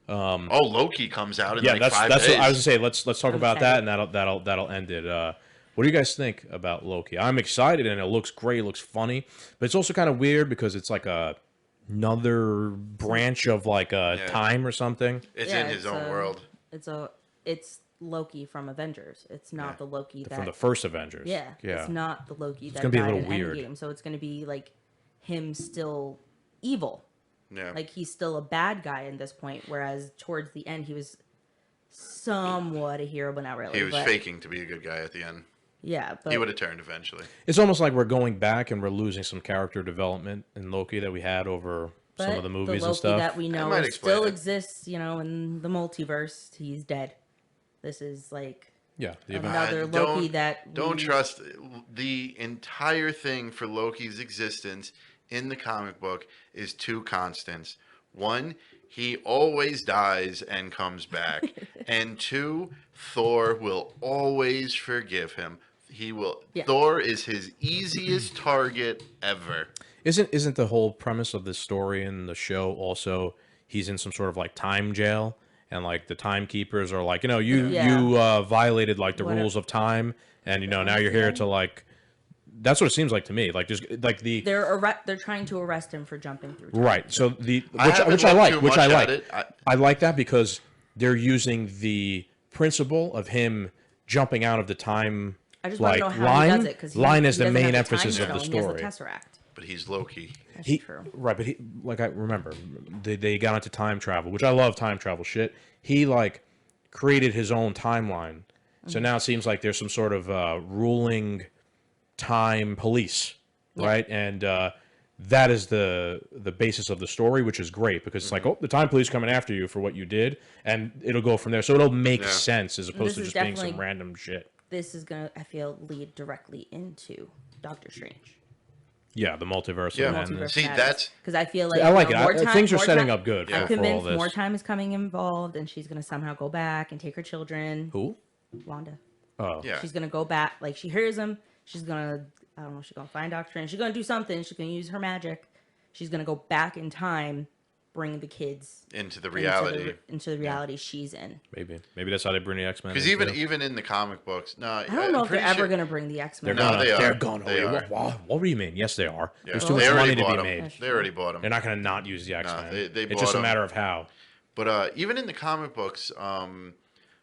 [SPEAKER 3] Oh, Loki comes out in
[SPEAKER 4] Yeah,
[SPEAKER 3] like
[SPEAKER 4] that's
[SPEAKER 3] 5
[SPEAKER 4] that's
[SPEAKER 3] days.
[SPEAKER 4] what I was gonna say. Let's talk
[SPEAKER 5] I'm
[SPEAKER 4] about that,
[SPEAKER 5] excited.
[SPEAKER 4] and that'll end it. What do you guys think about Loki? I'm excited, and it looks great. It looks funny, but it's also kind of weird because it's like another branch of like a
[SPEAKER 3] Yeah.
[SPEAKER 4] time or something.
[SPEAKER 3] It's
[SPEAKER 5] Yeah,
[SPEAKER 3] in his own world.
[SPEAKER 5] It's Loki from Avengers. It's not the Loki that
[SPEAKER 4] From the first Avengers.
[SPEAKER 5] yeah,
[SPEAKER 4] yeah.
[SPEAKER 5] It's not the Loki that
[SPEAKER 4] gonna be a
[SPEAKER 5] died
[SPEAKER 4] little
[SPEAKER 5] in
[SPEAKER 4] weird.
[SPEAKER 5] Endgame. So it's gonna be like him still evil.
[SPEAKER 3] Yeah.
[SPEAKER 5] Like he's still a bad guy in this point, whereas towards the end he was somewhat a hero, but not really.
[SPEAKER 3] He was
[SPEAKER 5] but,
[SPEAKER 3] faking to be a good guy at the end.
[SPEAKER 5] Yeah, but
[SPEAKER 3] He would have turned eventually.
[SPEAKER 4] It's almost like we're going back and we're losing some character development in Loki that we had over some
[SPEAKER 5] but
[SPEAKER 4] of the movies
[SPEAKER 5] Loki
[SPEAKER 4] and stuff.
[SPEAKER 5] that we know
[SPEAKER 3] might explain
[SPEAKER 5] still
[SPEAKER 3] it.
[SPEAKER 5] exists, in the multiverse. He's dead. This is like
[SPEAKER 4] Yeah, the
[SPEAKER 5] another
[SPEAKER 3] Don't-
[SPEAKER 5] Loki that
[SPEAKER 3] Don't
[SPEAKER 5] we-
[SPEAKER 3] trust the entire thing for Loki's existence in the comic book is two constants. One, he always dies and comes back. And two, Thor will always forgive him. He will.
[SPEAKER 5] Yeah.
[SPEAKER 3] Thor is his easiest target ever.
[SPEAKER 4] Isn't the whole premise of this story in the show also he's in some sort of like time jail and like the timekeepers are like, you violated like the
[SPEAKER 5] Whatever.
[SPEAKER 4] rules of time and now you're here to like that's what it seems like to me. Like just like the
[SPEAKER 5] they're trying to arrest him for jumping through time.
[SPEAKER 4] right. So
[SPEAKER 3] haven't
[SPEAKER 4] which I
[SPEAKER 3] looked
[SPEAKER 4] like,
[SPEAKER 3] too
[SPEAKER 4] which
[SPEAKER 3] much
[SPEAKER 4] I
[SPEAKER 3] at
[SPEAKER 4] like.
[SPEAKER 3] it.
[SPEAKER 4] I like that because they're using the principle of him jumping out of the time
[SPEAKER 5] I just want to know how
[SPEAKER 4] line,
[SPEAKER 5] he does it because
[SPEAKER 4] line is
[SPEAKER 5] he
[SPEAKER 4] the
[SPEAKER 5] doesn't
[SPEAKER 4] main
[SPEAKER 5] have the
[SPEAKER 4] emphasis
[SPEAKER 5] time
[SPEAKER 4] of the
[SPEAKER 5] stone, he
[SPEAKER 4] story.
[SPEAKER 5] has the Tesseract.
[SPEAKER 3] But he's Loki.
[SPEAKER 5] That's
[SPEAKER 4] He,
[SPEAKER 5] true.
[SPEAKER 4] right, but he, like I remember, they got into time travel, which I love time travel shit. He like created his own timeline, so now it seems like there's some sort of ruling time police, right? And that is the basis of the story, which is great because it's like, oh, the time police coming after you for what you did, and it'll go from there. So it'll make sense as opposed to
[SPEAKER 5] This is
[SPEAKER 4] just being some
[SPEAKER 5] definitely-
[SPEAKER 4] random shit.
[SPEAKER 5] This is gonna, I feel, lead directly into Doctor Strange.
[SPEAKER 4] Yeah, the multiverse.
[SPEAKER 3] Yeah.
[SPEAKER 4] of madness.
[SPEAKER 3] See, that's-
[SPEAKER 5] because I feel like
[SPEAKER 4] I like it.
[SPEAKER 5] more time,
[SPEAKER 4] Things are
[SPEAKER 5] more
[SPEAKER 4] setting
[SPEAKER 5] time-
[SPEAKER 4] up good
[SPEAKER 5] I'm
[SPEAKER 4] for all
[SPEAKER 5] convinced
[SPEAKER 4] this.
[SPEAKER 5] more time is coming involved, and she's gonna somehow go back and take her children.
[SPEAKER 4] Who?
[SPEAKER 5] Wanda.
[SPEAKER 4] Oh,
[SPEAKER 3] Yeah.
[SPEAKER 5] She's gonna go back. Like she hears him. She's gonna. I don't know. She's gonna find Doctor Strange. She's gonna do something. She's gonna use her magic. She's gonna go back in time, bring the kids
[SPEAKER 3] Into the reality.
[SPEAKER 5] into the reality she's in.
[SPEAKER 4] maybe that's how they bring the X-Men.
[SPEAKER 3] Because even in the comic books, no,
[SPEAKER 5] I don't know if they're ever gonna bring the X Men.
[SPEAKER 3] No, they are.
[SPEAKER 4] They're gonna.
[SPEAKER 3] They are.
[SPEAKER 4] What do you mean? Yes, they are.
[SPEAKER 3] Yeah.
[SPEAKER 4] There's too
[SPEAKER 3] They
[SPEAKER 4] much
[SPEAKER 3] already
[SPEAKER 4] money to
[SPEAKER 3] bought
[SPEAKER 4] be
[SPEAKER 3] 'em.
[SPEAKER 4] made.
[SPEAKER 3] They already bought them.
[SPEAKER 4] They're not gonna not use the X-Men.
[SPEAKER 3] they
[SPEAKER 4] it's
[SPEAKER 3] bought
[SPEAKER 4] just a
[SPEAKER 3] 'em.
[SPEAKER 4] matter of how.
[SPEAKER 3] But even in the comic books,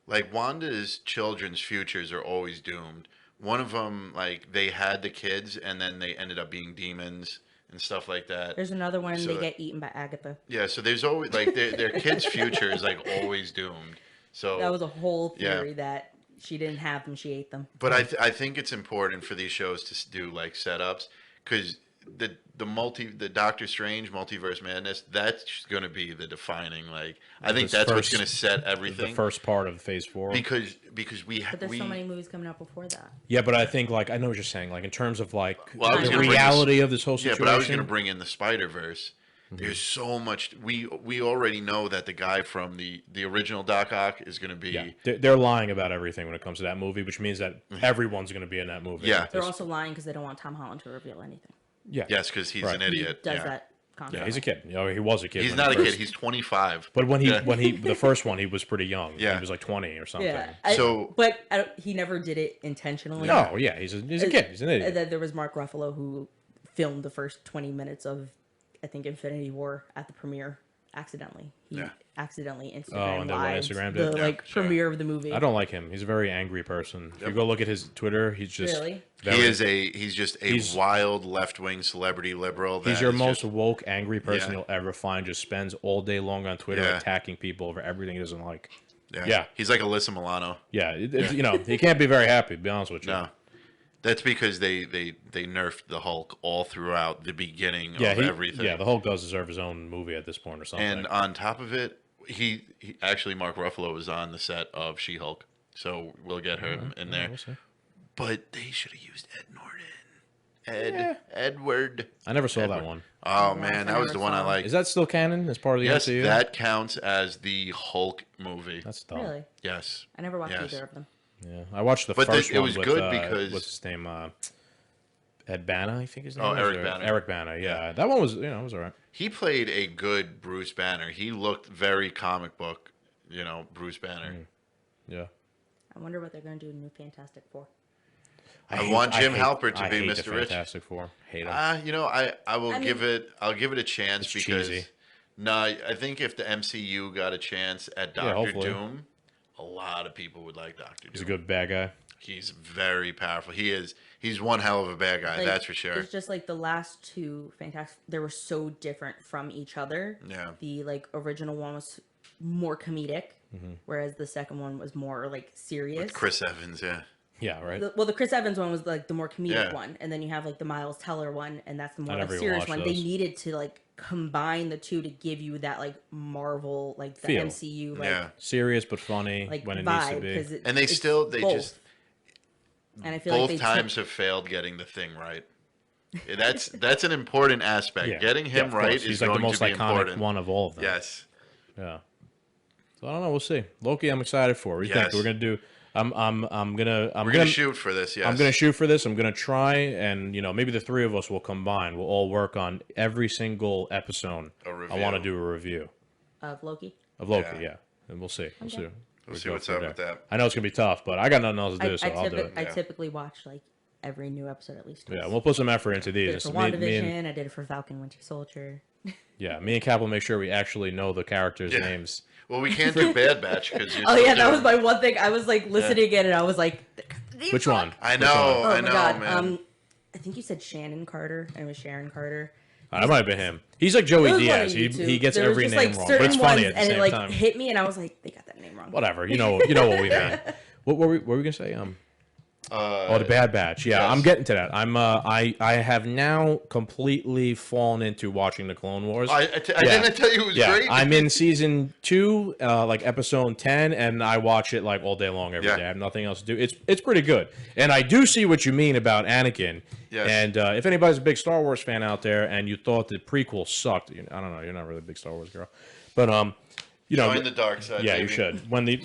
[SPEAKER 3] like Wanda's children's futures are always doomed. One of them, like they had the kids, and then they ended up being demons and stuff like that.
[SPEAKER 5] There's another one.
[SPEAKER 3] So
[SPEAKER 5] they
[SPEAKER 3] that-
[SPEAKER 5] get eaten by Agatha.
[SPEAKER 3] Yeah, so there's always like their kids' future is like always doomed. So
[SPEAKER 5] That was a whole
[SPEAKER 3] Yeah.
[SPEAKER 5] theory that she didn't have them. She ate them.
[SPEAKER 3] But I think it's important for these shows to do like setups because the Doctor Strange multiverse madness, that's going to be the defining, like I think
[SPEAKER 4] This
[SPEAKER 3] that's what's
[SPEAKER 4] first-
[SPEAKER 3] going to set everything.
[SPEAKER 4] The first part of Phase 4.
[SPEAKER 3] because we
[SPEAKER 5] But there's so many movies coming out before that.
[SPEAKER 4] Yeah, but I think like I know what you're saying. Like in terms of like
[SPEAKER 3] Well, I was
[SPEAKER 4] the
[SPEAKER 3] gonna bring
[SPEAKER 4] reality of this whole
[SPEAKER 3] yeah,
[SPEAKER 4] situation.
[SPEAKER 3] but I was going to bring in the Spider-Verse. There's so much we already know that the guy from the original Doc Ock is going to be
[SPEAKER 4] Yeah, they're lying about everything when it comes to that movie, which means that everyone's going to be in that movie.
[SPEAKER 3] Yeah.
[SPEAKER 5] They're also lying because they don't want Tom Holland to reveal anything.
[SPEAKER 4] Yeah.
[SPEAKER 3] yes because he's
[SPEAKER 4] Right.
[SPEAKER 3] an idiot.
[SPEAKER 5] He does
[SPEAKER 3] yeah.
[SPEAKER 5] that constantly.
[SPEAKER 4] Yeah, he's a kid. You know, he was a kid.
[SPEAKER 3] He's
[SPEAKER 4] when
[SPEAKER 3] not
[SPEAKER 4] he
[SPEAKER 3] a kid.
[SPEAKER 4] first-
[SPEAKER 3] He's 25.
[SPEAKER 4] But when he
[SPEAKER 3] Yeah.
[SPEAKER 4] the first one, he was pretty young.
[SPEAKER 3] Yeah.
[SPEAKER 4] He was like 20 or something.
[SPEAKER 5] Yeah.
[SPEAKER 3] So-
[SPEAKER 5] but he never did it intentionally.
[SPEAKER 4] No, yeah, he's a kid. He's an idiot.
[SPEAKER 5] And then there was Mark Ruffalo who filmed the first 20 minutes of, I think, Infinity War at the premiere accidentally. He
[SPEAKER 3] Yeah.
[SPEAKER 5] accidentally Instagram
[SPEAKER 4] Oh, and then what,
[SPEAKER 5] lived
[SPEAKER 4] Instagrammed
[SPEAKER 5] the
[SPEAKER 4] it?
[SPEAKER 3] Yeah, sure.
[SPEAKER 5] premiere of the movie.
[SPEAKER 4] I don't like him. He's a very angry person. If you go look at his Twitter, he's just
[SPEAKER 5] Really?
[SPEAKER 4] very-
[SPEAKER 3] He's just a
[SPEAKER 4] He's-
[SPEAKER 3] wild left-wing celebrity liberal.
[SPEAKER 4] He's
[SPEAKER 3] that
[SPEAKER 4] your
[SPEAKER 3] is
[SPEAKER 4] most
[SPEAKER 3] just-
[SPEAKER 4] woke, angry person
[SPEAKER 3] Yeah.
[SPEAKER 4] you'll ever find. Just spends all day long on Twitter
[SPEAKER 3] Yeah.
[SPEAKER 4] attacking people over everything he doesn't like.
[SPEAKER 3] yeah.
[SPEAKER 4] yeah.
[SPEAKER 3] He's like Alyssa Milano.
[SPEAKER 4] Yeah, you know, he can't be very happy, to be honest with you.
[SPEAKER 3] No, that's because they nerfed the Hulk all throughout the beginning
[SPEAKER 4] Yeah,
[SPEAKER 3] of everything.
[SPEAKER 4] Yeah, the Hulk does deserve his own movie at this point or something.
[SPEAKER 3] And on top of it, he actually Mark Ruffalo was on the set of She-Hulk, so we'll get her in there.
[SPEAKER 4] We'll see.
[SPEAKER 3] But they should have used Ed Norton. Edward.
[SPEAKER 4] I never saw
[SPEAKER 3] Edward.
[SPEAKER 4] that one.
[SPEAKER 3] Oh
[SPEAKER 5] I
[SPEAKER 3] man, that was
[SPEAKER 5] never
[SPEAKER 3] the one
[SPEAKER 5] saw
[SPEAKER 3] I
[SPEAKER 5] it.
[SPEAKER 3] liked.
[SPEAKER 4] Is that still canon as part of the
[SPEAKER 3] Yes,
[SPEAKER 4] MCU?
[SPEAKER 3] that counts as the Hulk movie.
[SPEAKER 4] That's dumb.
[SPEAKER 5] Really?
[SPEAKER 3] Yes.
[SPEAKER 5] I never watched
[SPEAKER 3] Yes.
[SPEAKER 5] either of them.
[SPEAKER 4] Yeah, I watched the
[SPEAKER 3] But
[SPEAKER 4] first
[SPEAKER 3] it
[SPEAKER 4] one.
[SPEAKER 3] was
[SPEAKER 4] with,
[SPEAKER 3] good because-
[SPEAKER 4] what's his name? Ed Bana, I think his name.
[SPEAKER 3] Oh,
[SPEAKER 4] is,
[SPEAKER 3] Eric
[SPEAKER 4] or-
[SPEAKER 3] Bana.
[SPEAKER 4] Eric Bana. Yeah, that one was it was alright.
[SPEAKER 3] He played a good Bruce Banner. He looked very comic book, Bruce Banner.
[SPEAKER 4] Yeah.
[SPEAKER 5] I wonder what they're going to do in New Fantastic Four.
[SPEAKER 3] I want Jim Halpert to
[SPEAKER 4] I
[SPEAKER 3] be
[SPEAKER 4] hate
[SPEAKER 3] Mr.
[SPEAKER 4] the
[SPEAKER 3] Rich.
[SPEAKER 4] Fantastic Four. Hate him.
[SPEAKER 3] I will
[SPEAKER 5] I
[SPEAKER 3] give
[SPEAKER 5] mean-
[SPEAKER 3] it. I'll give it a chance
[SPEAKER 4] It's
[SPEAKER 3] because
[SPEAKER 4] cheesy.
[SPEAKER 3] no, I think if the MCU got a chance at Doctor
[SPEAKER 4] hopefully.
[SPEAKER 3] Doom, a lot of people would like Doctor Doom.
[SPEAKER 4] He's a good bad guy.
[SPEAKER 3] He's very powerful. He is. He's one hell of a bad guy.
[SPEAKER 5] Like,
[SPEAKER 3] That's for sure.
[SPEAKER 5] It's just like the last two Fantastic, they were so different from each other.
[SPEAKER 3] Yeah.
[SPEAKER 5] The original one was more comedic, whereas the second one was more serious.
[SPEAKER 3] Chris Evans, yeah.
[SPEAKER 4] Yeah, right.
[SPEAKER 5] The Chris Evans one was the more comedic
[SPEAKER 3] Yeah.
[SPEAKER 5] one, and then you have the Miles Teller one, and that's the more
[SPEAKER 4] never even
[SPEAKER 5] serious
[SPEAKER 4] watched
[SPEAKER 5] one.
[SPEAKER 4] those.
[SPEAKER 5] They needed to combine the two to give you that Marvel the
[SPEAKER 4] Feel.
[SPEAKER 5] MCU
[SPEAKER 3] Yeah.
[SPEAKER 4] Serious but funny when it needs to
[SPEAKER 5] vibe
[SPEAKER 4] be.
[SPEAKER 5] because
[SPEAKER 3] And they just
[SPEAKER 5] and I feel
[SPEAKER 3] both
[SPEAKER 5] like they
[SPEAKER 3] times
[SPEAKER 5] took,
[SPEAKER 3] have failed getting the thing right. That's an important aspect.
[SPEAKER 4] Yeah.
[SPEAKER 3] Getting him
[SPEAKER 4] of
[SPEAKER 3] right
[SPEAKER 4] course.
[SPEAKER 3] is
[SPEAKER 4] He's like
[SPEAKER 3] going
[SPEAKER 4] the most
[SPEAKER 3] to be
[SPEAKER 4] iconic
[SPEAKER 3] important.
[SPEAKER 4] one of all of them.
[SPEAKER 3] Yes.
[SPEAKER 4] Yeah. So I don't know. We'll see. Loki, I'm excited for. What do you think?
[SPEAKER 3] Yes.
[SPEAKER 4] We're gonna do. I'm
[SPEAKER 3] We're gonna shoot for this. Yes.
[SPEAKER 4] I'm gonna shoot for this. I'm gonna try, and maybe the three of us will combine. We'll all work on every single episode.
[SPEAKER 3] A
[SPEAKER 4] I want
[SPEAKER 3] review.
[SPEAKER 4] to do a review
[SPEAKER 5] of Loki.
[SPEAKER 4] of Loki.
[SPEAKER 3] Yeah.
[SPEAKER 4] Yeah, and we'll see. We'll see.
[SPEAKER 3] We'll see
[SPEAKER 4] go
[SPEAKER 3] what's
[SPEAKER 4] from
[SPEAKER 3] up
[SPEAKER 4] there.
[SPEAKER 3] with that.
[SPEAKER 4] I know it's gonna be tough, but I got nothing else to do, so I'll do it.
[SPEAKER 5] I
[SPEAKER 3] Yeah.
[SPEAKER 5] typically watch every new episode at least.
[SPEAKER 4] Yeah,
[SPEAKER 5] twice.
[SPEAKER 4] we'll put some effort into
[SPEAKER 5] I did
[SPEAKER 4] these.
[SPEAKER 5] it for
[SPEAKER 4] Me
[SPEAKER 5] WandaVision.
[SPEAKER 4] and
[SPEAKER 5] I did it for Falcon Winter Soldier.
[SPEAKER 4] me and Cap will make sure we actually know the characters'
[SPEAKER 3] Yeah.
[SPEAKER 4] names.
[SPEAKER 3] Well, we can't do Bad Batch because
[SPEAKER 5] Oh yeah, that was my one thing. I was listening in, and I was like,
[SPEAKER 4] Which one?
[SPEAKER 3] I
[SPEAKER 4] Which
[SPEAKER 3] know,
[SPEAKER 4] one?
[SPEAKER 3] I know, man.
[SPEAKER 5] I think you said Shannon Carter, and it was Sharon Carter.
[SPEAKER 4] That might have been him. He's like Joey
[SPEAKER 5] It was one
[SPEAKER 4] Diaz.
[SPEAKER 5] on
[SPEAKER 4] He
[SPEAKER 5] YouTube.
[SPEAKER 4] gets
[SPEAKER 5] There was
[SPEAKER 4] every
[SPEAKER 5] just,
[SPEAKER 4] name
[SPEAKER 5] like,
[SPEAKER 4] wrong, but
[SPEAKER 5] certain
[SPEAKER 4] it's funny
[SPEAKER 5] ones,
[SPEAKER 4] at the
[SPEAKER 5] and
[SPEAKER 4] same
[SPEAKER 5] it like
[SPEAKER 4] time.
[SPEAKER 5] hit me, and I was like, they got that name wrong.
[SPEAKER 4] Whatever. You know what we mean. What were we gonna say? The Bad Batch. Yeah,
[SPEAKER 3] yes.
[SPEAKER 4] I'm getting to that. I have now completely fallen into watching the Clone Wars.
[SPEAKER 3] I didn't tell you it was great.
[SPEAKER 4] I'm in season 2, like episode 10, and I watch it like all day long every day.
[SPEAKER 3] Yeah.
[SPEAKER 4] I have nothing else to do. It's pretty good, and I do see what you mean about Anakin.
[SPEAKER 3] Yes.
[SPEAKER 4] And if anybody's a big Star Wars fan out there, and you thought the prequel sucked, I don't know, you're not really a big Star Wars girl, but
[SPEAKER 3] Join the dark side.
[SPEAKER 4] yeah,
[SPEAKER 3] baby.
[SPEAKER 4] you should. When the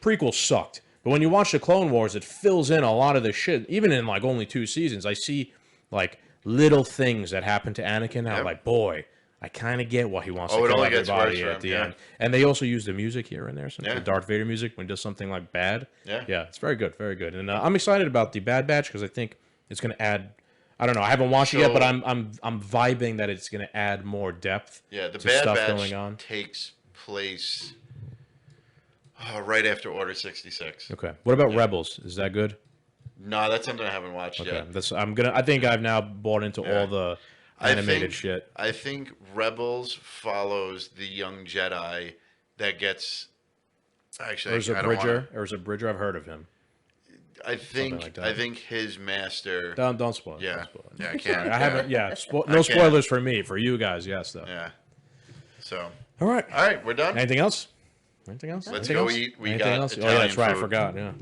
[SPEAKER 4] prequel sucked, but when you watch the Clone Wars, it fills in a lot of the shit. Even in like only 2 seasons, I see like little things that happen to Anakin. I'm like, boy, I kind of get why he wants to
[SPEAKER 3] it
[SPEAKER 4] kill
[SPEAKER 3] only gets
[SPEAKER 4] everybody
[SPEAKER 3] worse
[SPEAKER 4] at
[SPEAKER 3] for
[SPEAKER 4] the
[SPEAKER 3] him,
[SPEAKER 4] end. And they also use the music here and there, some
[SPEAKER 3] Yeah.
[SPEAKER 4] the Darth Vader music when he does something like bad.
[SPEAKER 3] Yeah.
[SPEAKER 4] yeah, it's very good, very good. And I'm excited about the Bad Batch because I think it's going to add. I don't know. I haven't watched it yet, but I'm vibing that it's going to add more depth.
[SPEAKER 3] Yeah, the
[SPEAKER 4] to
[SPEAKER 3] Bad
[SPEAKER 4] stuff
[SPEAKER 3] Batch
[SPEAKER 4] going on.
[SPEAKER 3] takes place right after Order 66.
[SPEAKER 4] Okay. What about Rebels? Is that good?
[SPEAKER 3] No, that's something I haven't watched
[SPEAKER 4] Okay.
[SPEAKER 3] yet.
[SPEAKER 4] I think I've now bought into all the animated shit.
[SPEAKER 3] I think Rebels follows the young Jedi that gets. Actually,
[SPEAKER 4] There's a Bridger. There's a Bridger. I've heard of him.
[SPEAKER 3] I think
[SPEAKER 4] like that.
[SPEAKER 3] I think his master.
[SPEAKER 4] Don't spoil it.
[SPEAKER 3] Yeah,
[SPEAKER 4] Don't spoil it.
[SPEAKER 3] yeah, I can't.
[SPEAKER 4] I haven't. Yeah. No
[SPEAKER 3] can't.
[SPEAKER 4] spoilers for me. For you guys, yes though.
[SPEAKER 3] Yeah. So.
[SPEAKER 4] All right.
[SPEAKER 3] All right, we're done.
[SPEAKER 4] Anything else? Anything else?
[SPEAKER 3] Let's
[SPEAKER 4] Anything
[SPEAKER 3] go
[SPEAKER 4] else?
[SPEAKER 3] eat. We
[SPEAKER 4] Anything
[SPEAKER 3] got
[SPEAKER 4] else?
[SPEAKER 3] Italian
[SPEAKER 4] Oh yeah, that's right. I
[SPEAKER 3] food.
[SPEAKER 4] forgot. Yeah.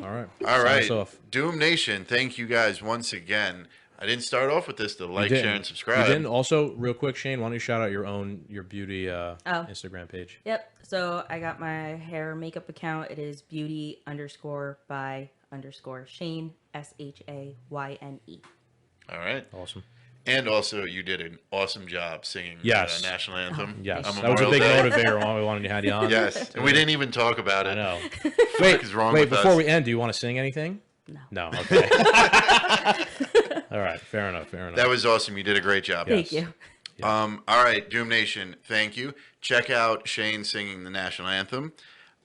[SPEAKER 4] All right.
[SPEAKER 3] All
[SPEAKER 4] Sign
[SPEAKER 3] right,
[SPEAKER 4] us off.
[SPEAKER 3] Doom Nation. Thank you guys once again. I didn't start off with this to like, share, and subscribe.
[SPEAKER 4] You didn't. Also, real quick, Shane, why don't you shout out your beauty Instagram page?
[SPEAKER 5] Yep. So I got my hair makeup account. It is beauty_by_Shane SHAYNE.
[SPEAKER 3] All right.
[SPEAKER 4] Awesome.
[SPEAKER 3] And also, you did an awesome job singing
[SPEAKER 4] Yes.
[SPEAKER 3] the national anthem.
[SPEAKER 4] Yes,
[SPEAKER 3] on
[SPEAKER 4] that was a
[SPEAKER 3] Memorial
[SPEAKER 4] big
[SPEAKER 3] Day.
[SPEAKER 4] motivator why we wanted to have you on.
[SPEAKER 3] Yes, and we didn't even talk about it.
[SPEAKER 4] I know.
[SPEAKER 3] What is wrong
[SPEAKER 4] Wait,
[SPEAKER 3] with
[SPEAKER 4] before
[SPEAKER 3] us?
[SPEAKER 4] we end, do you want to sing anything?
[SPEAKER 5] No.
[SPEAKER 4] No. Okay. All right. Fair enough. Fair enough.
[SPEAKER 3] That was awesome. You did a great job.
[SPEAKER 5] Thank you.
[SPEAKER 3] All right, Doom Nation, thank you. Check out Shane singing the national anthem.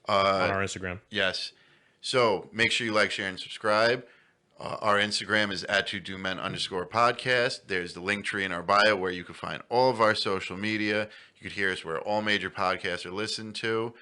[SPEAKER 4] on our Instagram.
[SPEAKER 3] Yes. So make sure you like, share, and subscribe. Our Instagram is @2DoMen_podcast. There's the link tree in our bio where you can find all of our social media. You could hear us where all major podcasts are listened to.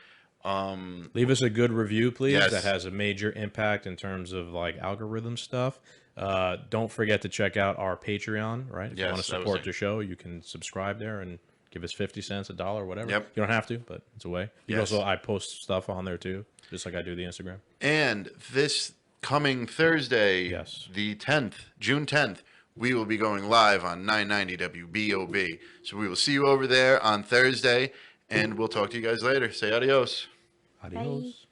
[SPEAKER 4] Leave us a good review, please.
[SPEAKER 3] Yes.
[SPEAKER 4] That has a major impact in terms of like algorithm stuff. Don't forget to check out our Patreon, right? If you
[SPEAKER 3] Yes,
[SPEAKER 4] want to
[SPEAKER 3] that was
[SPEAKER 4] support
[SPEAKER 3] it.
[SPEAKER 4] the show, you can subscribe there and give us 50 cents, $1, whatever.
[SPEAKER 3] Yep.
[SPEAKER 4] You don't have to, but it's a way. You
[SPEAKER 3] Yes.
[SPEAKER 4] can also, I post stuff on there too, just like I do the Instagram.
[SPEAKER 3] And this coming Thursday,
[SPEAKER 4] Yes.
[SPEAKER 3] the 10th, June 10th, we will be going live on 990 WBOB. So we will see you over there on Thursday, and we'll talk to you guys later. Say adios.
[SPEAKER 4] Adios.